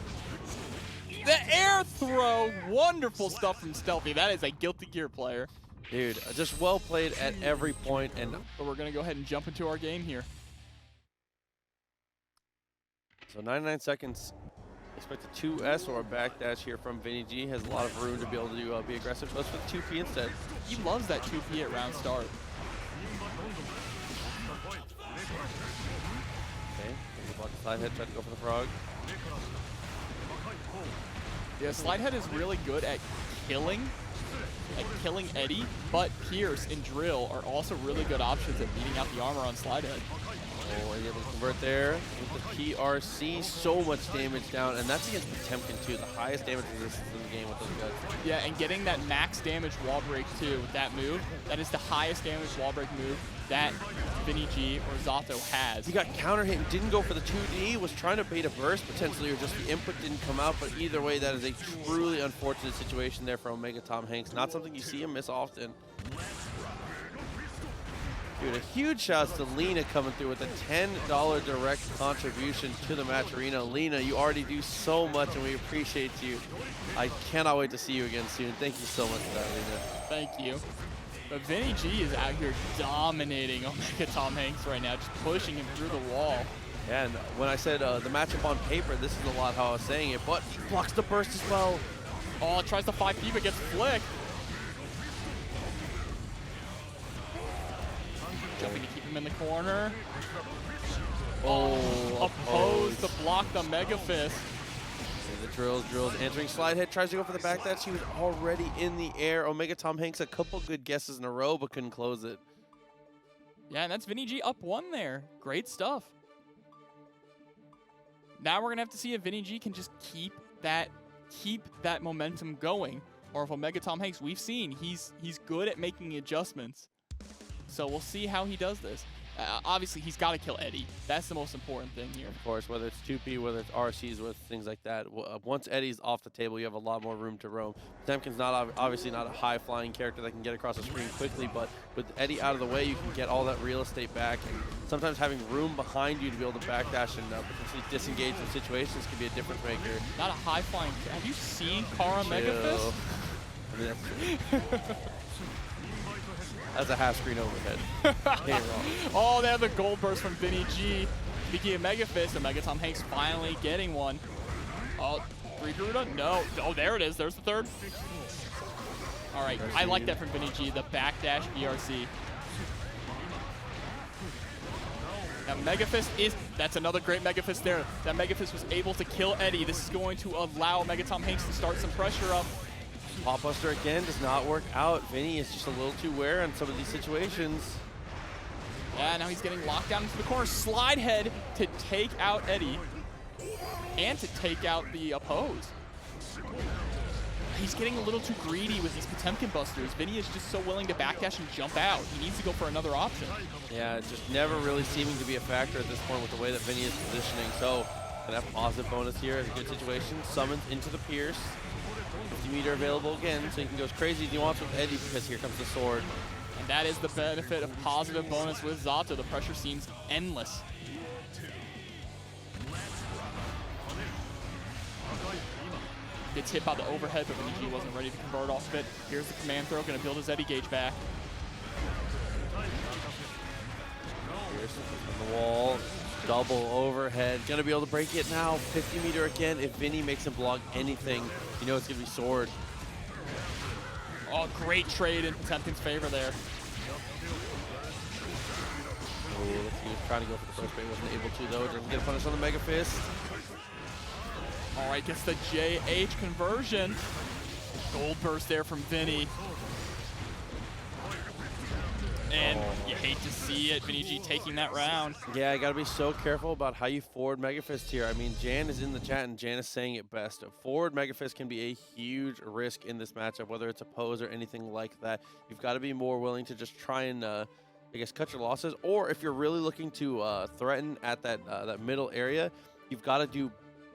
The air throw, wonderful stuff from Stealthy. That is a Guilty Gear player. Dude, just well played at every point. And but we're going to go ahead and jump into our game here. So 99 seconds. Expect a 2S or a backdash here from Vinny G. Has a lot of room to be able to be aggressive. Goes for the 2P instead. He loves that 2P at round start. Okay, block the side head, try to go for the frog. Yeah, Slidehead is really good at killing Eddie, but Pierce and Drill are also really good options at beating out the armor on Slidehead. Oh, and able to convert there with the PRC. So much damage down, and that's against Potemkin too, the highest damage resistance in the game with those guys. Yeah, and getting that max damage wall break too with that move, that is the highest damage wall break move that Vinny G or Zato has. He got counter hit and didn't go for the 2D, was trying to bait a burst potentially, or just the input didn't come out, but either way, that is a truly unfortunate situation there for OmegaTomHanks. Not something you see him miss often. Dude, a huge shout out to Lena coming through with a $10 direct contribution to the match arena. Lena, you already do so much and we appreciate you. I cannot wait to see you again soon. Thank you so much for that, Lena. Thank you. But Vinny G is out here dominating OmegaTomHanks right now, just pushing him through the wall. Yeah, and when I said the matchup on paper, this is a lot how I was saying it, but he blocks the burst as well. Oh, tries to 5P but gets flicked. Jumping to keep him in the corner. Oh, opposed to block the Mega Fist. The drills, entering slide hit, tries to go for the back dash. He was already in the air. OmegaTomHanks, a couple good guesses in a row, but couldn't close it. Yeah, and that's Vinny G up 1 there. Great stuff. Now we're gonna have to see if Vinny G can just keep that momentum going, or if OmegaTomHanks, we've seen he's good at making adjustments. So we'll see how he does this. Obviously, he's got to kill Eddie. That's the most important thing here. Of course, whether it's 2P, whether it's RCs, with things like that. Once Eddie's off the table, you have a lot more room to roam. Potemkin's obviously not a high-flying character that can get across the screen quickly, but with Eddie out of the way, you can get all that real estate back. And sometimes having room behind you to be able to backdash and potentially disengage in situations can be a difference maker. Not a high-flying. Have you seen Kara Mega Fist? I mean, that's a half screen overhead. Oh, they have the gold burst from Vinny G. Speaking of Mega Fist, OmegaTomHanks finally getting one. Oh, 3 Garuda? No. Oh, there it is. There's the third. All right. I like that from Vinny G, the backdash BRC. Now, Mega Fist that's another great Mega Fist there. That Mega Fist was able to kill Eddie. This is going to allow OmegaTomHanks to start some pressure up. Pop Buster again does not work out. Vinny is just a little too wary on some of these situations. Yeah, now he's getting locked down into the corner. Slide head to take out Eddie and to take out the oppose. He's getting a little too greedy with these Potemkin busters. Vinny is just so willing to backdash and jump out. He needs to go for another option. Yeah, it's just never really seeming to be a factor at this point with the way that Vinny is positioning. So, gonna have positive bonus here. It's a good situation. Summons into the Pierce. 50 meter available again, so he can go as crazy as he wants with Eddie because here comes the sword. And that is the benefit of positive bonus with Zato. The pressure seems endless. Gets hit by the overhead, but Vinny G wasn't ready to convert off of it. Here's the command throw, gonna build his Eddie gauge back. Pierce on the wall. Double overhead. Gonna be able to break it now. 50 meter again. If Vinny makes him block anything, you know it's gonna be sword. Oh, great trade in Potemkin's favor there. Oh, he was trying to go for the first bait, wasn't able to though. Doesn't get a punish on the Mega Fist. All right, gets the JH conversion. Gold burst there from Vinny. And you hate to see it, Vinny G taking that round. Yeah, I gotta be so careful about how you forward Mega Fist here. I mean, Jan is in the chat and Jan is saying it best. A forward Mega Fist can be a huge risk in this matchup, whether it's a pose or anything like that. You've got to be more willing to just try and, I guess, cut your losses. Or if you're really looking to threaten at that middle area, you've got to do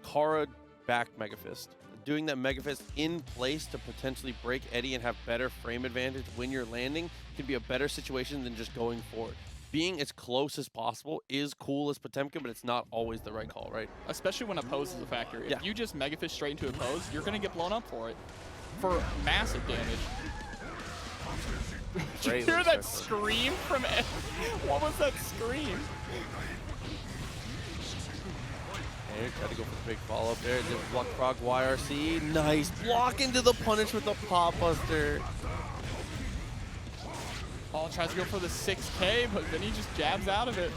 Kara back Mega Fist. Doing that Mega Fist in place to potentially break Eddie and have better frame advantage when you're landing can be a better situation than just going forward. Being as close as possible is cool as Potemkin, but it's not always the right call, right? Especially when oppose is a factor. If Yeah. you just Mega Fist straight into oppose, you're going to get blown up for it. For massive damage. Did you hear that scream from Eddie? What was that scream? Try to go for the big follow-up there. The block frog YRC. Nice block into the punish with the Pop Buster. Paul tries to go for the 6K, but then he just jabs out of it.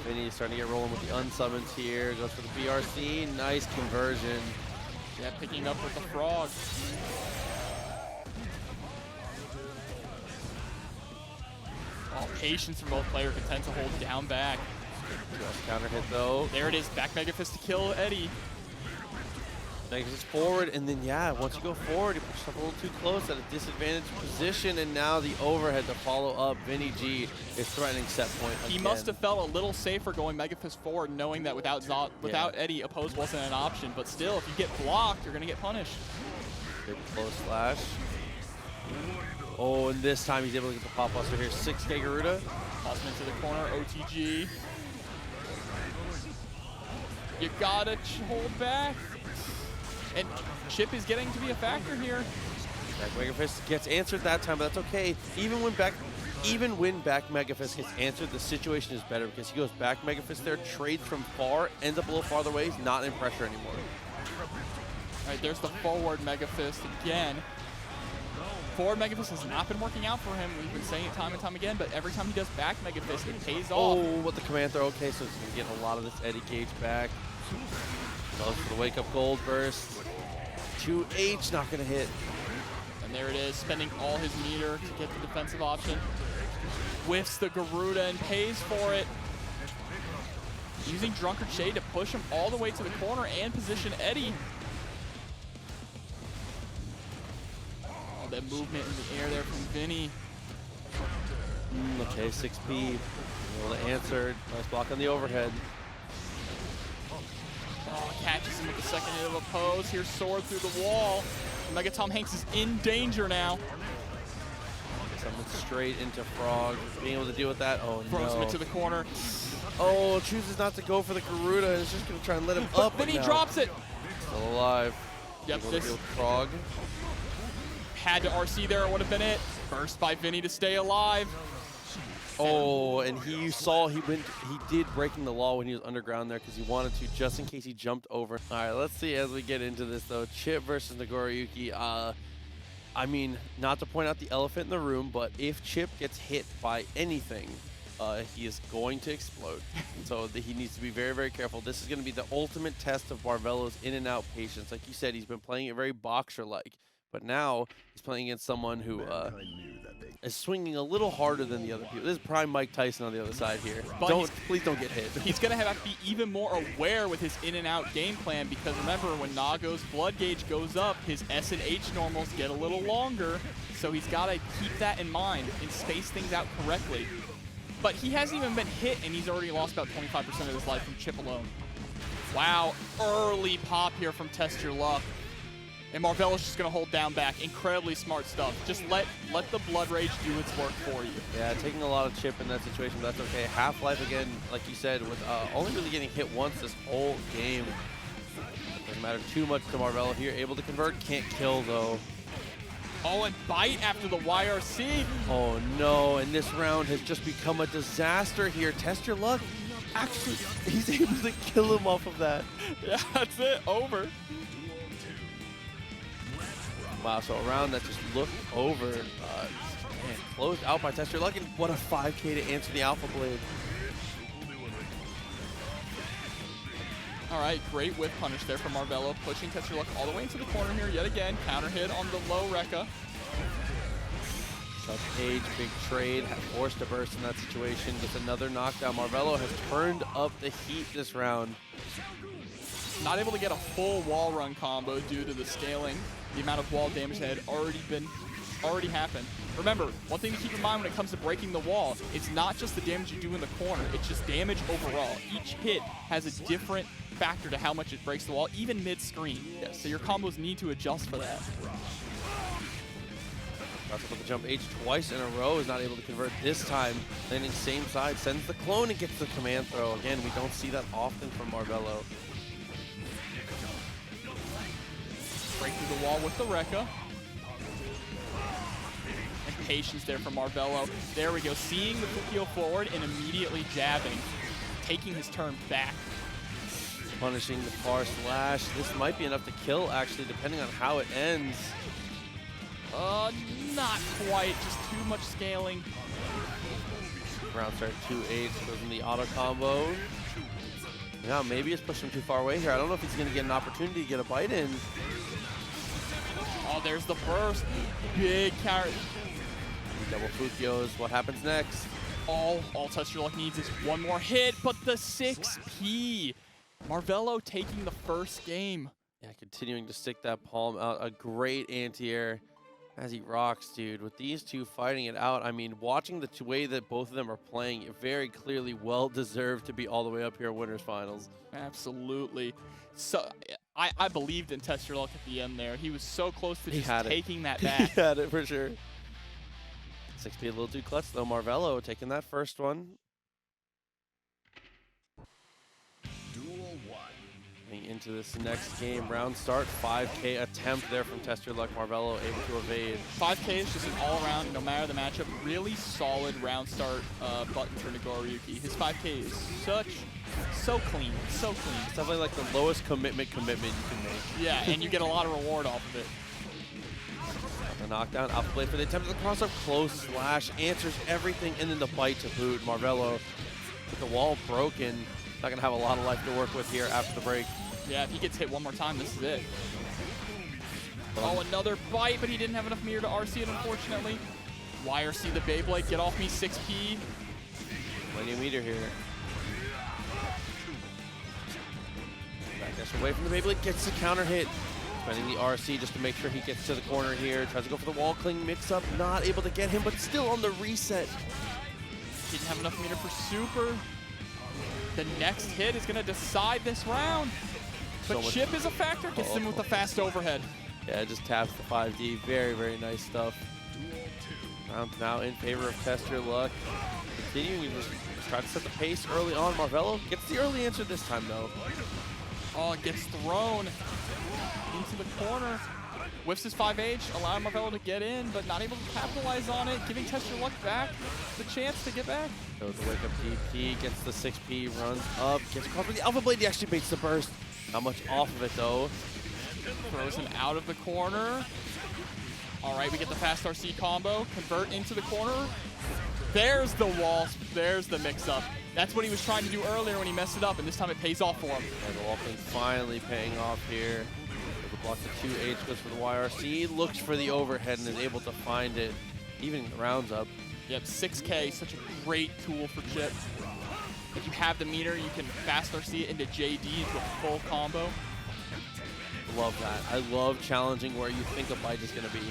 Vinny's starting to get rolling with the unsummons here. Goes for the BRC. Nice conversion. Yeah, picking up with the frog. Oh, patience from both players, content to hold down back. Counter hit though. There it is, back Mega Fist to kill Eddie. Mega Fist forward, and then yeah, once you go forward, you put yourself a little too close at a disadvantaged position, and now the overhead to follow up. Vinny G is threatening set point again. He must have felt a little safer going Mega Fist forward, knowing that without Eddie, oppose wasn't an option. But still, if you get blocked, you're gonna get punished. Big close slash. Oh, and this time he's able to get the pop buster here. 6K Garuda. Toss him into the corner, OTG. You gotta hold back. And Chipp is getting to be a factor here. Back Mega Fist gets answered that time, but that's okay. Even when back Mega Fist gets answered, the situation is better because he goes back Mega Fist there, trades from far, ends up a little farther away, he's not in pressure anymore. All right, there's the forward Mega Fist again. Forward Mega Fist has not been working out for him. We've been saying it time and time again, but every time he does back Mega Fist, it pays off. Oh, with the command throw. Okay, so he's going to get a lot of this Eddie Gage back. Goes for the wake-up gold burst. 2H, not going to hit. And there it is, spending all his meter to get the defensive option. Whiffs the Garuda and pays for it. Using Drunkard Shade to push him all the way to the corner and position Eddie. That movement in the air there from Vinny. Okay, 6P. Able to answer. Nice block on the overhead. Oh, catches him with the second hit of a pose. Here's sword through the wall. OmegaTomHanks is in danger now. Someone straight into Frog. Being able to deal with that. Oh, Throws him no. into the corner. Oh, chooses not to go for the Garuda. It's just going to try and let him up. Vinny drops it. Still alive. Yep, Able to deal with Frog. Had to RC there, it would have been it. Burst by Vinny to stay alive. Oh, and you saw he did breaking the law when he was underground there because he wanted to, just in case he jumped over. All right, let's see as we get into this though. Chipp versus Nagoriyuki. I mean, not to point out the elephant in the room, but if Chipp gets hit by anything, he is going to explode. So he needs to be very, very careful. This is going to be the ultimate test of Marvelo's in and out patience. Like you said, he's been playing it very boxer-like. But now he's playing against someone who is swinging a little harder than the other people. This is prime Mike Tyson on the other side here. But Please don't get hit. He's going to have to be even more aware with his in and out game plan because remember, when Nago's blood gauge goes up, his S and H normals get a little longer. So he's got to keep that in mind and space things out correctly. But he hasn't even been hit, and he's already lost about 25% of his life from Chipp alone. Wow, early pop here from TestYourLuck. And Marvelo's just going to hold down back. Incredibly smart stuff. Just let the Blood Rage do its work for you. Yeah, taking a lot of Chipp in that situation, but that's okay. Half-Life again, like you said, with only really getting hit once this whole game. Doesn't matter too much to Marvelo here. Able to convert, can't kill though. Oh, and bite after the YRC. Oh no, and this round has just become a disaster here. TestYourLuck, actually, he's able to kill him off of that. Yeah, that's it. Over. Wow, so a round that just looked over, man, closed out by TestYourLuck, and what a 5K to answer the Alpha Blade. All right, great whip punish there from Marvelo, pushing TestYourLuck all the way into the corner here yet again. Counter hit on the low Rekka. Tough cage, big trade, forced to burst in that situation. Just another knockdown. Marvelo has turned up the heat this round. Not able to get a full wall run combo due to the scaling. The amount of wall damage that had already happened. Remember, one thing to keep in mind when it comes to breaking the wall, it's not just the damage you do in the corner, it's just damage overall. Each hit has a different factor to how much it breaks the wall, even mid-screen. Yeah, so your combos need to adjust for that. About to put the jump H twice in a row, is not able to convert this time. Landing same side, sends the clone and gets the command throw. Again, we don't see that often from Marvelo. Break through the wall with the Rekka. And patience there from Marvelo. There we go, seeing the Fukio forward and immediately jabbing. Taking his turn back. Punishing the far slash. This might be enough to kill, actually, depending on how it ends. Not quite, just too much scaling. Round start 2-8, goes in the auto combo. Yeah, maybe it's pushed him too far away here. I don't know if he's going to get an opportunity to get a bite in. Oh, there's the burst. Big counter. Double Fukios. What happens next? all TestYourLuck needs is one more hit, but the 6P. Marvelo taking the first game. Yeah, continuing to stick that palm out. A great anti-air as he rocks, dude. With these two fighting it out, I mean, watching the way that both of them are playing, it very clearly well-deserved to be all the way up here at Winners Finals. Absolutely. So I believed in TestYourLuck at the end there. He was so close to just taking that back. He had it for sure. 6P a little too clutch though. Marvelo taking that first one. Duel 1. Getting into this next game. Round start, 5K attempt there from TestYourLuck. Marvelo able to evade. 5K is just an all-around, no matter the matchup, really solid round start button for Nagoriyuki. His 5K is so clean, so clean. It's definitely like the lowest commitment you can make. Yeah, and you get a lot of reward off of it. The knockdown, Alpha Blade for the attempt at the cross-up, close slash, answers everything, and then the bite to boot. Marvelo with the wall broken. Not going to have a lot of life to work with here after the break. Yeah, if he gets hit one more time, this is it. Oh, another bite, but he didn't have enough meter to RC it, unfortunately. YRC the Beyblade, get off me, 6P. Plenty of meter here. Backdash away from the Beyblade, gets the counter hit. Spending the RC just to make sure he gets to the corner here. Tries to go for the wall cling mix-up, not able to get him, but still on the reset. Didn't have enough meter for super. The next hit is going to decide this round. But So Chipp is a factor, gets him with a fast overhead. Yeah, just taps the 5D. Very, very nice stuff. Round now in favor of TestYourLuck. Continuing to just try to set the pace early on. Marvelo gets the early answer this time, though. Oh, it gets thrown into the corner. Whiffs his 5H, allowing Marvelo to get in, but not able to capitalize on it, giving TestYourLuck back the chance to get back. Goes the wake up DP, gets the 6P, runs up, gets caught for the Alpha Blade. He actually baits the burst. Not much off of it, though. Throws him out of the corner. All right, we get the fast RC combo. Convert into the corner. There's the wall. There's the mix-up. That's what he was trying to do earlier when he messed it up, and this time it pays off for him. And the wall thing finally paying off here. Able to block the 2H, goes for the YRC, looks for the overhead and is able to find it, evening the rounds up. Yep, 6K, such a great tool for Chipp. If you have the meter, you can fast RC it into JD into a full combo. Love that. I love challenging where you think a bite is going to be.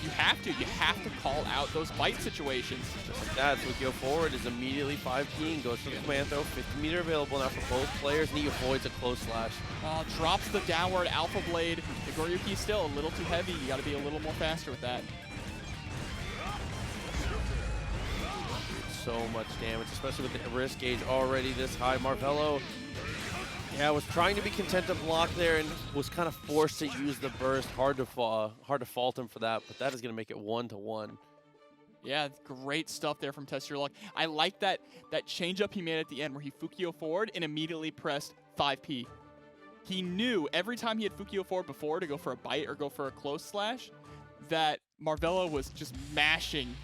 You have to call out those bite situations. Just like that, so go forward is immediately 5P and goes for the command throw. 50 meter available now for both players, and he avoids a close slash. Drops the downward Alpha Blade. Nagoriyuki is still a little too heavy. You got to be a little more faster with that. So much damage, especially with the risk gauge already this high. Marvelo, yeah, was trying to be content to block there and was kind of forced to use the burst. Hard to fault him for that, but that is going to make it 1-1. Yeah, great stuff there from TestYourLuck. I like that change up he made at the end where he Fukio forward and immediately pressed 5P. He knew every time he had Fukio forward before to go for a bite or go for a close slash that Marvelo was just mashing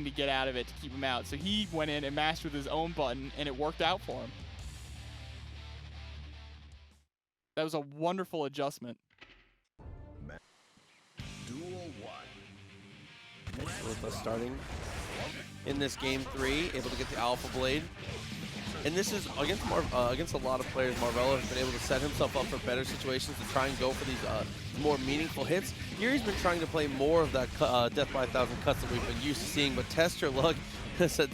to get out of it to keep him out. So he went in and mashed with his own button, and it worked out for him. That was a wonderful adjustment. Duel 1. With us starting in this game 3, able to get the Alpha Blade. And this is against a lot of players. Marvelo has been able to set himself up for better situations to try and go for these more meaningful hits. Here he's been trying to play more of that Death by 1,000 cuts that we've been used to seeing, but TestYourLuck said,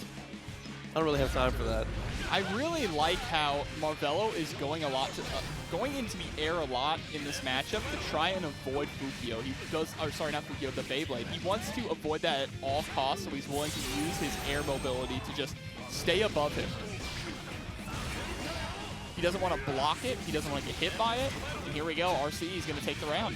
I don't really have time for that. I really like how Marvelo is going into the air a lot in this matchup to try and avoid Fukio. He does, or sorry, not Fukio, the Beyblade. He wants to avoid that at all costs, so he's willing to use his air mobility to just stay above him. He doesn't want to block it. He doesn't want to get hit by it. And here we go. RC is going to take the round.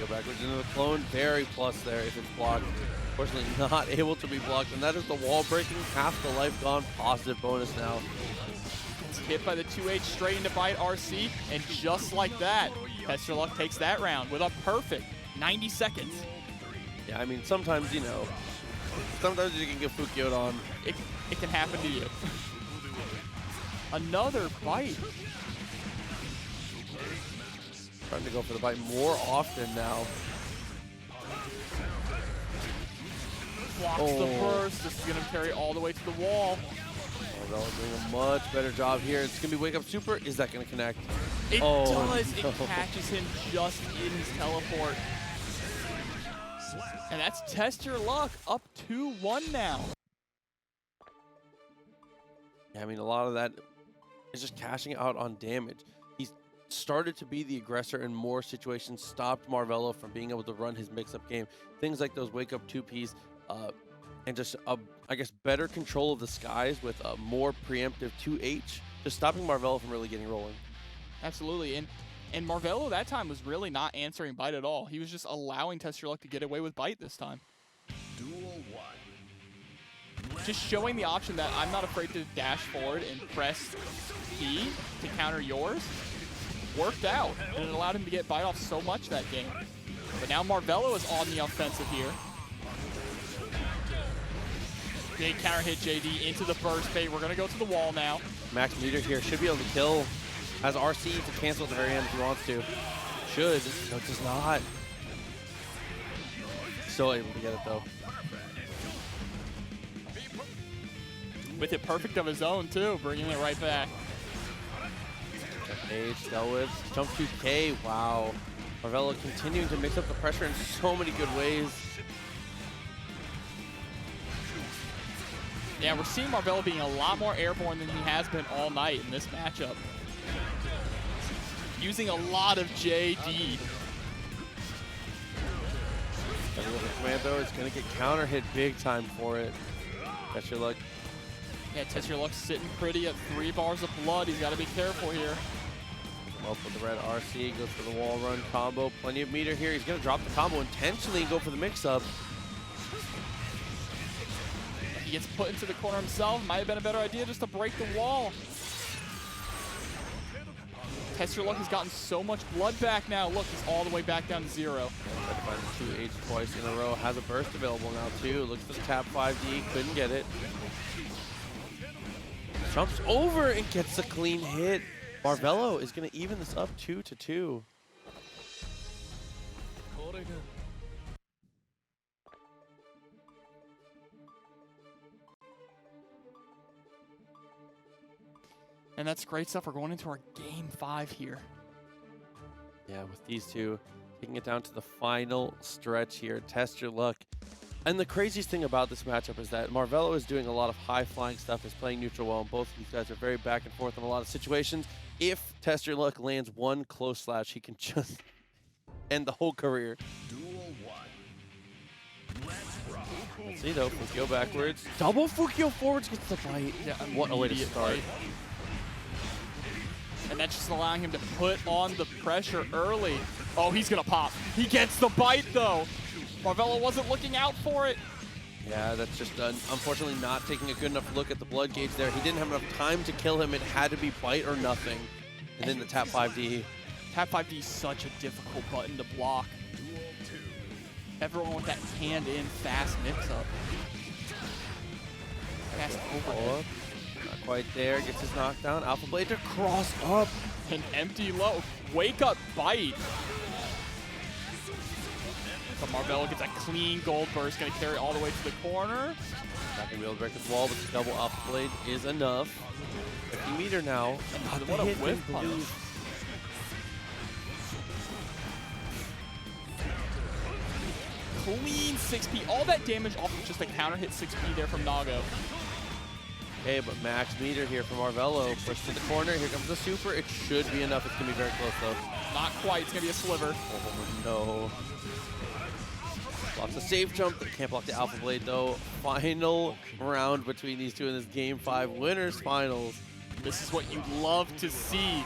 Go backwards into the clone. Very plus there if it's blocked. Unfortunately, not able to be blocked. And that is the wall breaking. Half the life gone. Positive bonus now. It's hit by the 2H straight into bite RC. And just like that, TestYourLuck takes that round with a perfect 90 seconds. Yeah, I mean, sometimes, you know, sometimes you can get Fukio'd on. It can happen to you. Another bite. Trying to go for the bite more often now. Blocks the burst. This is going to carry all the way to the wall. Marvelo doing a much better job here. It's going to be Wake Up Super. Is that going to connect? It does. No. It catches him just in his teleport. And that's Test Your Luck, up 2-1 now. Yeah, I mean, a lot of that is just cashing out on damage. He's started to be the aggressor in more situations, stopped Marvelo from being able to run his mix-up game. Things like those Wake Up 2Ps, and just, I guess, better control of the skies with a more preemptive 2H, just stopping Marvelo from really getting rolling. Absolutely. And Marvelo that time was really not answering bite at all. He was just allowing Test Your Luck to get away with bite this time. Duel 1. Just showing the option that I'm not afraid to dash forward and press E to counter yours worked out. And it allowed him to get bite off so much that game. But now Marvelo is on the offensive here. Big counter hit JD into the burst bait. We're going to go to the wall now. Max meter here should be able to kill. Has RC to cancel at the very end if he wants to. Should. No, it does not. Still able to get it though. With it perfect of his own too, bringing it right back. Age dealt with. Jump 2K. Wow. Marvelo continuing to mix up the pressure in so many good ways. Yeah, we're seeing Marvelo being a lot more airborne than he has been all night in this matchup. Using a lot of JD. Commando is going to get counter hit big time for it. Test Your Luck. Yeah, Test Your Luck sitting pretty at 3 bars of blood. He's got to be careful here. Up with the red RC, goes for the wall run combo. Plenty of meter here. He's going to drop the combo intentionally and go for the mix-up. He gets put into the corner himself. Might have been a better idea just to break the wall. Test Your Luck has gotten so much blood back now. Look, he's all the way back down to 0. Tried to find the 2H twice in a row. Has a burst available now too. Looks for the tap 5D. Couldn't get it. Jumps over and gets a clean hit. Marvelo is going to even this up 2-2. And that's great stuff. We're going into our game 5 here. Yeah, with these two taking it down to the final stretch here. Test Your Luck. And the craziest thing about this matchup is that Marvelo is doing a lot of high-flying stuff, is playing neutral well, and both of these guys are very back and forth in a lot of situations. If Test Your Luck lands one close slash, he can just end the whole career. Duel 1. Let's rock. Let's see though, Fukio backwards. Double Fukio forwards gets the bite. Yeah, What a way to start. Bite. And that's just allowing him to put on the pressure early. Oh, he's going to pop. He gets the bite, though. Marvelo wasn't looking out for it. Yeah, that's just unfortunately not taking a good enough look at the blood gauge there. He didn't have enough time to kill him. It had to be bite or nothing. And then the tap 5D. Tap 5D is such a difficult button to block. Everyone with that hand-in fast mix-up. Fast overhead. Not quite there. Gets his knockdown. Alpha Blade to cross up. An empty low. Wake up bite. But Marvelo gets a clean gold burst. Going to carry all the way to the corner. Not going to be able to break the wall, but the double Alpha Blade is enough. 50 meter now. What a whiff punish. Clean 6P. All that damage off of just a counter hit 6P there from Nago. Okay, but max meter here from Marvelo. Push to the corner. Here comes the super. It should be enough. It's going to be very close, though. Not quite. It's going to be a sliver. Oh, no. Blocks a safe jump. Can't block the Alpha Blade, though. Final round between these two in this Game 5 Winners Finals. This is what you'd love to see.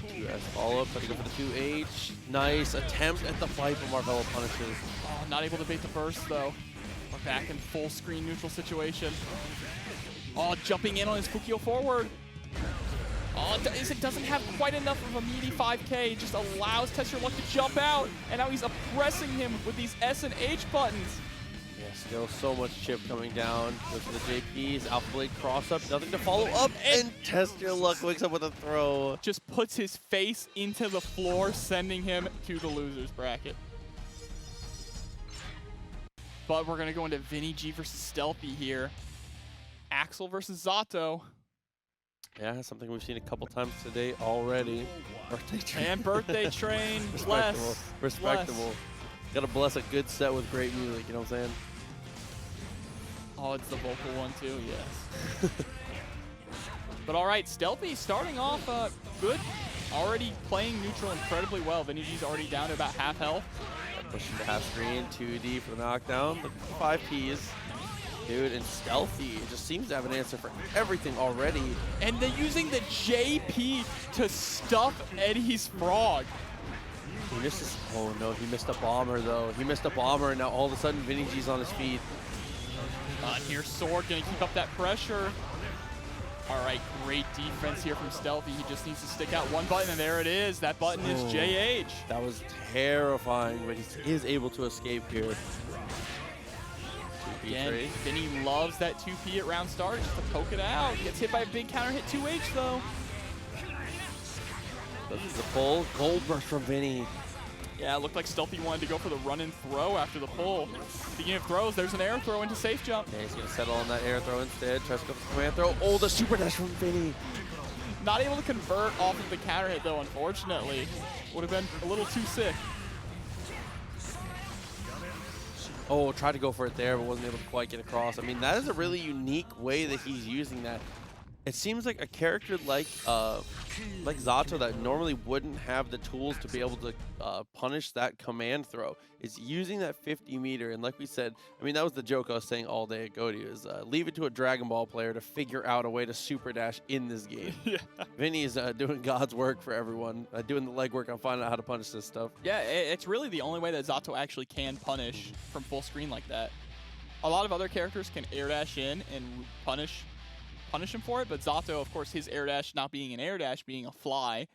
2S follow-up. Trying to go for the 2H. Nice attempt at the fight, but Marvelo punishes. Oh, not able to bait the burst, though. We're back in full screen neutral situation. Oh, jumping in on his Fukio forward. Oh, it doesn't have quite enough of a meaty 5K. It just allows Test Your Luck to jump out. And now he's oppressing him with these S and H buttons. Yeah, still so much chip coming down. Goes for the JPs, Alpha Blade cross up, nothing to follow up, and TestYourLuck wakes up with a throw. Just puts his face into the floor, sending him to the loser's bracket. But we're gonna go into Vinny G versus Stealthy here. Axel versus Zato. Yeah, something we've seen a couple times today already. Birthday train. And Birthday Train. Respectable. Bless. Respectable. Bless. Gotta bless a good set with great music, you know what I'm saying? Oh, it's the vocal one too, yes. But all right, Stealthy starting off good. Already playing neutral incredibly well. Vinny G's already down to about half health. Pushing the half screen, 2D for the knockdown, the 5 Ps. Dude, and Stealthy just seems to have an answer for everything already. And they're using the JP to stuff Eddie's frog. He missed his, oh no, he missed a bomber though. He missed a bomber and now all of a sudden Vinny G's on his feet. And here's Sword gonna keep up that pressure. All right, great defense here from Stealthy. He just needs to stick out one button, and there it is. That button is JH. That was terrifying, but he is able to escape here. Again, Vinny loves that 2P at round start just to poke it out. Gets hit by a big counter hit 2H though. This is a pull. Gold burst from Vinny. Yeah, it looked like Stealthy wanted to go for the run and throw after the pull. Speaking of throws, there's an air throw into safe jump. Yeah, he's going to settle on that air throw instead. Tries to go for the command throw. Oh, the super dash from Vinny. Not able to convert off of the counter hit though, unfortunately. Would have been a little too sick. Oh, tried to go for it there, but wasn't able to quite get across. I mean, that is a really unique way that he's using that. It seems like a character like Zato that normally wouldn't have the tools to be able to punish that command throw is using that 50 meter. And like we said, I mean, that was the joke I was saying all day ago to you, is leave it to a Dragon Ball player to figure out a way to super dash in this game. Yeah. Vinny is doing God's work for everyone, doing the legwork on finding out how to punish this stuff. Yeah, it's really the only way that Zato actually can punish from full screen like that. A lot of other characters can air dash in and punish him for it, but Zato, of course, his air dash not being an air dash, being a fly,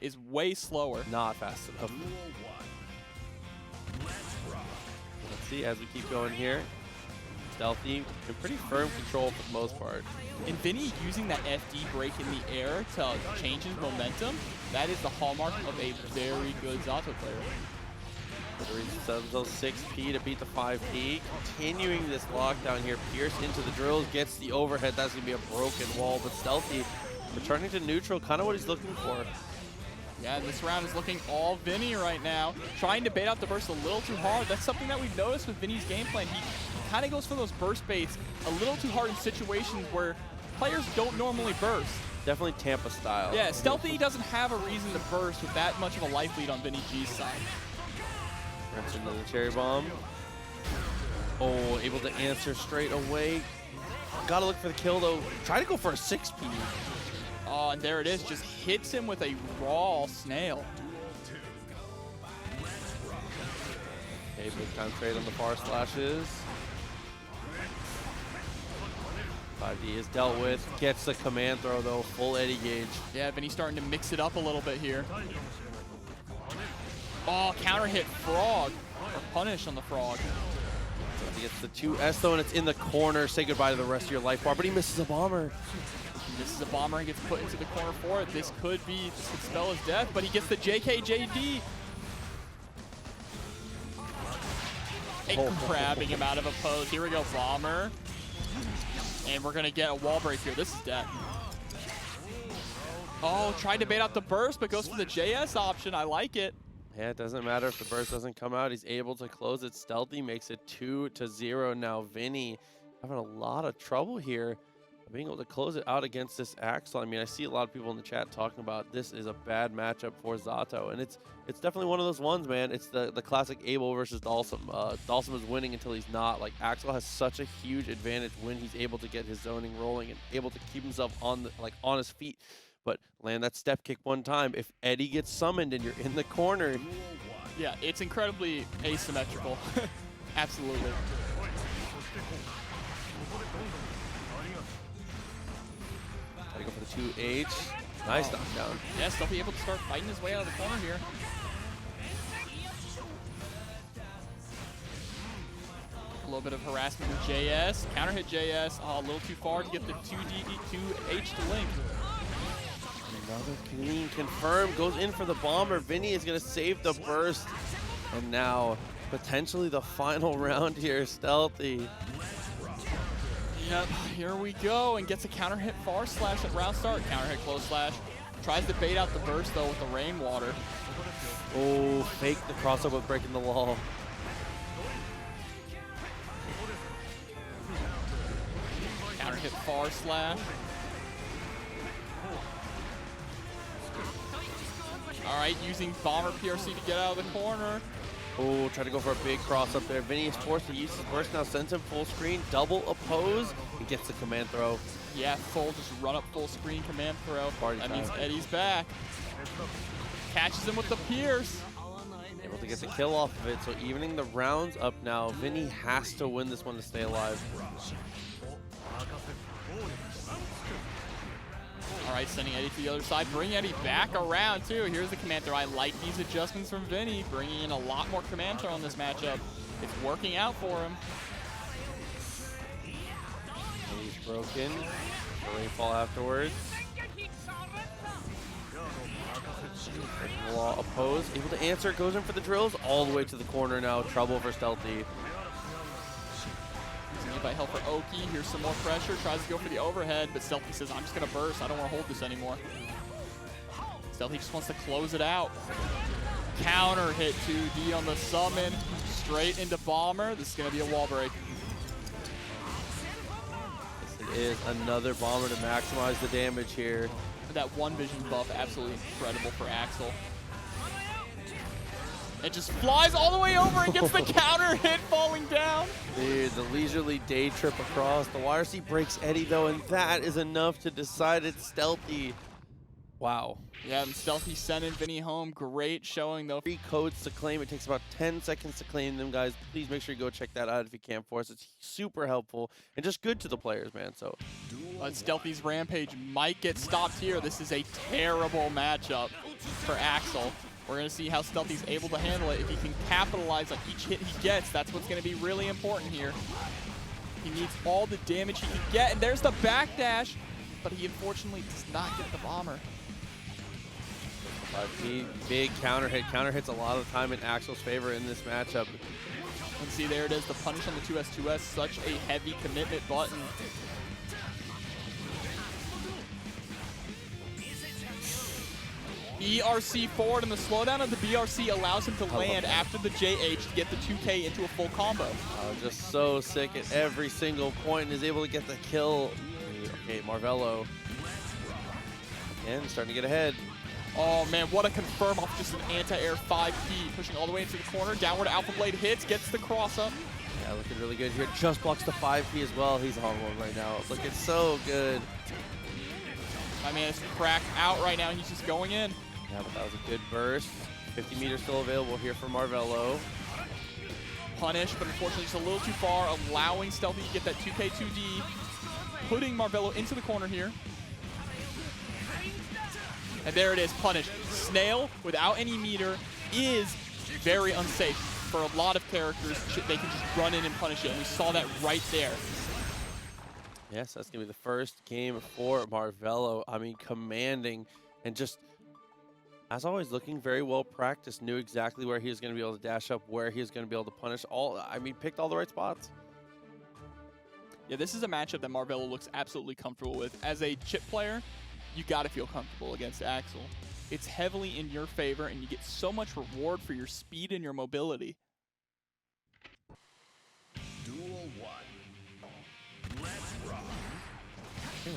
is way slower. Not fast enough. Let's see as we keep going here. Stealthy in pretty firm control for the most part. And Vinny using that FD break in the air to change his momentum, that is the hallmark of a very good Zato player. So 6P to beat the 5P. Continuing this lockdown here. Pierce into the drills, gets the overhead. That's going to be a broken wall, but Stealthy returning to neutral, kind of what he's looking for. Yeah, and this round is looking all Vinny right now. Trying to bait out the burst a little too hard. That's something that we've noticed with Vinny's game plan. He kind of goes for those burst baits a little too hard in situations where players don't normally burst. Definitely Tampa style. Yeah, Stealthy doesn't have a reason to burst with that much of a life lead on Vinny G's side. Rips into the cherry bomb. Oh, able to answer straight away. Gotta look for the kill though. Try to go for a 6P. Oh, and there it is. Just hits him with a raw snail. Okay, big time trade on the bar slashes. 5D is dealt with. Gets the command throw though. Full Eddie gauge. Yeah, Vinny's starting to mix it up a little bit here. Oh, counter hit frog. Or punish on the frog. He gets the 2S though, and it's in the corner. Say goodbye to the rest of your life bar, but he misses a bomber. He misses a bomber and gets put into the corner for it. This could spell his death, but he gets the JKJD. And crabbing him out of a pose. Here we go, bomber. And we're gonna get a wall break here. This is death. Oh, tried to bait out the burst, but goes for the JS option. I like it. Yeah, it doesn't matter if the burst doesn't come out. He's able to close it. Stealthy makes it 2-0 now. Vinny having a lot of trouble here being able to close it out against this Axel. I mean, I see a lot of people in the chat talking about this is a bad matchup for Zato, and it's definitely one of those ones, man. It's the classic Abel versus Dalsum. Dalsum is winning until he's not. Like, Axel has such a huge advantage when he's able to get his zoning rolling and able to keep himself on his feet. But land that step kick one time. If Eddie gets summoned and you're in the corner. Yeah, it's incredibly asymmetrical. Absolutely. Try to go for the 2H. Nice knockdown. Yes, they'll be able to start fighting his way out of the corner here. little bit of harassment with JS. Counter hit JS. Oh, a little too far to get the 2H to Link. Another clean confirm. Goes in for the bomber. Vinny is going to save the burst. And now, potentially the final round here, Stealthy. Yep, here we go. And gets a counter hit far slash at round start. Counter hit close slash. Tries to bait out the burst, though, with the rainwater. Oh, fake the crossover with breaking the wall. Counter hit far slash. All right, using bomber PRC to get out of the corner. Oh, try to go for a big cross up there. Vinny is forced to use his burst now, sends him full screen, double oppose, and gets the command throw. Yeah, full, just run up full screen command throw. Party that time. means Eddie's back. Catches him with the Pierce. Able to get the kill off of it, so evening the rounds up now. Vinny has to win this one to stay alive. All right, sending Eddie to the other side. Bring Eddie back around, too. Here's the command throw. I like these adjustments from Vinny, bringing in a lot more command throw in this matchup. It's working out for him. He's broken. Rainfall afterwards. Law opposed. Able to answer. Goes in for the drills. All the way to the corner now. Trouble for Stealthy. By help for Oki. Here's some more pressure. Tries to go for the overhead, but Stealthy says, I'm just going to burst. I don't want to hold this anymore. Stealthy just wants to close it out. Counter hit 2D on the summon. Straight into Bomber. This is going to be a wall break. This is another bomber to maximize the damage here. That one vision buff, absolutely incredible for Axel. It just flies all the way over and gets the counter hit falling down. Dude, the leisurely day trip across. The YRC breaks Eddie though, and that is enough to decide it's Stealthy. Wow. Yeah, and Stealthy sending Vinny home. Great showing though. 3 codes to claim. It takes about 10 seconds to claim them, guys. Please make sure you go check that out if you can for us. It's super helpful and just good to the players, man. So Stealthy's Rampage might get stopped here. This is a terrible matchup for Axel. We're going to see how Stealthy's able to handle it. If he can capitalize on each hit he gets, that's what's going to be really important here. He needs all the damage he can get, and there's the backdash, but he unfortunately does not get the bomber. Big counter hit. Counter hits a lot of the time in Axel's favor in this matchup. And see, there it is, the punish on the 2S2S, such a heavy commitment button. BRC forward, and the slowdown of the BRC allows him to land after the JH to get the 2K into a full combo. Just so sick at every single point and is able to get the kill. Okay, Marvelo. And starting to get ahead. Oh man, what a confirm off just an anti-air 5P, pushing all the way into the corner. Downward Alpha Blade hits, gets the cross up. Yeah, looking really good here. Just blocks the 5P as well. He's on one right now. Looking so good. My man is cracked out right now. He's just going in. Yeah, but that was a good burst. 50 meters still available here for Marvelo. Punish, but unfortunately just a little too far, allowing Stealthy to get that 2K2D, putting Marvelo into the corner here. And there it is, punish. Snail, without any meter, is very unsafe for a lot of characters. They can just run in and punish it, and we saw that right there. Yes, that's going to be the first game for Marvelo. I mean, commanding and just, as always, looking very well practiced. Knew exactly where he was going to be able to dash up, where he was going to be able to punish. Picked all the right spots. Yeah, this is a matchup that Marvelo looks absolutely comfortable with. As a Chipp player, you got to feel comfortable against Axel. It's heavily in your favor, and you get so much reward for your speed and your mobility. Duel 1. Let's rock.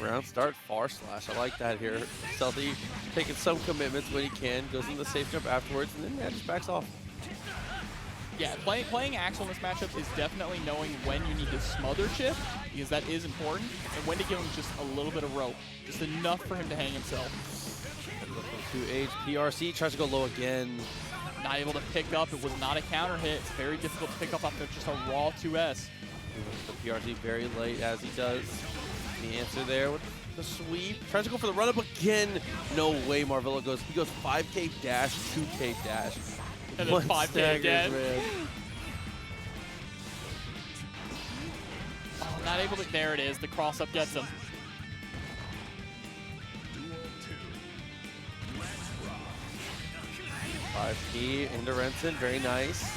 Round start, far slash. I like that here. Stealthy taking some commitments when he can, goes into the safe jump afterwards, and then just backs off. Yeah, playing Axel in this matchup is definitely knowing when you need to smother Chipp, because that is important, and when to give him just a little bit of rope, just enough for him to hang himself. 2H, PRC tries to go low again. Not able to pick up. It was not a counter hit. It's very difficult to pick up after just a raw 2S. The PRC very late as he does. The answer there with the sweep. Tries to go for the run-up again. No way Marvelo goes. He goes 5K dash, 2K dash. And then 5K again. Man. Not able to. There it is. The cross up gets him. 5P into Renson, very nice.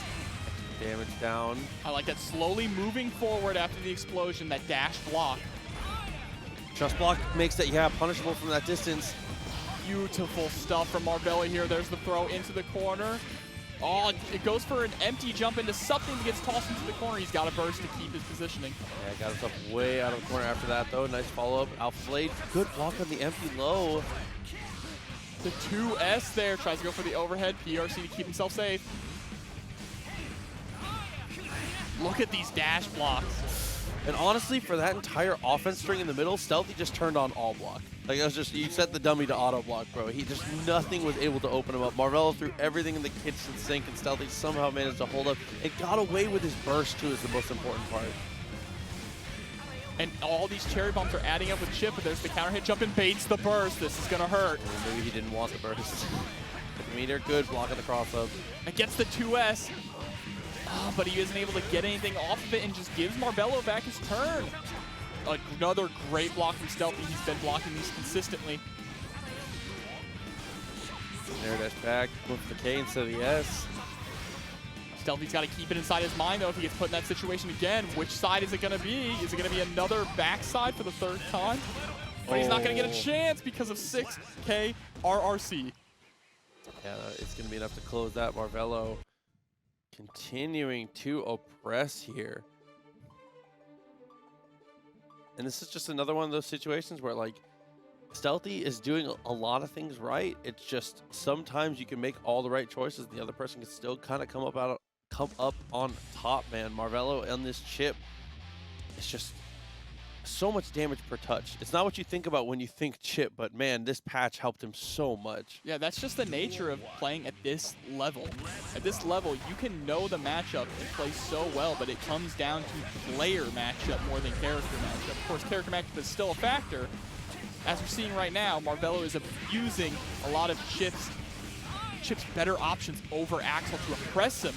Damage down. I like that, slowly moving forward after the explosion, that dash block. Trust block makes that, yeah, punishable from that distance. Beautiful stuff from Marvelo here. There's the throw into the corner. Oh, it goes for an empty jump into something that gets tossed into the corner. He's got a burst to keep his positioning. Yeah, got himself way out of the corner after that, though. Nice follow-up. Alpha Blade, good block on the empty low. The 2S there, tries to go for the overhead. PRC to keep himself safe. Look at these dash blocks. And honestly, for that entire offense string in the middle, Stealthy just turned on all block. Like, it was just, you set the dummy to auto block, bro. He just, nothing was able to open him up. Marvelo threw everything in the kitchen sink, and Stealthy somehow managed to hold up. It got away with his burst, too, is the most important part. And all these cherry bombs are adding up with Chipp, but there's the counter hit jump and baits the burst. This is gonna hurt. Or maybe he didn't want the burst. The meter, good, blocking the cross up. It gets the 2S. Oh, but he isn't able to get anything off of it and just gives Marvelo back his turn. Another great block from Stealthy. He's been blocking these consistently. Nair dash back, with the K instead of the S. Stealthy's got to keep it inside his mind, though, if he gets put in that situation again. Which side is it going to be? Is it going to be another backside for the third time? But he's not going to get a chance because of 6K RRC. Yeah, it's going to be enough to close that. Marvelo continuing to oppress here. And this is just another one of those situations where, like, Stealthy is doing a lot of things right. It's just sometimes you can make all the right choices. The other person can still kind of come up on top, man. Marvelo on this Chipp, it's just so much damage per touch. It's not what you think about when you think Chipp, but man, this patch helped him so much. Yeah, that's just the nature of playing at this level. At this level, you can know the matchup and play so well, but it comes down to player matchup more than character matchup. Of course, character matchup is still a factor. As we're seeing right now, Marvelo is abusing a lot of Chipp's better options over Axel to oppress him.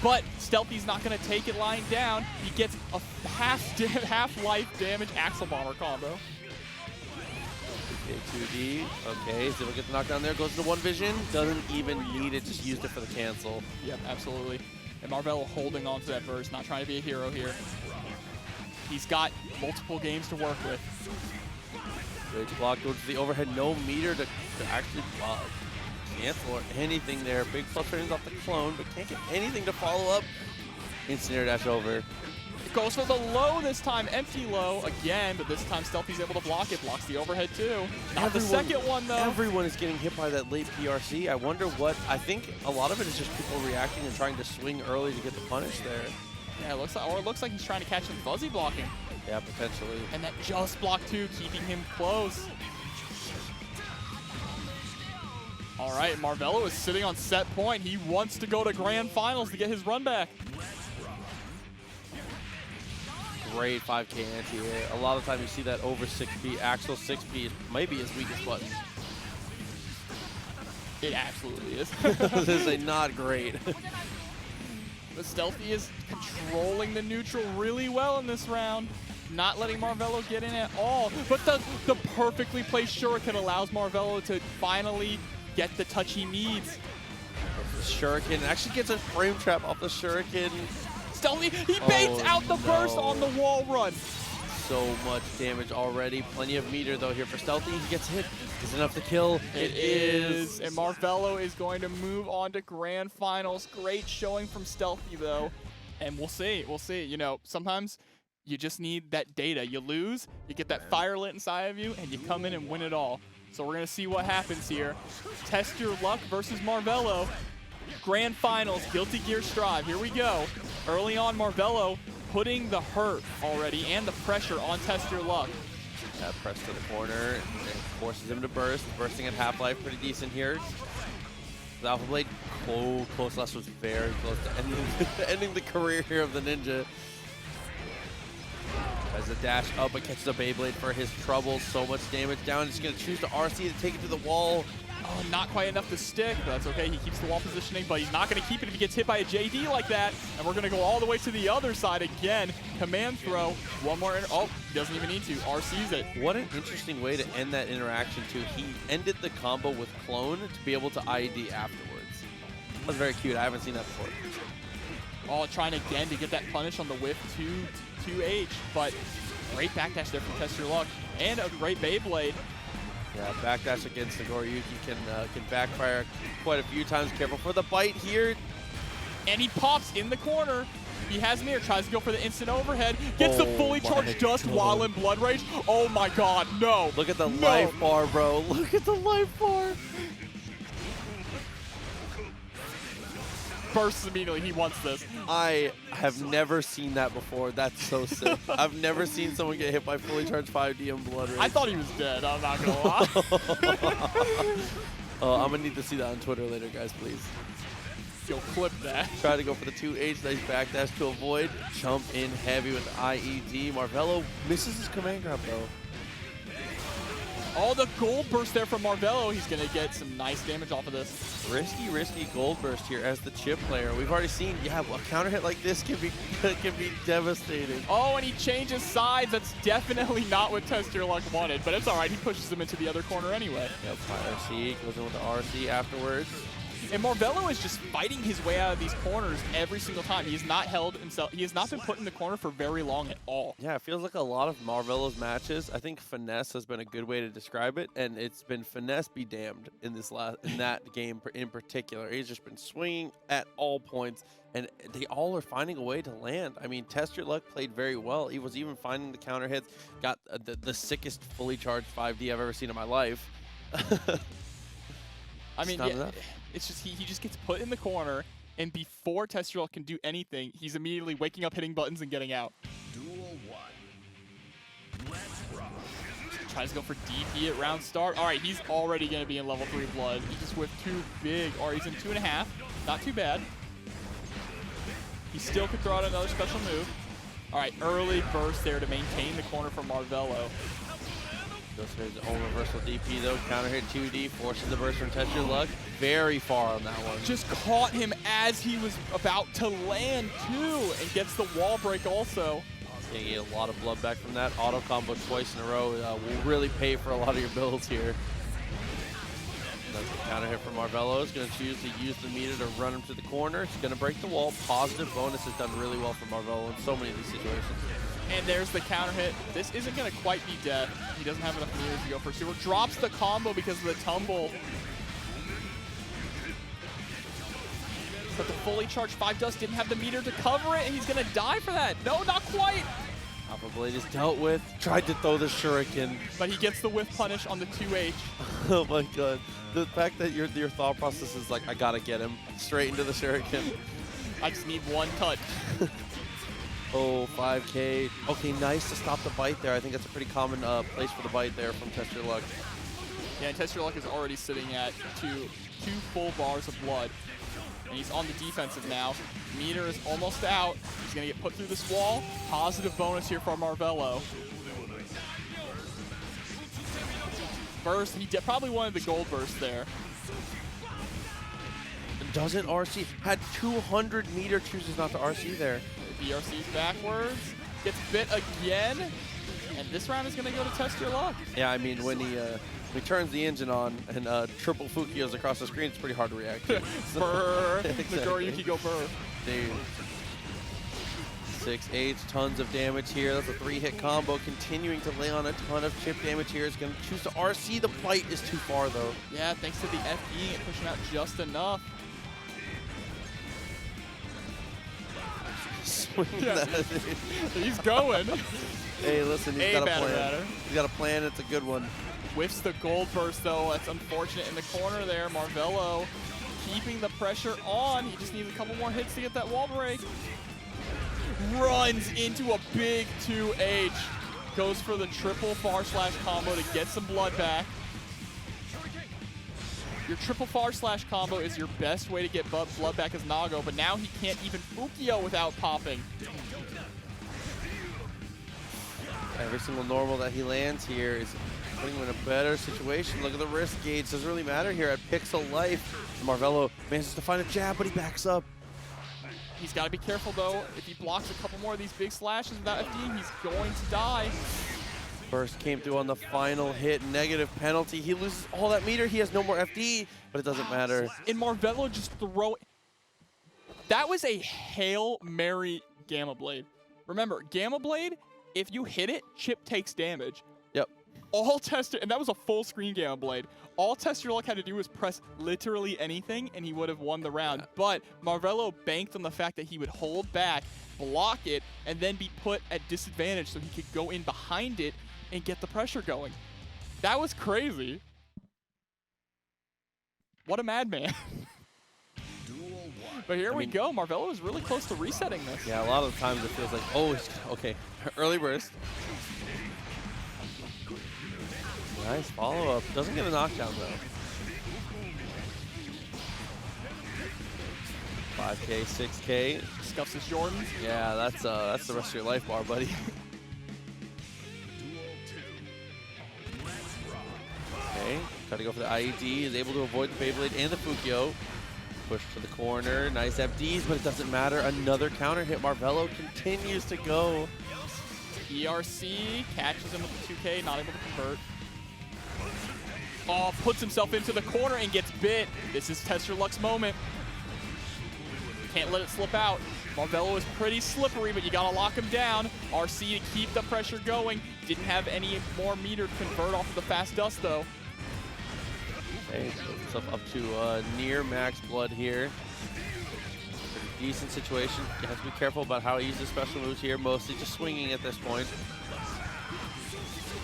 But Stealthy's not going to take it lying down. He gets a half-life damage Axel Bomber combo. Okay, 2D. Okay, so we'll get the knockdown there. Goes to one vision. Doesn't even need it. Just used it for the cancel. Yep, absolutely. And Marvelo holding on to that burst, not trying to be a hero here. He's got multiple games to work with. Great block. Goes to the overhead. No meter to actually block. Cancel or anything there. Big plus frames off the clone, but can't get anything to follow up. Instant air dash over. It goes for the low this time. Empty low again, but this time Stealthy's able to block it. Blocks the overhead too. Not the second one though. Everyone is getting hit by that late PRC. I wonder what, I think a lot of it is just people reacting and trying to swing early to get the punish there. Yeah, it looks like he's trying to catch some fuzzy blocking. Yeah, potentially. And that just block too, keeping him close. All right, Marvelo is sitting on set point. He wants to go to grand finals to get his run back. Great 5K anti here. A lot of time you see that over 6P. Actual 6P might be his weakest button. It absolutely is. This is not great. But Stealthy is controlling the neutral really well in this round. Not letting Marvelo get in at all. But the perfectly placed shuriken allows Marvelo to finally get the touch he needs. Shuriken actually gets a frame trap off the shuriken. Stealthy, he baits out the burst on the wall run. So much damage already. Plenty of meter though here for Stealthy. He gets hit. Is enough to kill? It is. And Marvelo is going to move on to grand finals. Great showing from Stealthy though. And we'll see. We'll see. You know, sometimes you just need that data. You lose, you get that fire lit inside of you, and you come in and win it all. So we're going to see what happens here. Test Your Luck versus Marvelo. Grand Finals, Guilty Gear Strive. Here we go. Early on, Marvelo putting the hurt already and the pressure on Test Your Luck. That press to the corner and forces him to burst. Bursting at half-life, pretty decent here. The Alpha Blade, oh, close last was very close to ending the career here of the ninja. Tries As a dash up, but catches a Beyblade for his trouble. So much damage down. Just going to choose to RC to take it to the wall. Oh, not quite enough to stick, but that's okay. He keeps the wall positioning, but he's not going to keep it if he gets hit by a JD like that. And we're going to go all the way to the other side again. Command throw. One more. Oh, he doesn't even need to. RCs it. What an interesting way to end that interaction, too. He ended the combo with clone to be able to IED afterwards. That was very cute. I haven't seen that before. Oh, trying again to get that punish on the whiff to H, but great backdash there from TestYourLuck and a great Beyblade. Yeah, backdash against Nagoriyuki can backfire quite a few times. Careful for the bite here. And he pops in the corner. He has mirror, tries to go for the instant overhead, gets the fully charged dust while in Blood Rage. Oh my god, no. Look at the life bar, bro. Look at the life bar. Bursts immediately, he wants this. I have never seen that before. That's so sick. I've never seen someone get hit by fully charged 5D in Blood Rage. I thought he was dead, I'm not gonna lie. I'm gonna need to see that on Twitter later, guys, please. Yo, clip that. Try to go for the 2H, nice backdash to avoid. Jump in heavy with IED. Marvelo misses his command grab, though. Oh, the gold burst there from Marvelo. He's going to get some nice damage off of this. Risky gold burst here as the Chipp player. We've already seen, yeah, a counter hit like this can be devastating. Oh, and he changes sides. That's definitely not what TestYourLuck wanted, but it's all right. He pushes him into the other corner anyway. Yep, RC goes in with the RC afterwards. And Marvelo is just fighting his way out of these corners every single time. He has not held himself. He has not been put in the corner for very long at all. Yeah, it feels like a lot of Marvelo's matches. I think finesse has been a good way to describe it, and it's been finesse be damned in that game in particular. He's just been swinging at all points, and they all are finding a way to land. I mean, TestYourLuck played very well. He was even finding the counter hits. Got the sickest fully charged 5D I've ever seen in my life. I mean, yeah, it's just he just gets put in the corner, and before TestYourLuck can do anything, he's immediately waking up, hitting buttons, and getting out. Duel 1. Let's rock. Tries to go for DP at round start. All right, he's already going to be in level 3 blood. He just whiffed too big. Or he's in 2.5. Not too bad. He still could throw out another special move. All right, early burst there to maintain the corner for Marvelo. Goes for his own reversal DP though. Counter hit 2D, forces the burst from TestYourLuck. Very far on that one. Just caught him as he was about to land too, and gets the wall break also. Gonna get a lot of blood back from that. Auto combo twice in a row will really pay for a lot of your builds here. That's the counter hit from Marvelo. He's gonna choose to use the meter to run him to the corner. He's gonna break the wall. Positive bonus has done really well for Marvelo in so many of these situations. And there's the counter hit. This isn't going to quite be death. He doesn't have enough meters to go for super. Drops the combo because of the tumble. But the fully charged 5 dust didn't have the meter to cover it, and he's going to die for that. No, not quite. Alpha Blade is dealt with. Tried to throw the shuriken. But he gets the whiff punish on the 2H. Oh my god. The fact that your thought process is like, I gotta get him. Straight into the shuriken. I just need one touch. Oh, 5K. Okay, nice to stop the bite there. I think that's a pretty common place for the bite there from TestYourLuck. Yeah, and TestYourLuck is already sitting at two full bars of blood. And he's on the defensive now. Meter is almost out. He's going to get put through this wall. Positive bonus here for Marvelo. Burst. He probably wanted the gold burst there. Doesn't RC. Had 200 meter, chooses not to RC there. BRC's backwards. Gets bit again. And this round is going to go to TestYourLuck. Yeah, I mean, when he turns the engine on and triple Fukios across the screen, it's pretty hard to react to. Burr. Exactly. Nagoriyuki go burr. Dude. 6H, tons of damage here. That's a 3-hit combo. Continuing to lay on a ton of chip damage here. It's going to choose to RC. The bite is too far, though. Yeah, thanks to the FE, it pushed him out just enough. Yeah. He's going. Hey, listen, he's got a plan. Batter. He's got a plan. It's a good one. Whiffs the gold burst, though. That's unfortunate in the corner there. Marvelo keeping the pressure on. He just needs a couple more hits to get that wall break. Runs into a big 2H. Goes for the triple far slash combo to get some blood back. Your triple far slash combo is your best way to get blood back as Nago, but now he can't even Fukio without popping. Every single normal that he lands here is putting him in a better situation. Look at the risk gauge. Doesn't really matter here at Pixel Life. Marvelo manages to find a jab, but he backs up. He's got to be careful, though. If he blocks a couple more of these big slashes without FD, he's going to die. Burst came through on the final hit. Negative penalty. He loses all that meter. He has no more FD, but it doesn't matter. And Marvelo just throw. That was a Hail Mary Gamma Blade. Remember, Gamma Blade, if you hit it, Chipp takes damage. Yep. All Tester, and that was a full screen Gamma Blade. All TestYourLuck had to do was press literally anything, and he would have won the round. Yeah. But Marvelo banked on the fact that he would hold back, block it, and then be put at disadvantage so he could go in behind it and get the pressure going. That was crazy. What a madman. But here we go. Marvelo is really close to resetting this. Yeah, a lot of the times it feels like, oh, okay, early burst. Nice follow-up. Doesn't get a knockdown, though. 5K, 6K. Scuffs his Jordans. Yeah, that's the rest of your life bar, buddy. Okay, try to go for the IED. Is able to avoid the Beyblade and the Fukyo. Push to the corner. Nice FDs, but it doesn't matter. Another counter hit. Marvelo continues to go. ERC catches him with the 2K, not able to convert. Oh, puts himself into the corner and gets bit. This is TestYourLuck's moment. Can't let it slip out. Marvelo is pretty slippery, but you gotta lock him down. RC to keep the pressure going. Didn't have any more meter to convert off of the fast dust, though. Okay, builds himself up to near max blood here. Pretty decent situation. You have to be careful about how he uses special moves here. Mostly just swinging at this point.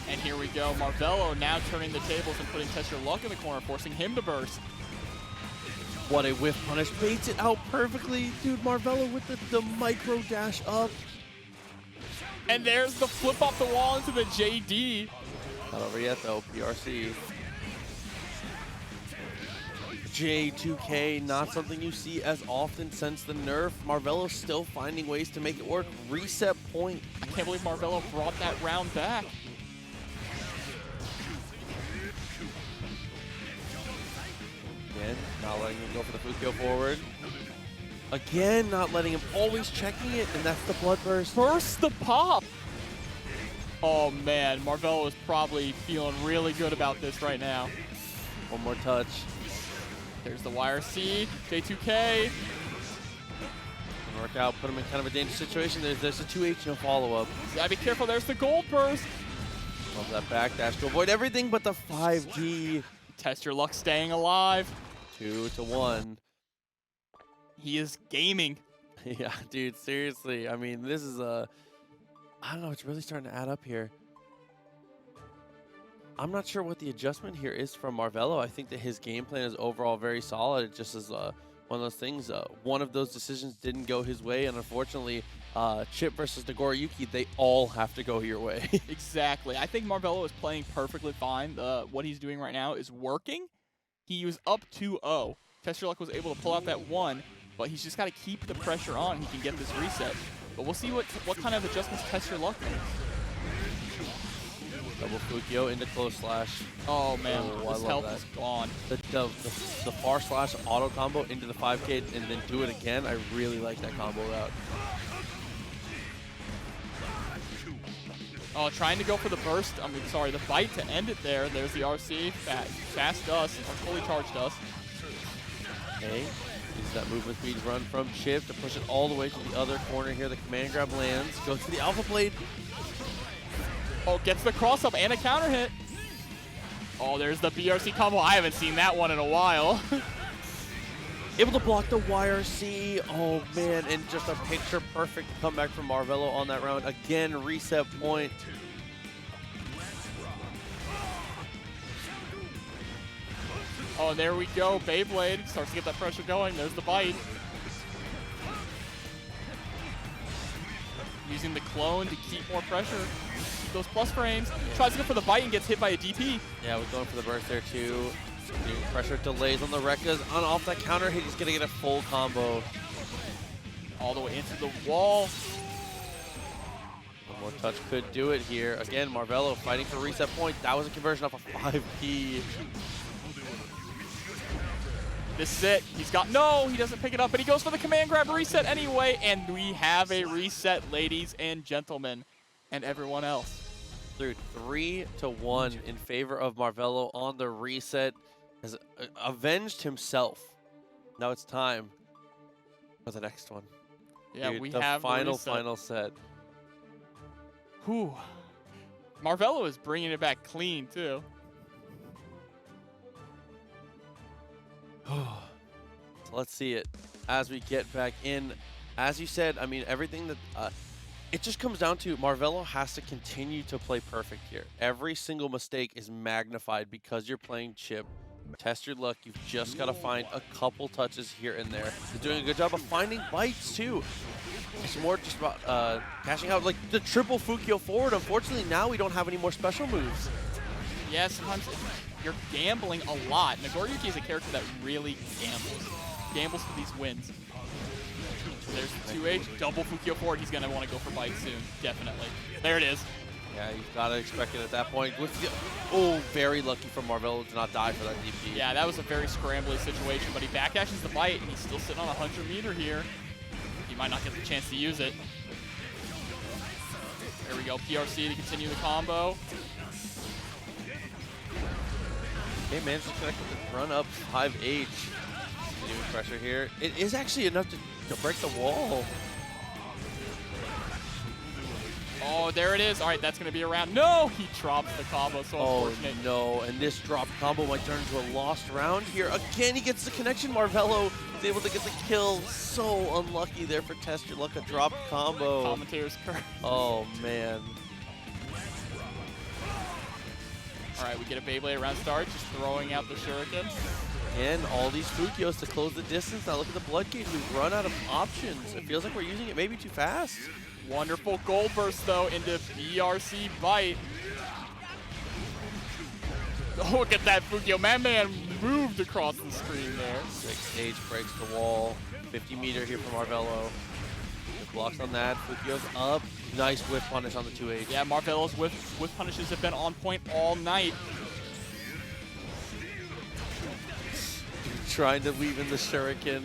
And here we go. Marvelo now turning the tables and putting TestYourLuck in the corner, forcing him to burst. What a whiff punish. Baits it out perfectly. Dude, Marvelo with the micro dash up. And there's the flip off the wall into the JD. Not over yet, though. PRC. J2K, not something you see as often since the nerf. Marvelo's still finding ways to make it work. Reset point. I can't believe Marvelo brought that round back. Again, not letting him go for the Fukyo forward. Again, not letting him, always checking it, and that's the blood burst. Burst the pop. Oh man, Marvelo is probably feeling really good about this right now. One more touch. There's the YRC, J2K. Can work out, put him in kind of a dangerous situation. There's a 2H, no follow-up. Gotta be careful, there's the gold burst. Love that backdash to avoid everything but the 5G. TestYourLuck staying alive. 2-1. He is gaming. Yeah, dude, seriously. I mean, this is I don't know, it's really starting to add up here. I'm not sure what the adjustment here is from Marvelo. I think that his game plan is overall very solid. It just is one of those things. One of those decisions didn't go his way, and unfortunately, Chipp versus Nagoriyuki, they all have to go your way. Exactly. I think Marvelo is playing perfectly fine. What he's doing right now is working. He was up 2-0. TestYourLuck was able to pull out that 1, but he's just got to keep the pressure on. He can get this reset. But we'll see what kind of adjustments TestYourLuck makes. Double Fukyo into close slash. Oh man, Oh, his I health love is gone. The far slash auto combo into the 5K and then do it again. I really like that combo route. Oh, trying to go for the burst. I mean, sorry, the bite to end it there. There's the RC. Fast dust, or fully charged dust. Okay, uses that movement speed run from Chipp to push it all the way to the other corner here. The command grab lands, goes to the Alpha Blade. Oh, gets the cross up and a counter hit. Oh, there's the BRC combo. I haven't seen that one in a while. Able to block the YRC. Oh man, and just a picture perfect comeback from Marvelo on that round. Again, reset point. Oh, there we go. Beyblade starts to get that pressure going. There's the bite. Using the clone to keep more pressure. Keep those plus frames. Tries to go for the bite and gets hit by a DP. Yeah, we're going for the burst there too. Pressure delays on the Rekkas. On off that counter hit, he's gonna get a full combo. All the way into the wall. One more touch could do it here. Again, Marvelo fighting for reset point. That was a conversion off a 5P. This is it. He's got, no, he doesn't pick it up, but he goes for the command grab reset anyway, and we have a reset, ladies and gentlemen, and everyone else. Through 3-1 in favor of Marvelo on the reset. Has avenged himself. Now it's time for the next one. Yeah, Dude, we the have final the reset. set. Whew. Marvelo is bringing it back clean, too. So let's see it as we get back in. As you said, I mean, everything that it just comes down to Marvelo has to continue to play perfect here. Every single mistake is magnified because you're playing Chipp. Test your luck. You've just got to find a couple touches here and there. He's doing a good job of finding bites too. It's more just about cashing out like the triple Fukio forward. Unfortunately, now we don't have any more special moves. Yeah, sometimes you're gambling a lot. Nagoriyuki is a character that really gambles for these wins. So there's the 2H, double Fukio forward. He's going to want to go for bites soon, definitely. There it is. Yeah, you've got to expect it at that point. With the, oh, very lucky for Marvelo to not die for that DP. Yeah, that was a very scrambly situation, but he backdashes the bite, and he's still sitting on a 100-meter here. He might not get the chance to use it. There we go, PRC to continue the combo. Okay, managed to connect with the run up 5H. Continuing pressure here. It is actually enough to break the wall. Oh, there it is. All right, that's going to be around. No, he drops the combo, so unfortunate. No, and this drop combo might turn into a lost round here. Again, he gets the connection. Marvelo is able to get the kill. So unlucky there for Test Your Luck, a dropped combo. Commentator's curse. Oh, man. All right, we get a Beyblade around start, just throwing out the shuriken. And all these Fukios to close the distance. Now look at the blood gauge. We've run out of options. It feels like we're using it maybe too fast. Wonderful gold burst, though, into BRC Bite. Oh, look at that Fukio. Man moved across the screen there. 6H breaks the wall. 50-meter here from Marvelo. Good blocks on that. Fukio's up. Nice whiff punish on the 2H. Yeah, Marvelo's whiff punishes have been on point all night. Trying to weave in the shuriken.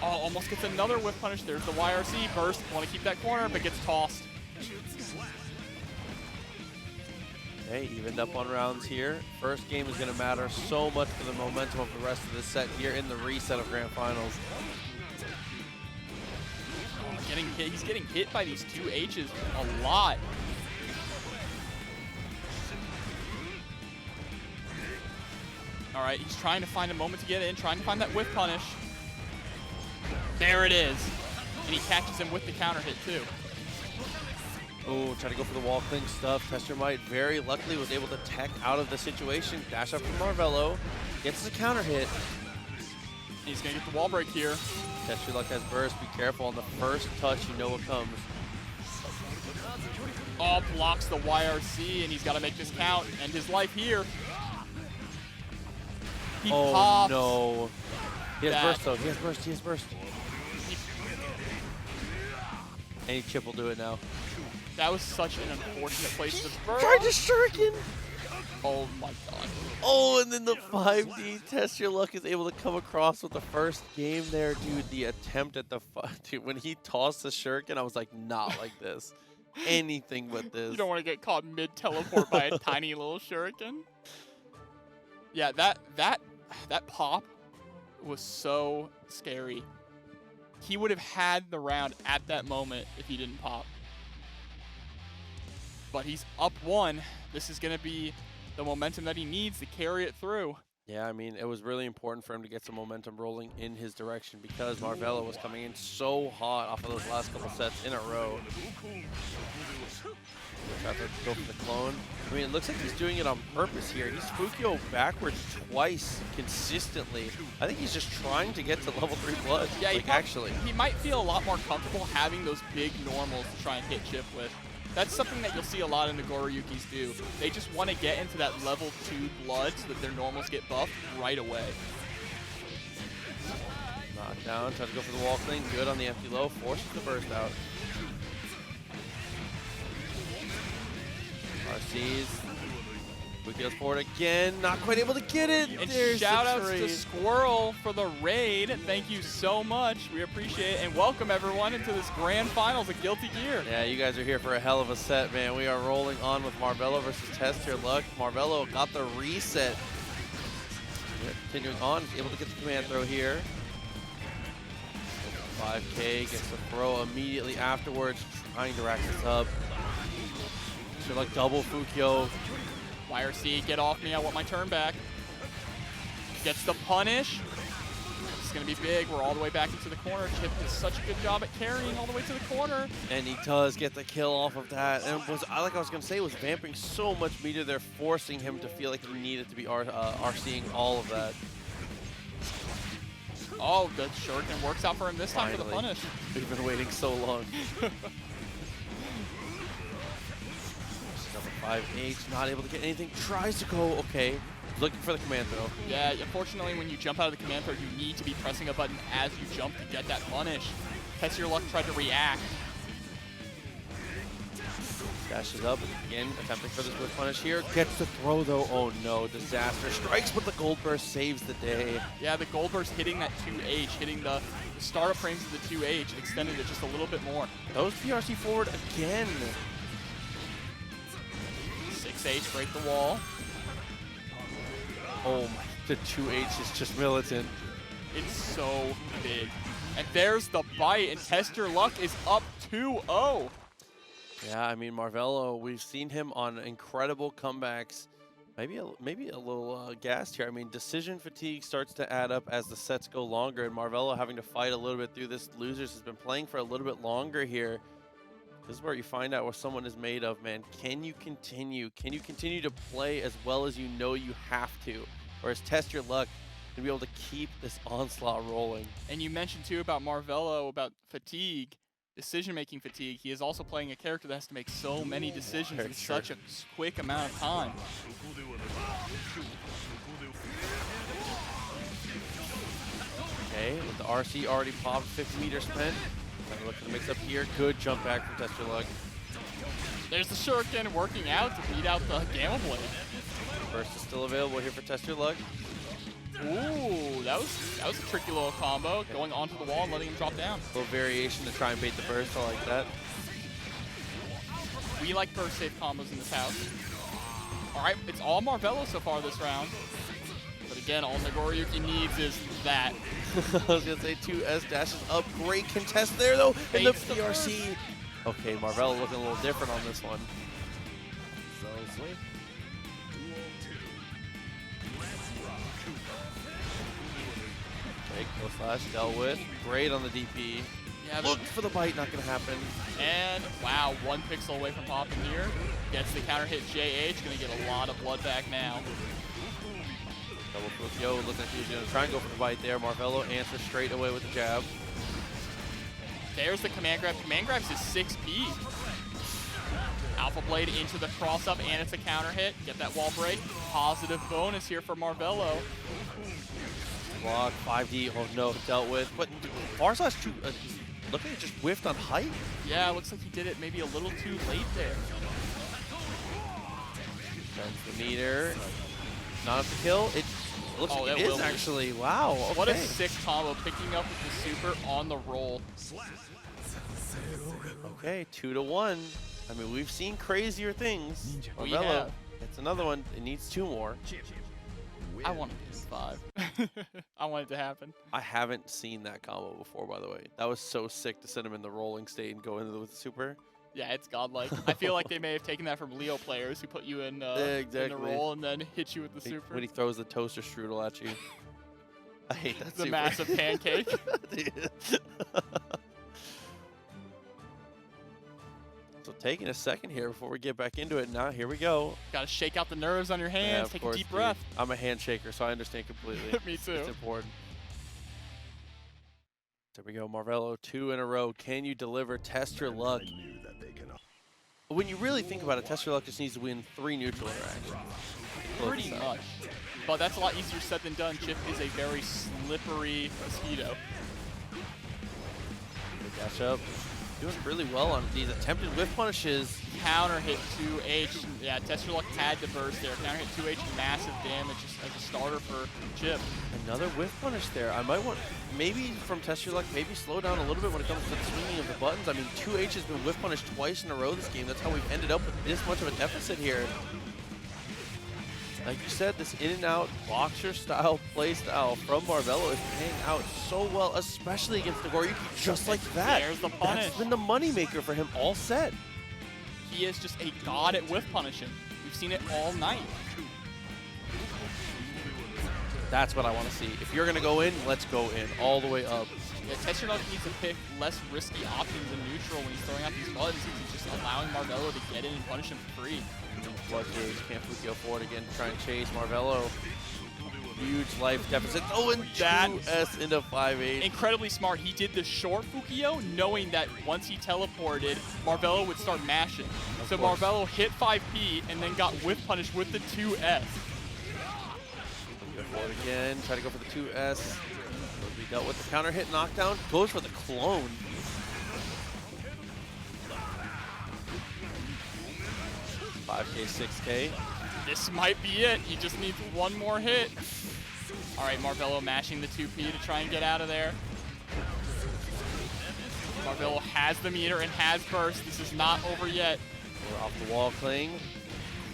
Oh, almost gets another whiff punish. There's the YRC burst. Want to keep that corner, but gets tossed. Okay, evened up on rounds here. First game is going to matter so much for the momentum of the rest of this set here in the reset of Grand Finals. Oh, he's getting hit by these 2Hs a lot. All right, he's trying to find a moment to get in, trying to find that whiff punish. There it is. And he catches him with the counter hit, too. Oh, try to go for the wall cling stuff. Tester Might very luckily was able to tech out of the situation. Dash up from Marvelo. Gets the counter hit. He's going to get the wall break here. Test Your Luck has burst. Be careful. On the first touch, you know what comes. Oh, blocks the YRC, and he's got to make this count. End his life here. He pops. No. He has burst, though. He has burst. He has burst. Any Chipp will do it now. That was such an unfortunate place to burst. Tried to shuriken. Oh my god. Oh, and then the 5D Test Your Luck is able to come across with the first game there, dude. The attempt at the dude, when he tossed the shuriken, I was like, not like this. Anything but this. You don't want to get caught mid-teleport by a tiny little shuriken. Yeah, that pop was so scary. He would have had the round at that moment if he didn't pop. But he's up 1. This is going to be the momentum that he needs to carry it through. Yeah, I mean, it was really important for him to get some momentum rolling in his direction because Marvelo was coming in so hot off of those last couple sets in a row. Try to go for the clone. I mean, it looks like he's doing it on purpose here. He's Fukio backwards twice consistently. I think he's just trying to get to level 3 blood. Yeah, like, actually. He might feel a lot more comfortable having those big normals to try and hit Chipp with. That's something that you'll see a lot in the Nagoriyukis do. They just want to get into that level 2 blood so that their normals get buffed right away. Knockdown, tries to go for the wall cling. Good on the empty low. Forces the burst out. RCs. Quick goes forward again, not quite able to get it. And There's shout the outs to trade. Squirrel for the raid. Thank you so much. We appreciate it. And welcome everyone into this grand finals of Guilty Gear. Yeah, you guys are here for a hell of a set, man. We are rolling on with Marvelo versus TestYourLuck. Marvelo got the reset. Yeah, continuing on, able to get the command throw here. 5K gets the throw immediately afterwards, trying to rack this up. TestYourLuck double Fukyo. YRC, get off me. I want my turn back. Gets the punish. It's going to be big. We're all the way back into the corner. Chipp does such a good job at carrying all the way to the corner. And he does get the kill off of that. And like I was going to say, was vamping so much meter there, forcing him to feel like he needed to be RCing all of that. Oh, the shuriken works out for him this time for the Finally. punish. We've been waiting so long. Number 5H, not able to get anything. Tries to go, okay. Looking for the command throw. Yeah, unfortunately, when you jump out of the command throw, you need to be pressing a button as you jump to get that punish. TestYourLuck tried to react. Dashes up, again, attempting for this whip punish here. Gets the throw though, oh no, disaster. Strikes, but the gold burst saves the day. Yeah, the gold burst hitting that 2H, hitting the startup frames of the 2H, extended it just a little bit more. Those PRC forward again. 6H, break the wall. Oh my, the 2H is just militant. It's so big. And there's the bite, and TestYourLuck is up 2-0. Yeah, I mean, Marvelo, we've seen him on incredible comebacks. Maybe a little gassed here. I mean, decision fatigue starts to add up as the sets go longer, and Marvelo having to fight a little bit through this. Losers has been playing for a little bit longer here. This is where you find out what someone is made of, man. Can you continue? Can you continue to play as well as you know you have to? Or is TestYourLuck to be able to keep this onslaught rolling? And you mentioned too about Marvelo, about fatigue. Decision-making fatigue. He is also playing a character that has to make so many decisions in such a quick amount of time. Okay, with the RC already popped, 50 meters spent. Look for the mix up here. Good jump back from TestYourLuck. There's the shuriken working out to beat out the Gamma Blade. Burst is still available here for TestYourLuck. Ooh, that was a tricky little combo, going onto the wall and letting him drop down. A little variation to try and bait the burst. I like that. We like burst safe combos in this house. All right, it's all Marvelo so far this round. But again, all Nagoriyuki needs is that. I was going to say 2S dashes up. Great contest there, though. In the PRC. Okay, Marvelo looking a little different on this one. Go slash, dealt with. Great on the DP. Yeah, Looked for the bite, not going to happen. And wow, 1 pixel away from popping here. Gets the counter hit JH, going to get a lot of blood back now. Double Fukyo, looking like he was going to try and go for the bite there. Marvelo answers straight away with the jab. There's the command grab. Command grabs his 6B. Alpha Blade into the cross up, and it's a counter hit. Get that wall break. Positive bonus here for Marvelo. Block, 5D, oh no, dealt with. But Barslash, looking like it just whiffed on height. Yeah, it looks like he did it maybe a little too late there. Sends the meter. Not enough to kill. It looks like it is actually. Wow, okay. What a sick combo, picking up with the super on the roll. Okay, 2-1. I mean, we've seen crazier things. We Marvelo, have. it's another one. It needs 2 more. I wanted this 5. I want it to happen. I haven't seen that combo before, by the way. That was so sick to send him in the rolling state and go into with the super. Yeah, it's godlike. I feel like they may have taken that from Leo players who put you in, in the roll and then hit you with the super. When he throws the toaster strudel at you. I hate that the super. massive pancake. So taking a second here before we get back into it. Now, here we go. Gotta shake out the nerves on your Yeah, hands, of take course, a deep dude. breath. I'm a handshaker, so I understand completely. Me too. It's important. There we go, Marvelo, 2 in a row. Can you deliver? TestYourLuck. When you really think about it, TestYourLuck just needs to win 3 neutral interactions. Pretty much. But that's a lot easier said than done. Chipp is a very slippery mosquito. Dash up. doing really well on these attempted whiff punishes. Counter hit 2H. Yeah, TestYourLuck had to burst there. Counter hit 2H, massive damage just as a starter for Chipp. Another whiff punish there. I might want, maybe from TestYourLuck, maybe slow down a little bit when it comes to the swinging of the buttons. I mean, 2H has been whiff punished twice in a row this game. That's how we've ended up with this much of a deficit here. Like you said, this in and out boxer style play style from Marvelo is paying out so well, especially against Nagoriyuki, just like that. There's the punish. That's been the moneymaker for him all set. He is just a god at whiff punishing. We've seen it all night. That's what I want to see. If you're going to go in, let's go in all the way up. Yeah, TestYourLuck needs to pick less risky options in neutral when he's throwing out these buttons. He's just allowing Marvelo to get in and punish him for free. Blood Gauge can't go forward again to try and chase Marvelo. Huge life deficit. Oh, and That 2S into 5-8. incredibly smart. He did the short Fukio, knowing that once he teleported, Marvelo would start mashing. So course. Marvelo hit 5P and then got whiff punished with the 2S. Go forward again. Try to go for the 2S. We dealt with the counter hit knockdown. Goes for the clone. $5K, $6K. This might be it. He just needs one more hit. All right, Marvelo mashing the 2P to try and get out of there. Marvelo has the meter and has burst. This is not over yet. We're off the wall cling.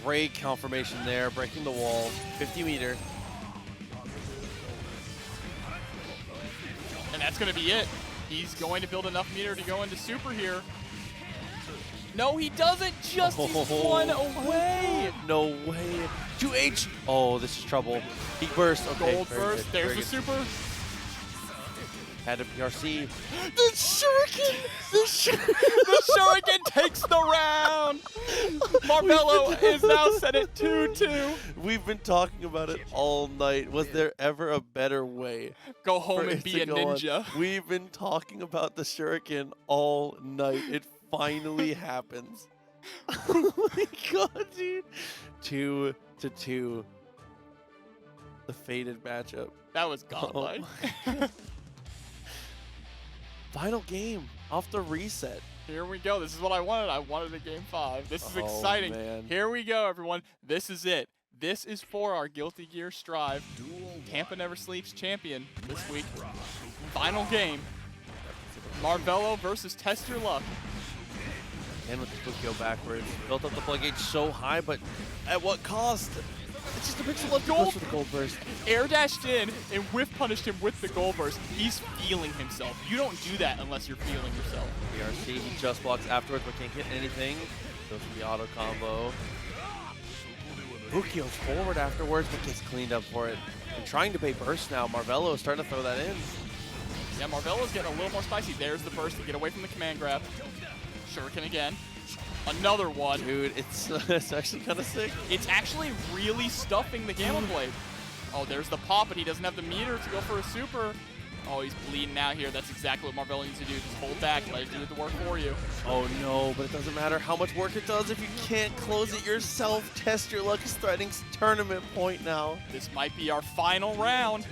Great confirmation there, breaking the wall. 50 meter. And that's going to be it. He's going to build enough meter to go into super here. No, he doesn't. Just he's one away. No way. 2H. Oh, this is trouble. He burst. Okay, Gold very burst. good, There's very the good. super. Had a PRC. The Shuriken! The Shuriken takes the round! Marvelo is now set at 2-2. We've been talking about it all night. Was there ever a better way? Go home for and it be to a go on? ninja. We've been talking about the Shuriken all night. It finally happens. Oh my god, dude. 2-2. The fated matchup. That was godlike. Oh Final game off the reset. Here we go. This is what I wanted. I wanted a game 5. This is Oh, exciting. man. Here we go, everyone. This is it. This is for our Guilty Gear Strive Tampa Never Sleeps champion this week. Final game. Marvelo versus TestYourLuck. And with the Fukio backwards. Built up the floodgate so high, but at what cost? It's just a pixel of gold for the gold burst. Air dashed in and whiff punished him with the gold burst. He's feeling himself. You don't do that unless you're feeling yourself. PRC, he just blocks afterwards, but can't hit anything. Goes for the auto combo. Fukio's forward afterwards, but gets cleaned up for it. And trying to pay burst now. Marvelo is starting to throw that in. Yeah, Marvelo's getting a little more spicy. There's the burst to get away from the command grab. Shuriken again. Another one. Dude, it's actually kind of sick. It's actually really stuffing the Gamma Blade. Oh, there's the pop, but he doesn't have the meter to go for a super. Oh, he's bleeding out here. That's exactly what Marvelo needs to do. Just hold back, let it do the work for you. Oh no, but it doesn't matter how much work it does if you can't close it yourself. TestYourLuck is threatening tournament point now. This might be our final round.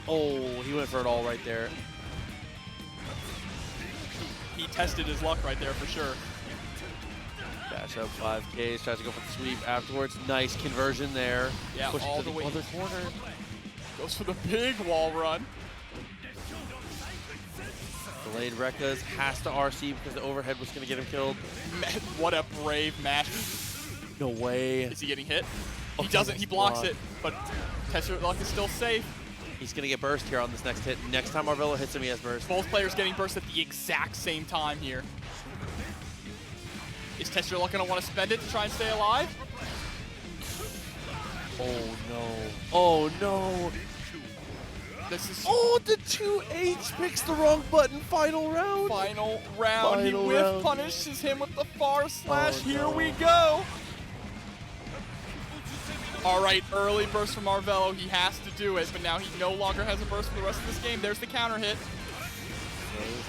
Oh, he went for it all right there. He tested his luck right there for sure. Dash up 5Ks, tries to go for the sweep afterwards. Nice conversion there. Yeah, Push all to the way. other corner. Goes for the big wall run. Delayed Rekkas has to RC because the overhead was going to get him killed. What a brave match. No way. Is he getting hit? He Okay, doesn't. He nice blocks block. it, but TestYourLuck is still safe. He's going to get burst here on this next hit. Next time Marvelo hits him, he has burst. Both players getting burst at the exact same time here. Is TestYourLuck going to want to spend it to try and stay alive? Oh no. Oh no. This is Oh, the 2H picks the wrong button. Final round. final round. He Final whiff round. punishes him with the far slash. Oh, Here no. we go. All right, early burst from Marvelo. He has to do it, but now he no longer has a burst for the rest of this game. There's the counter hit.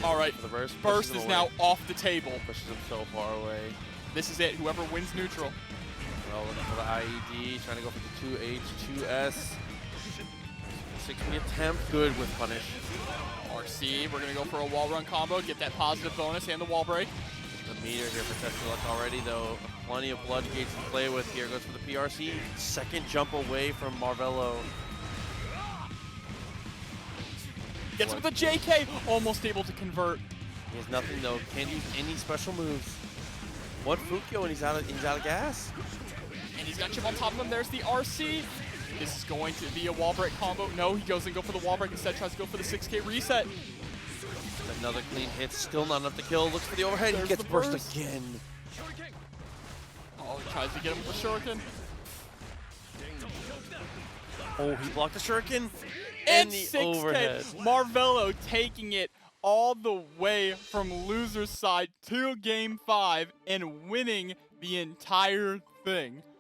All right, The burst burst pushes is him now away. off the table. Pushes him so far away. This is it. Whoever wins neutral. Well, looking for the IED, trying to go for the 2H, 2S. 60 attempt, good with punish. RC, we're going to go for a wall run combo, get that positive bonus and the wall break. The meter here for TestYourLuck already, though. Plenty of blood gates to play with here. Goes for the PRC. Second jump away from Marvelo. Gets with the JK, almost able to convert. He has nothing though. Can't use any special moves. What Fukyo, and he's out of gas. And he's got Chipp on top of him. There's the RC. This is going to be a wall break combo. No, he doesn't go for the wall break. Instead, tries to go for the 6K reset. Another clean hit. Still not enough to kill. Looks for the overhead. There's He gets the burst burst. again. Oh, he tries to get him with the shuriken. Oh, he blocked the shuriken. And the 6K. overhead. Marvelo taking it all the way from loser's side to game 5 and winning the entire thing.